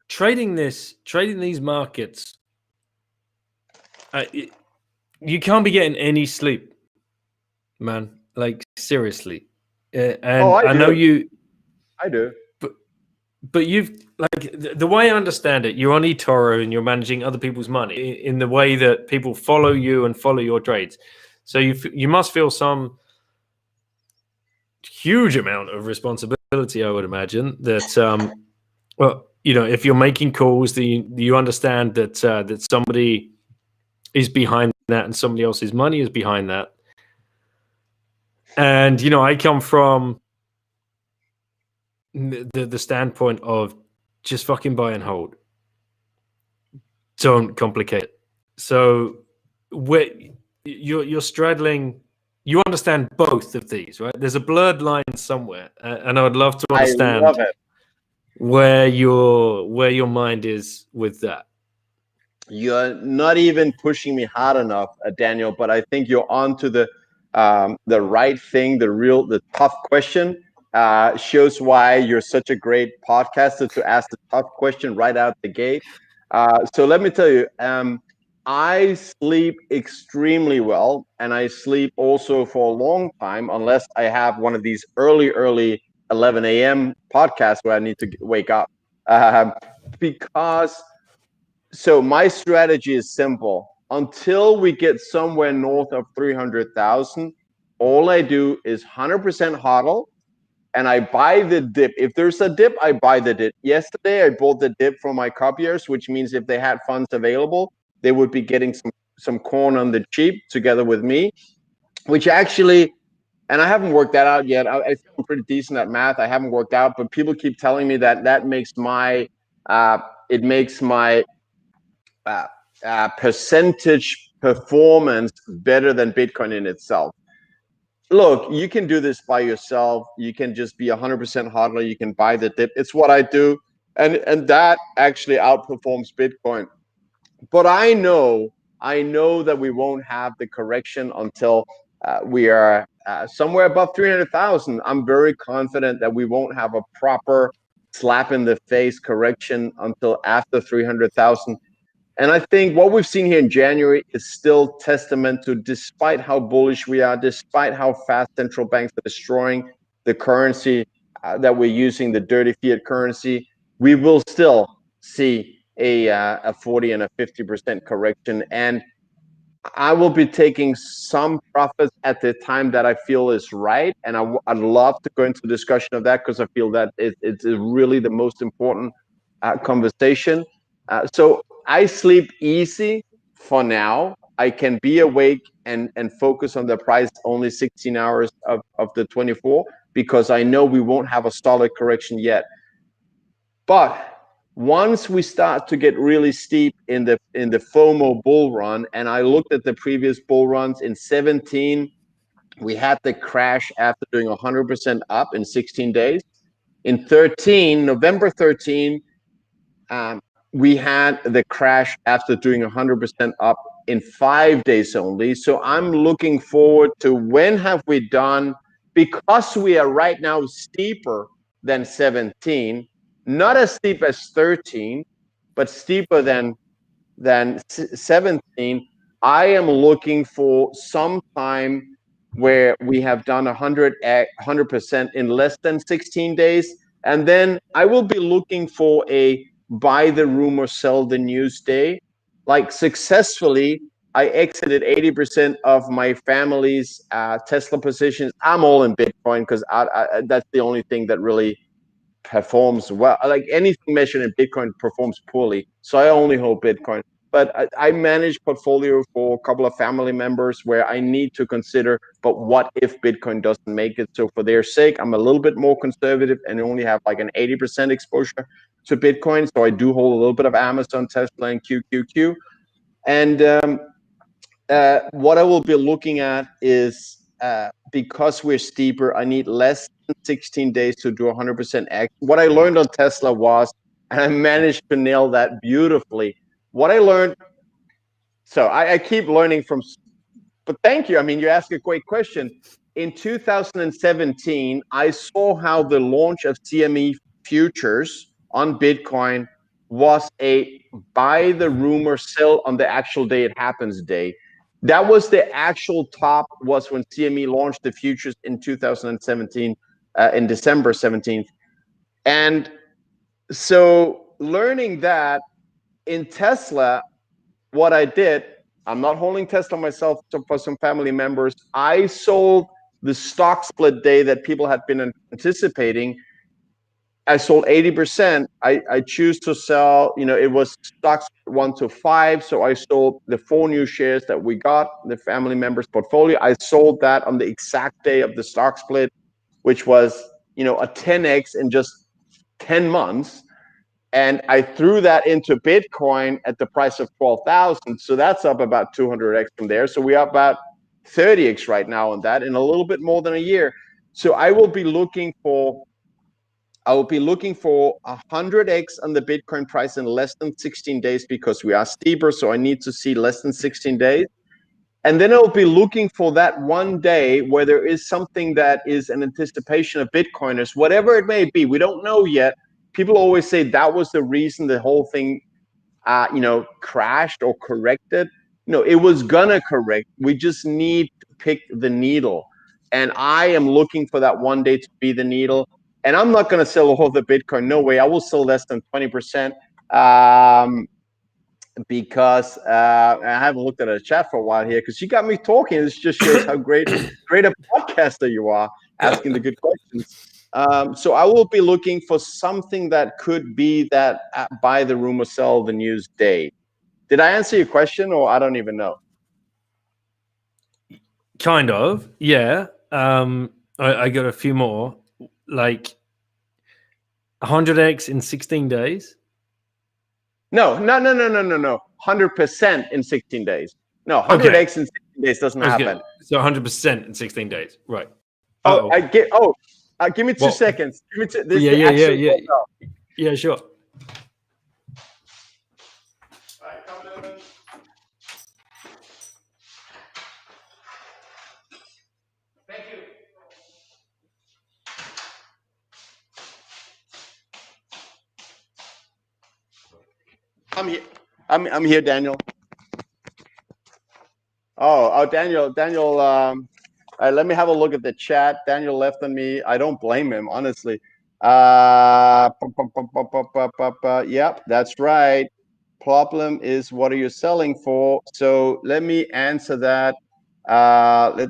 trading these markets? You can't be getting any sleep, man. Like seriously. And I know you. I do. But you've like the way I understand it, you're on eToro and you're managing other people's money in the way that people follow you and follow your trades. So you must feel some huge amount of responsibility, I would imagine. That well, you know, if you're making calls, you understand that that somebody is behind that and somebody else's money is behind that. And you know, I come from the standpoint of just fucking buy and hold. Don't complicate it. So where you're straddling, you understand both of these, right? There's a blurred line somewhere, and I would love to understand where your mind is with that. You're not even pushing me hard enough, Daniel, but I think you're onto the right thing, the tough question. Shows why you're such a great podcaster to ask the tough question right out the gate. So let me tell you, I sleep extremely well, and I sleep also for a long time, unless I have one of these early 11 a.m. podcasts where I need to wake up. Because, so my strategy is simple. Until we get somewhere north of 300,000, all I do is 100% hodl. And I buy the dip. If there's a dip, I buy the dip. Yesterday, I bought the dip from my copiers, which means if they had funds available, they would be getting some corn on the cheap together with me, which actually, and I haven't worked that out yet. I think I'm pretty decent at math. I haven't worked out, but people keep telling me that makes my, it makes my percentage performance better than Bitcoin in itself. Look, you can do this by yourself. You can just be 100% hodler. You can buy the dip. It's what I do. And that actually outperforms Bitcoin. But I know that we won't have the correction until we are somewhere above 300,000. I'm very confident that we won't have a proper slap in the face correction until after 300,000. And I think what we've seen here in January is still testament to, despite how bullish we are, despite how fast central banks are destroying the currency that we're using, the dirty fiat currency, we will still see a 40 and a 50% correction. And I will be taking some profits at the time that I feel is right. And I'd love to go into discussion of that, because I feel that it's really the most important conversation. So I sleep easy for now. I can be awake and focus on the price only 16 hours of the 24, because I know we won't have a solid correction yet. But once we start to get really steep in the FOMO bull run, and I looked at the previous bull runs in 17, we had the crash after doing 100% up in 16 days. In 13, November 13, we had the crash after doing 100% up in 5 days only. So I'm looking forward to, when have we done, because we are right now steeper than 17, not as steep as 13, but steeper than 17. I am looking for some time where we have done 100% in less than 16 days. And then I will be looking for a buy the rumor, sell the news day. Like, successfully, I exited 80% of my family's Tesla positions. I'm all in Bitcoin, because that's the only thing that really performs well. Like, anything measured in Bitcoin performs poorly. So I only hold Bitcoin. But I manage portfolio for a couple of family members where I need to consider, but what if Bitcoin doesn't make it? So for their sake, I'm a little bit more conservative and only have like an 80% exposure to Bitcoin. So I do hold a little bit of Amazon, Tesla, and QQQ. And what I will be looking at is, because we're steeper, I need less than 16 days to do 100% X. What I learned on Tesla was, and I managed to nail that beautifully, what I learned, so I keep learning from, but thank you. I mean, you asked a great question. In 2017, I saw how the launch of CME futures on Bitcoin was a buy the rumor, sell on the actual day it happens day. That was the actual top, was when CME launched the futures in 2017, in December 17th. And so learning that in Tesla, what I did, I'm not holding Tesla myself, for some family members. I sold the stock split day that people had been anticipating. I sold 80%. I choose to sell, it was stocks 1 to 5. So I sold the 4 new shares that we got, the family members' portfolio. I sold that on the exact day of the stock split, which was, a 10x in just 10 months. And I threw that into Bitcoin at the price of 12,000. So that's up about 200x from there. So we are about 30x right now on that, in a little bit more than a year. So I will be looking for 100x on the Bitcoin price in less than 16 days, because we are steeper. So I need to see less than 16 days. And then I'll be looking for that one day where there is something that is an anticipation of Bitcoiners, whatever it may be. We don't know yet. People always say that was the reason the whole thing, crashed or corrected. No, it was gonna correct. We just need to pick the needle. And I am looking for that one day to be the needle. And I'm not gonna sell all the Bitcoin. No way. I will sell less than 20%. Because I haven't looked at a chat for a while here, because you got me talking. This just shows how great a podcaster you are, asking the good questions. So I will be looking for something that could be that buy the rumor, sell the news day. Did I answer your question, or I don't even know? Kind of, yeah. I got a few more, like 100x in 16 days. No. 100% in 16 days. No, 100x in 16 days doesn't happen. So 100% in 16 days, right? Oh, give me 2 seconds. Give me two, yeah, sure. Thank you. I'm here. I'm here, Daniel. Oh, Daniel. Let me have a look at the chat. Daniel left on me. I don't blame him, honestly. Yep, that's right. Problem is, what are you selling for? So let me answer that.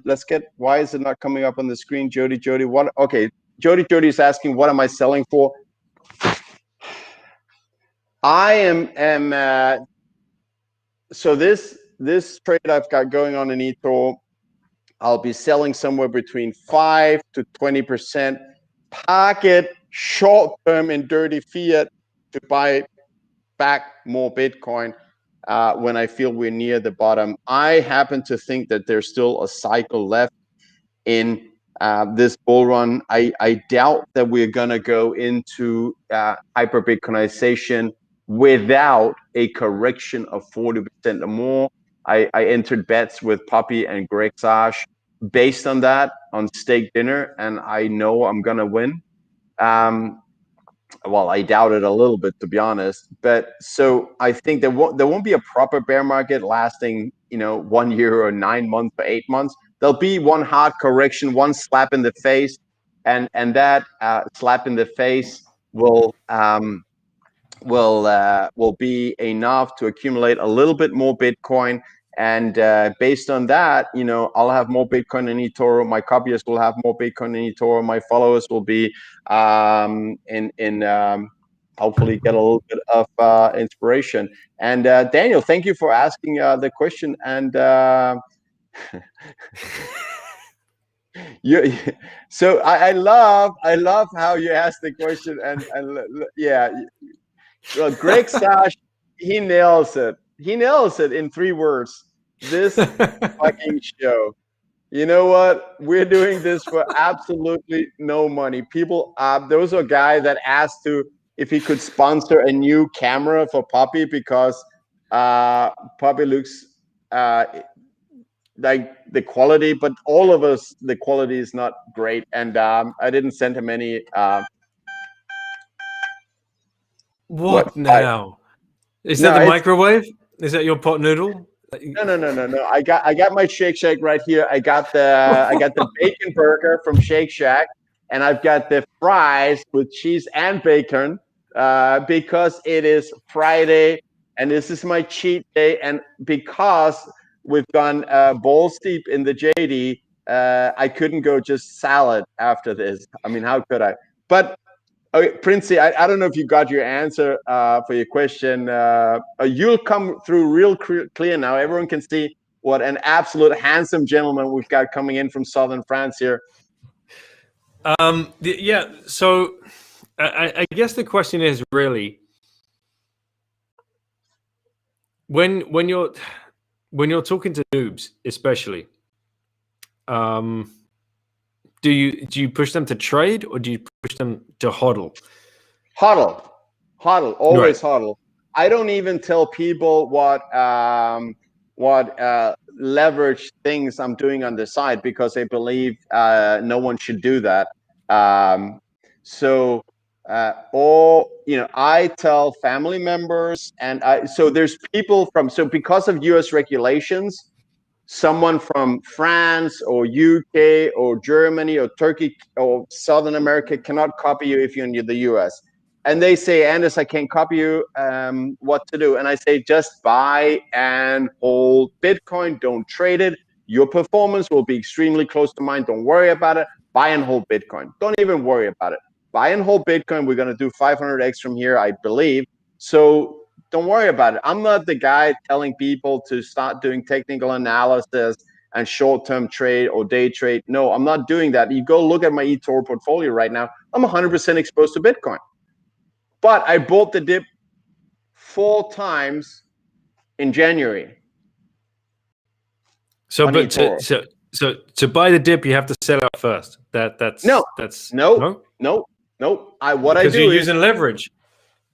Let's get. Why is it not coming up on the screen, Jody? What? Okay, Jody is asking, what am I selling for? I am. So this trade I've got going on in eToro, I'll be selling somewhere between 5 to 20%. Park it short term in dirty fiat to buy back more Bitcoin when I feel we're near the bottom. I happen to think that there's still a cycle left in this bull run. I doubt that we're gonna go into hyper Bitcoinization without a correction of 40% or more. I entered bets with Pubby and Greg Sash based on that on stake dinner, and I know I'm gonna win. Well, I doubt it a little bit, to be honest. But so I think there won't be a proper bear market lasting, 1 year or 9 months or 8 months. There'll be one hard correction, one slap in the face, and that slap in the face will be enough to accumulate a little bit more Bitcoin. And based on that, I'll have more Bitcoin in eToro. My copyists will have more Bitcoin in eToro. My followers will be hopefully get a little bit of inspiration. And Daniel, thank you for asking the question. And so I love how you asked the question. And yeah. Well, Greg Sash, he nails it. He nails it in 3 words. This fucking show. You know what? We're doing this for absolutely no money. People, there was a guy that asked if he could sponsor a new camera for Pubby because Pubby looks like the quality, but all of us, the quality is not great. And I didn't send him any. What now? Is that the microwave? Is that your pot noodle? No. I got my Shake Shack right here. I got the bacon burger from Shake Shack, and I've got the fries with cheese and bacon because it is Friday and this is my cheat day, and because we've gone balls deep in the JD, I couldn't go just salad after this. I mean, how could I? But okay, Princey, I don't know if you got your answer for your question. You'll come through real clear now. Everyone can see what an absolute handsome gentleman we've got coming in from southern France here. Yeah, so I guess the question is really when you're talking to noobs, especially, do you push them to trade or do you push them to hodl? Hodl, always right. Hodl. I don't even tell people what leverage things I'm doing on the side because they believe no one should do that. I tell family members, and so there's people because of US regulations, someone from France or UK or Germany or Turkey or Southern America cannot copy you if you're in the US. And they say, Anders, I can't copy you, what to do? And I say, just buy and hold Bitcoin, don't trade it. Your performance will be extremely close to mine. Don't worry about it. Buy and hold Bitcoin. Don't even worry about it. Buy and hold Bitcoin. We're going to do 500x from here, I believe. So don't worry about it. I'm not the guy telling people to start doing technical analysis and short-term trade or day trade. No, I'm not doing that. You go look at my eToro portfolio right now. I'm 100% exposed to Bitcoin. But I bought the dip 4 times in January. So to buy the dip, you have to sell out first. That's no. Because you're using leverage.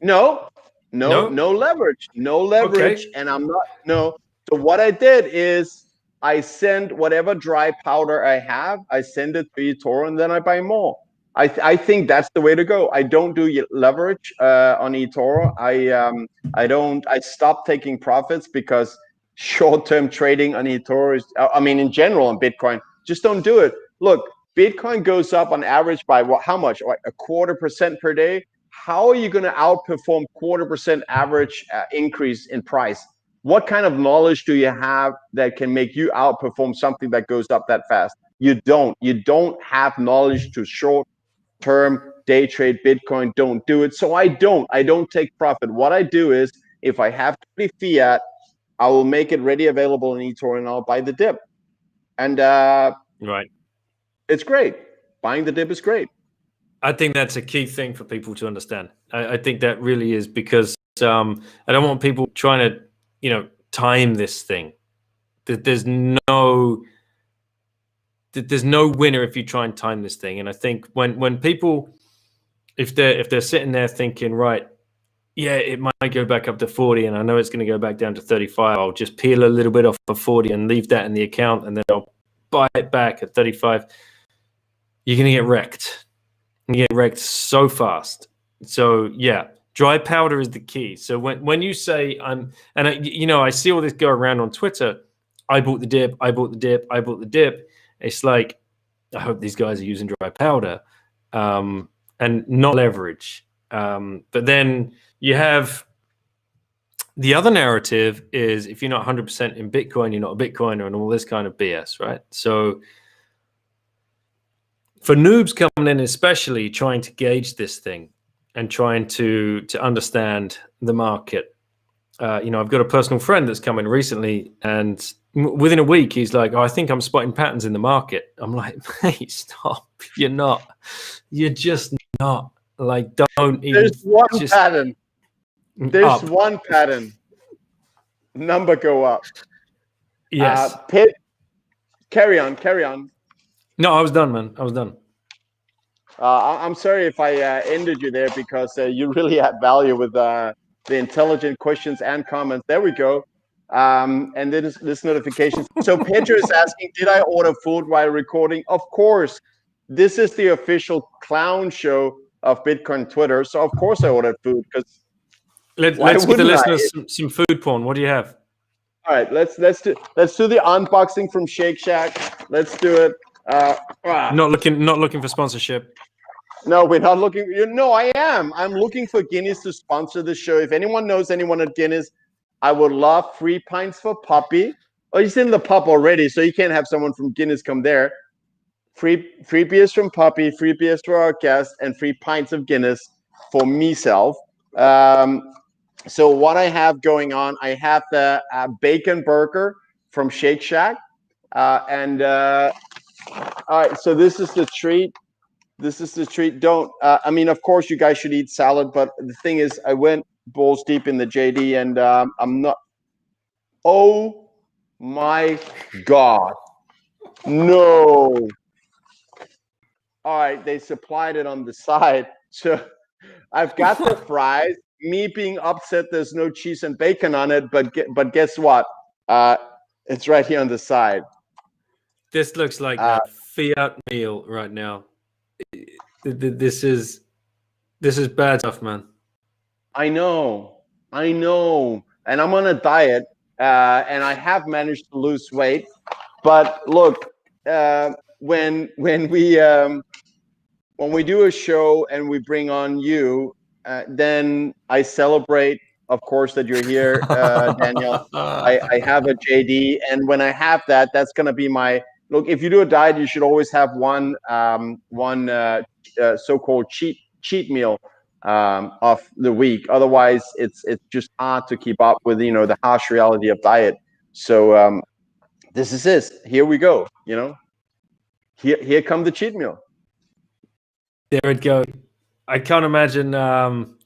No leverage. Okay. And I'm not. No. So what I did is I send whatever dry powder I have, I send it to eToro, and then I buy more. I think that's the way to go. I don't do leverage on eToro. I stopped taking profits because short-term trading on eToro is, I mean, in general on Bitcoin, just don't do it. Look, Bitcoin goes up on average by what? How much? Like 0.25% per day. How are you going to outperform 0.25% average increase in price? What kind of knowledge do you have that can make you outperform something that goes up that fast? You don't. You don't have knowledge to short-term day trade Bitcoin. Don't do it. So I don't take profit. What I do is, if I have to be fiat, I will make it ready available in eToro and I'll buy the dip. And right. It's great. Buying the dip is great. I think that's a key thing for people to understand. I think that really is, because I don't want people trying to, time this thing. There's no winner if you try and time this thing. And I think when people, if they're sitting there thinking, right, yeah, it might go back up to 40, and I know it's going to go back down to 35. I'll just peel a little bit off of 40 and leave that in the account, and then I'll buy it back at 35. You're going to get wrecked. You get wrecked so fast. So yeah, dry powder is the key. So when you say I see all this go around on Twitter, I bought the dip, I bought the dip, I bought the dip. It's like, I hope these guys are using dry powder and not leverage. But then you have the other narrative is, if you're not 100% in Bitcoin, you're not a Bitcoiner, and all this kind of BS, right? So for noobs coming in, especially trying to gauge this thing and trying to understand the market, I've got a personal friend that's come in recently, and within a week he's like, "Oh, I think I'm spotting patterns in the market." I'm like, "Mate, stop! You're not. You're just not. Like, don't even." There's one pattern. There's one pattern. Number go up. Yes. Pit. Carry on. No, I was done, man. I was done. I'm sorry if I ended you there, because you really add value with the intelligent questions and comments. There we go. And then this notification. So Pedro is asking, did I order food while recording? Of course. This is the official clown show of Bitcoin Twitter. So of course I ordered food, because let's give the listeners some food porn. What do you have? All right, let's do the unboxing from Shake Shack. Let's do it. Not looking for sponsorship. No, we're not looking. No, I am. I'm looking for Guinness to sponsor the show. If anyone knows anyone at Guinness, I would love free pints for Puppy. Oh, he's in the pub already, so you can't have someone from Guinness come there. Free beers from Puppy, free beers to our guests, and free pints of Guinness for myself. So what I have going on, I have the bacon burger from Shake Shack, and all right. So this is the treat. Don't. I mean, of course, you guys should eat salad, but the thing is, I went balls deep in the JD, and I'm not. Oh my God! No. All right, they supplied it on the side, so I've got the fries. Me being upset, there's no cheese and bacon on it, but guess what? It's right here on the side. This looks like a fiat meal right now. This is bad stuff, man. I know, and I'm on a diet, and I have managed to lose weight. But look, when we do a show and we bring on you, then I celebrate, of course, that you're here, Daniel. I have a JD, and when I have that, that's going to be my look. If you do a diet, you should always have one so-called cheat meal of the week. Otherwise, it's just hard to keep up with the harsh reality of diet. So this is it. Here we go. Here come the cheat meal. There it goes. I can't imagine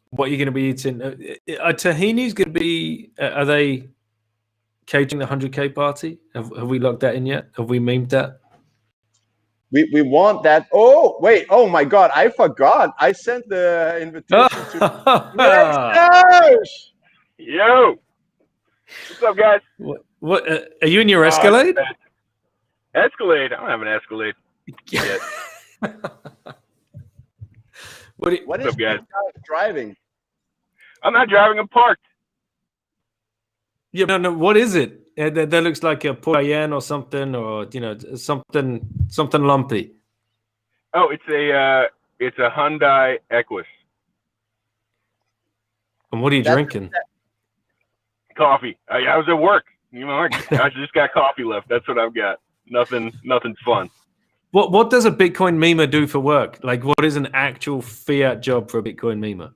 what you're going to be eating. Tahini's going to be. Are they catering the 100K party? Have we locked that in yet? Have we memed that? We want that. Oh wait! Oh my God! I forgot. I sent the invitation to. Yo, what's up, guys? What are you in your Escalade? Escalade? I don't have an Escalade yet. What is What's up, guys? driving? I'm not driving. I'm parked. Yeah, no. What is it? That looks like a Pubby or something, or something lumpy. Oh, it's a Hyundai Equus. And what are you drinking? Coffee. I was at work. I just got coffee left. That's what I've got. Nothing fun. What does a Bitcoin memer do for work? Like, what is an actual fiat job for a Bitcoin memer?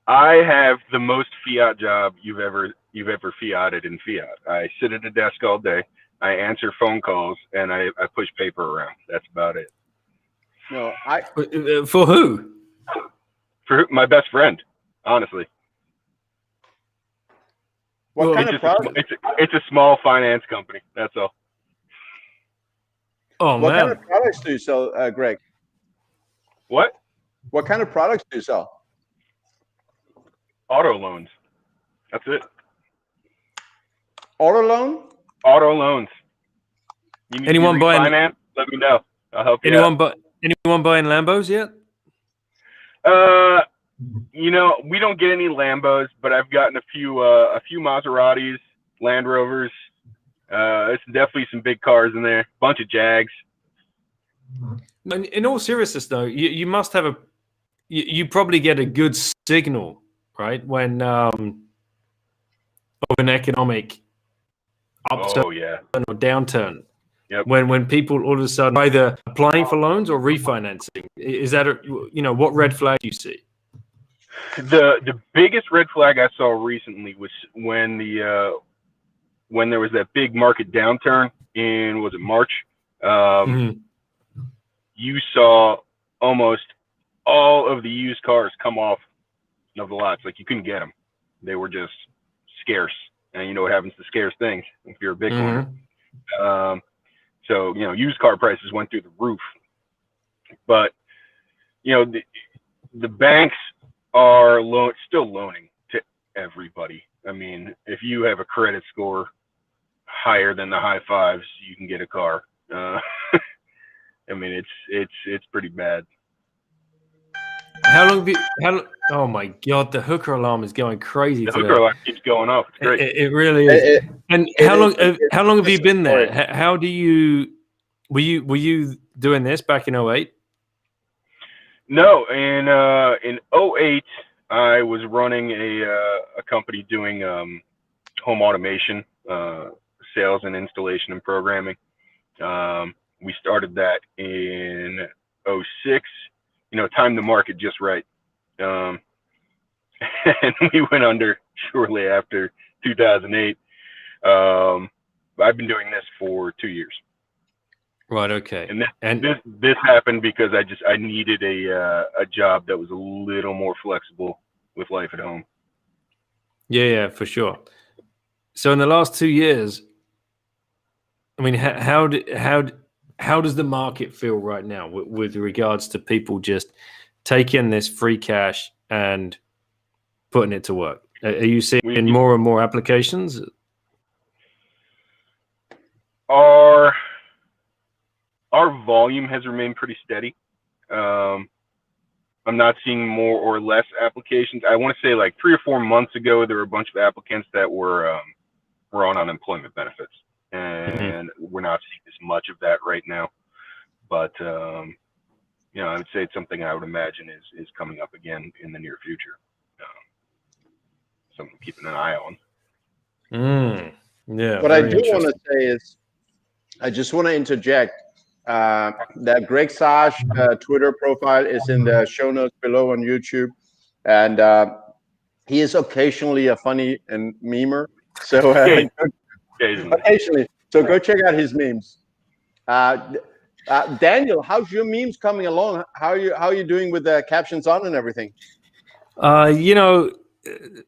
I have the most fiat job you've ever fiated in fiat. I sit at a desk all day. I answer phone calls and I push paper around. That's about it. No, for who? For my best friend, honestly. What kind of product? It's a small finance company. That's all. Oh, what man. kind of products do you sell, Greg? What? What kind of products do you sell? Auto loans. That's it. Auto loan? Auto loans. You need Anyone to buying? refinance? Let me know. I'll help you. Anyone buying Lambos yet? We don't get any Lambos, but I've gotten a few Maseratis, Land Rovers. There's definitely some big cars in there. Bunch of Jags. In all seriousness, though, you must have you probably get a good signal, right? When of an economic upturn or downturn. Yep. When people all of a sudden either applying for loans or refinancing, is that what red flag do you see? The biggest red flag I saw recently was when there was that big market downturn in, was it March? You saw almost all of the used cars come off of the lots. Like, you couldn't get them. They were just scarce. And you know what happens to scarce things if you're a Bitcoiner. So, used car prices went through the roof. But, the banks are still loaning to everybody. I mean, if you have a credit score higher than the high fives, you can get a car. I mean, it's pretty bad. How long oh my God, the hooker alarm is going crazy. The hooker alarm keeps going off. It's great. It really is. How long have you been there? How do you were you doing this back in 2008? No, in 2008 I was running a company doing home automation, sales and installation and programming. We started that in 2006. Timed the market just right. And we went under shortly after 2008. I've been doing this for 2 years. Right. Okay. And this happened because I needed a job that was a little more flexible with life at home. Yeah, for sure. So in the last 2 years, I mean, how does the market feel right now with regards to people just taking this free cash and putting it to work? Are you seeing more and more applications? Our volume has remained pretty steady. I'm not seeing more or less applications. I want to say like 3 or 4 months ago, there were a bunch of applicants that were on unemployment benefits. And we're not seeing as much of that right now, but I would say it's something I would imagine is coming up again in the near future. Something keeping an eye on. Yeah. What I do want to say is, I just want to interject that Greg Sash Twitter profile is in the show notes below on YouTube, and he is occasionally a funny and memer. So occasionally. So go check out his memes. Daniel, how's your memes coming along? How are you doing with the captions on and everything?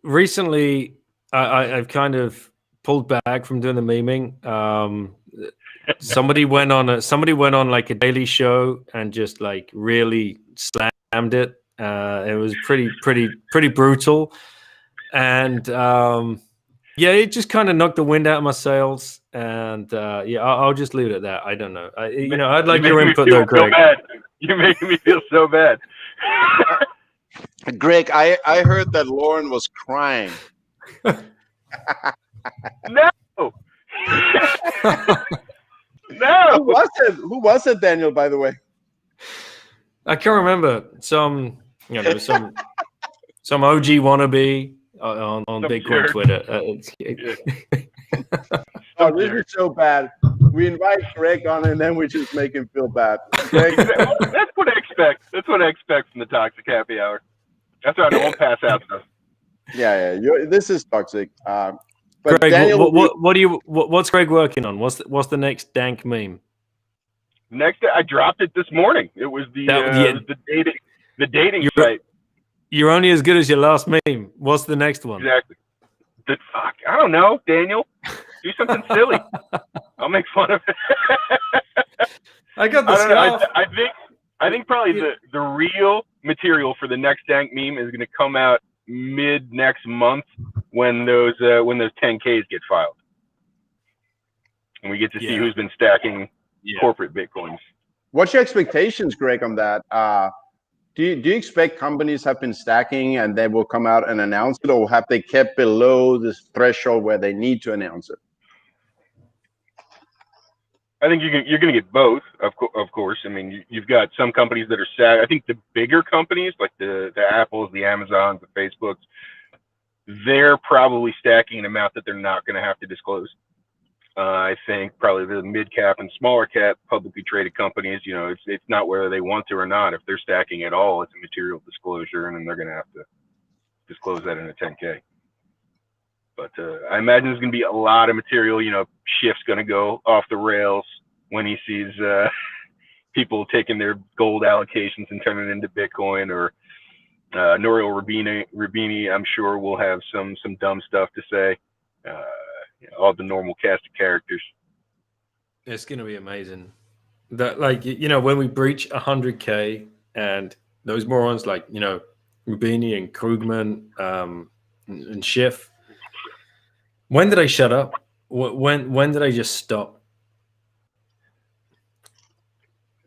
Recently I've kind of pulled back from doing the memeing. Somebody went on like a daily show and just like really slammed it. It was pretty brutal, and it just kind of knocked the wind out of my sails. And I'll just leave it at that. I don't know. I'd like your input though, Greg. You're making me feel so bad. Greg, I heard that Lauren was crying. No. No. Who was it, Daniel, by the way? I can't remember. Some OG wannabe on Bitcoin jerk. Twitter. Oh, this is so bad. We invite Greg on, and then we just make him feel bad. Greg, That's what I expect. That's what I expect from the Toxic Happy Hour. That's why I won't pass out stuff. yeah. This is toxic. But Greg, Daniel, what's Greg working on? What's the next dank meme? Next, I dropped it this morning. It was the dating site. You're only as good as your last meme. What's the next one? Exactly. Fuck, I don't know, Daniel. Do something silly. I'll make fun of it. I got the scarf. I think probably the real material for the next dank meme is going to come out mid next month when those 10Ks get filed, and we get to see who's been stacking corporate Bitcoins. what's your expectations, Greg, on that? Do you expect companies have been stacking and they will come out and announce it, or have they kept below this threshold where they need to announce it? I think you're going to get both, of course. I mean, you've got some companies that are stacked. I think the bigger companies, like the Apples, the Amazons, the Facebooks, they're probably stacking an amount that they're not going to have to disclose. I think probably the mid cap and smaller cap publicly traded companies, it's not whether they want to or not. If they're stacking at all, it's a material disclosure, and then they're going to have to disclose that in a 10K. But I imagine there's going to be a lot of material. Schiff's going to go off the rails when he sees people taking their gold allocations and turning it into Bitcoin. Or Nouriel Rubini, I'm sure, will have some dumb stuff to say. All the normal cast of characters. It's going to be amazing. That, when we breach 100K, and those morons like Rubini and Krugman and Schiff. When did I shut up? When did I just stop?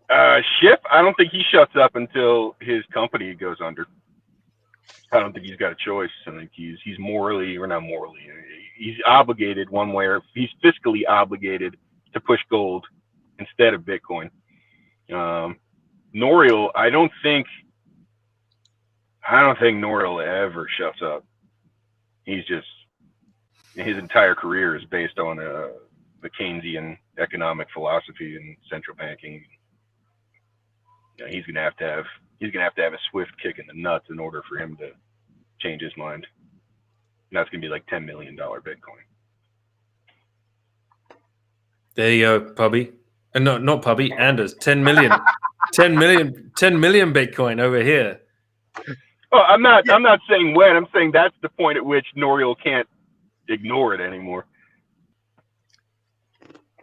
Schiff, I don't think he shuts up until his company goes under. I don't think he's got a choice. I think he's morally, or not morally, he's obligated one way, or he's fiscally obligated to push gold instead of Bitcoin. Nouriel, I don't think Nouriel ever shuts up. He's just, his entire career is based on the Keynesian economic philosophy and central banking. He's gonna have to have a swift kick in the nuts in order for him to change his mind. And that's gonna be like $10 million Bitcoin. There you go, Pubby. No, not Pubby. Anders, 10 million, 10 million Bitcoin over here. Oh, I'm not saying when. I'm saying that's the point at which Nouriel can't ignore it anymore.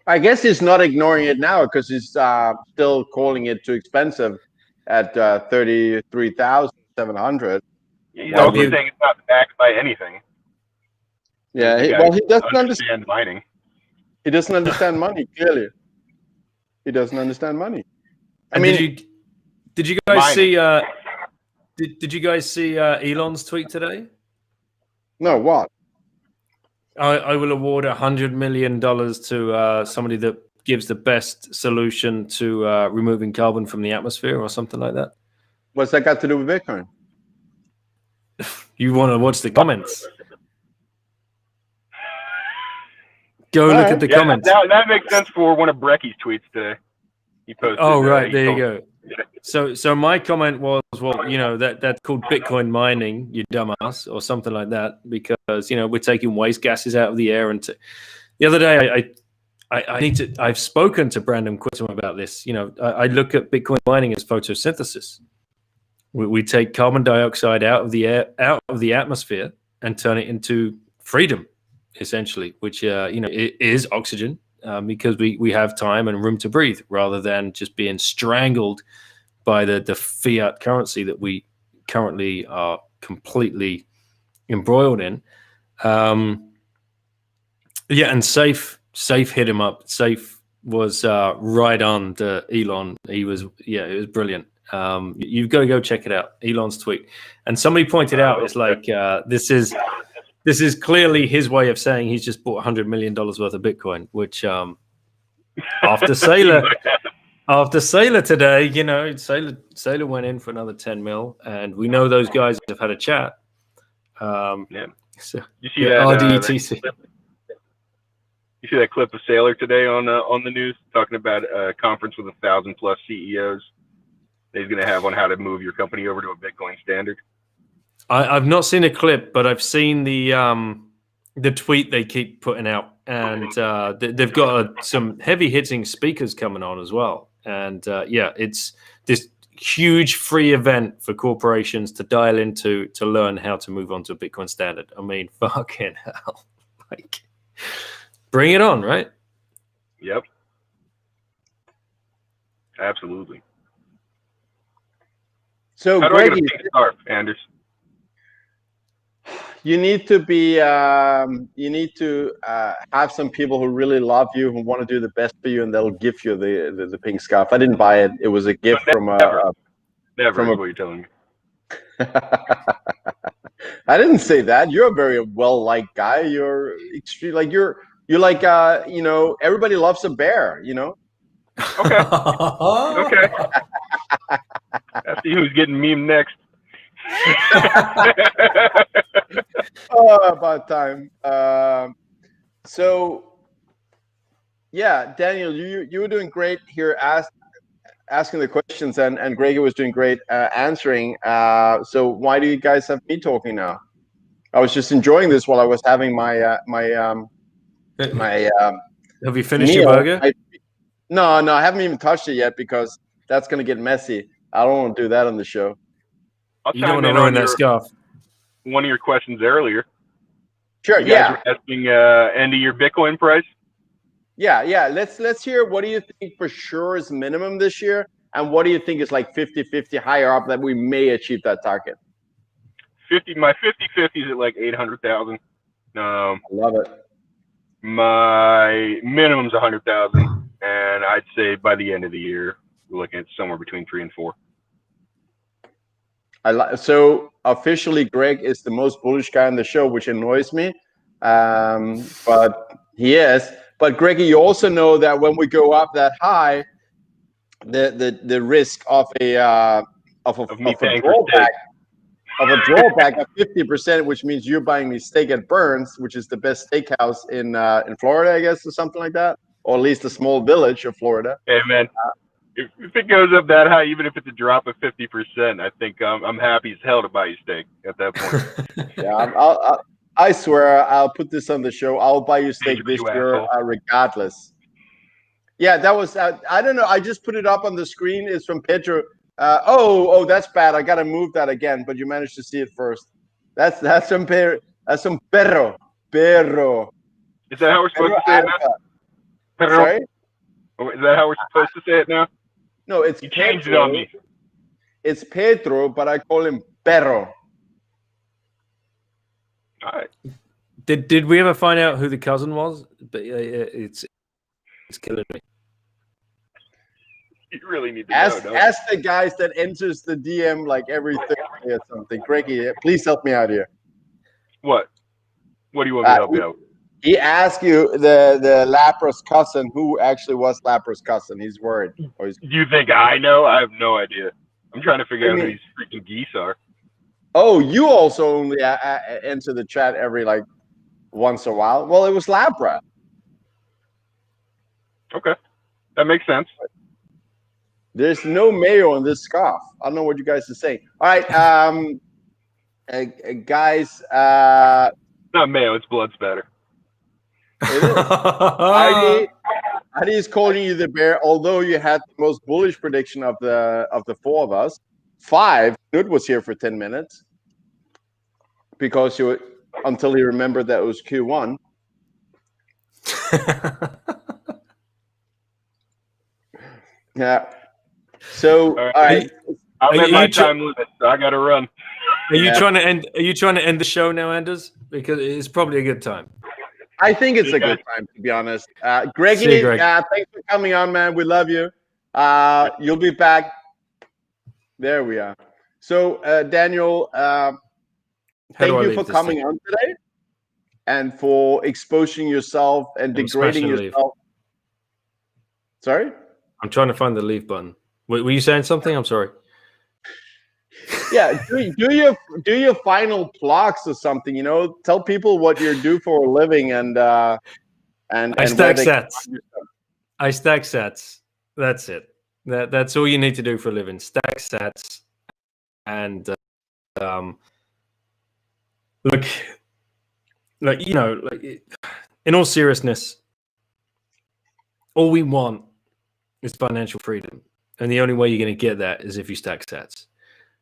I guess he's not ignoring it now because he's still calling it too expensive at 33,700. He's also saying it's not backed by anything. Yeah, he doesn't understand mining. He doesn't understand money. Clearly, he doesn't understand money. I mean, did you guys see? Did you guys see Elon's tweet today? No, what? I will award $100 million to somebody that gives the best solution to removing carbon from the atmosphere, or something like that. What's that got to do with Bitcoin? You want to watch the comments? Go look at the comments. That makes sense for one of Brecky's tweets today. He posted. Oh, right. There you go. So my comment was, well, that's called Bitcoin mining, you dumbass, or something like that, because we're taking waste gases out of the air. And the other day, I've spoken to Brandon Quittem about this. I look at Bitcoin mining as photosynthesis. We take carbon dioxide out of the air, out of the atmosphere, and turn it into freedom, essentially, which it is oxygen. Because we have time and room to breathe, rather than just being strangled by the fiat currency that we currently are completely embroiled in. And Safe hit him up. Safe was right on to Elon. It was brilliant. You've got to go check it out. Elon's tweet, and somebody pointed out it's like this is clearly his way of saying he's just bought $100 million worth of Bitcoin, which after Sailor today, you know, Sailor went in for another 10 mil, and we know those guys have had a chat. Yeah. So, You see that? RDETC. You see that clip of Sailor today on the news talking about a conference with 1,000+ CEOs that he's going to have on how to move your company over to a Bitcoin standard. I've not seen a clip, but I've seen the tweet they keep putting out, and they've got some heavy hitting speakers coming on as well. And it's this huge free event for corporations to dial into to learn how to move on to a Bitcoin standard. I mean, fucking hell, like, bring it on, right? Yep, absolutely. So, how do I get a Greggy, pink scarf, Anders? you need to be have some people who really love you, who want to do the best for you, and they'll give you the pink scarf. I didn't buy it. It was a gift from a Never is what you're telling me. I didn't say that. You're a very well-liked guy. You're extreme, like you're like you know, everybody loves a bear, you know. Okay. Okay. Let's see who's getting meme next. Oh, about time. So yeah, Daniel, you were doing great here asking the questions, and Greggy was doing great answering. So why do you guys have me talking now? I was just enjoying this while I was having my Have you finished meal. your burger? No, I haven't even touched it yet because that's gonna get messy. I don't want to do that on the show. You don't want to ruin that scarf. One of your questions earlier. Sure. You guys were asking end of your Bitcoin price. Yeah. Let's hear, what do you think for sure is minimum this year, and what do you think is like 50-50 higher up that we may achieve that target? My 50-50 is at like 800,000. I love it. My minimum's 100,000, and I'd say by the end of the year we're looking at somewhere between 3 and 4. So officially, Greg is the most bullish guy on the show, which annoys me, but he is. But Greggy, you also know that when we go up that high, the risk of a drawback of 50%, which means you're buying me steak at Burns, which is the best steakhouse in Florida, I guess, or something like that, or at least a small village of Florida. Hey man, if it goes up that high, even if it's a drop of 50%, I think I'm happy as hell to buy you steak at that point. Yeah, I swear I'll put this on the show. I'll buy you steak this year, regardless. Yeah, that was I don't know. I just put it up on the screen. It's from Pedro. Oh, that's bad. I gotta move that again. But you managed to see it first. That's from Perro. That's from Perro. Is that how we're supposed to say it now? Perro. Sorry? Is that how we're supposed to say it now? No, it's you changed it on me. It's Pedro, but I call him Perro. All right. Did we ever find out who the cousin was? But it's killing me. You really need to know. Ask the guys that enters the DM like every Thursday or something. Greggy, please help me out here. What? What do you want me to help you out? He asked you the Lapra's cousin, who actually was Lapra's cousin. He's worried. Do you think I know? I have no idea. I'm trying to figure out who these freaking geese are. Oh, you also only enter the chat every like once a while. Well, it was Lapra. Okay, that makes sense. There's no mayo on this scarf. I don't know what you guys are saying. All right, guys. Not mayo, it's blood spatter. It is. Adi is calling you the bear, although you had the most bullish prediction of the four of us. 5, Knut was here for 10 minutes because until he remembered that it was Q1. Yeah. So all right. I'm at my time limit, so I gotta run. Are you trying to end? Are you trying to end the show now, Anders? Because it's probably a good time. I think it's a good time, to be honest. Greggy, Greg. thanks for coming on, man. We love you. You'll be back There we are. So, Daniel, thank you for coming on today and for exposing yourself and degrading yourself. Sorry? I'm trying to find the leave button. Were you saying something? I'm sorry. Yeah, do your final plugs or something. You know, tell people what you do for a living and I stack sets. I stack sets. That's it. That's all you need to do for a living. Stack sets. And look, you know, like, in all seriousness, all we want is financial freedom, and the only way you're going to get that is if you stack sets.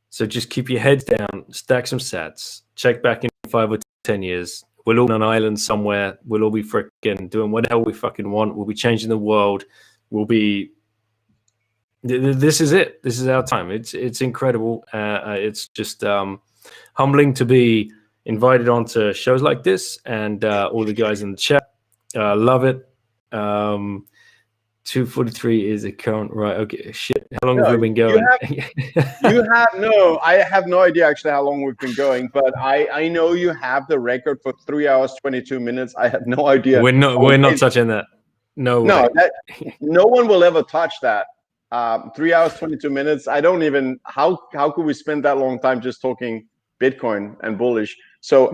So just keep your heads down, stack some sets. Check back in 5 or 10 years. We'll all be on an island somewhere. We'll all be freaking doing whatever we fucking want. We'll be changing the world. We'll be. This is it. This is our time. It's incredible. It's just humbling to be invited onto shows like this, and all the guys in the chat love it. 2:43 is the current, right? Okay, shit. How long have we been going? I have no idea actually how long we've been going, but I know you have the record for 3 hours 22 minutes. I have no idea. We're not touching that. No, no one will ever touch that. 3 hours 22 minutes. I don't even. How could we spend that long time just talking Bitcoin and bullish? So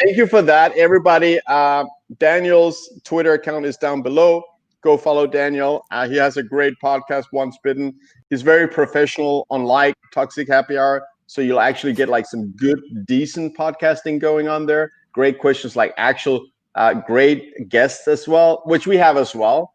thank you for that, everybody. Daniel's Twitter account is down below. Go follow Daniel. He has a great podcast, Once BITten. He's very professional, unlike Toxic Happy Hour. So you'll actually get like some good, decent podcasting going on there. Great questions, like actual great guests as well, which we have as well.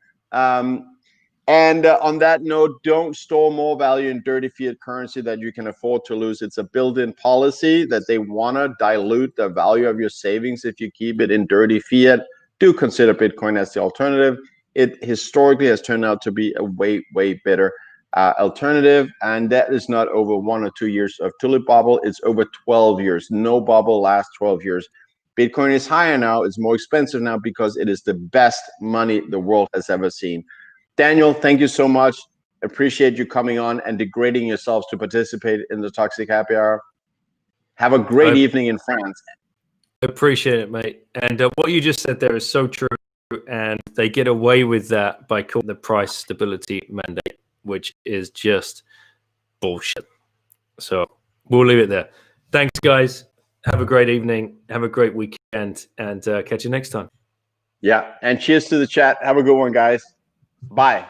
And on that note, don't store more value in dirty fiat currency that you can afford to lose. It's a built-in policy that they want to dilute the value of your savings if you keep it in dirty fiat. Do consider Bitcoin as the alternative. It historically has turned out to be a way, way better alternative. And that is not over 1 or 2 years of tulip bubble. It's over 12 years. No bubble lasts 12 years. Bitcoin is higher now. It's more expensive now because it is the best money the world has ever seen. Daniel, thank you so much. Appreciate you coming on and degrading yourselves to participate in the Toxic Happy Hour. Have a great evening in France. Appreciate it, mate. And what you just said there is so true. And they get away with that by calling the price stability mandate, which is just bullshit. So we'll leave it there. Thanks, guys. Have a great evening. Have a great weekend, and catch you next time. Yeah, and cheers to the chat. Have a good one, guys. Bye.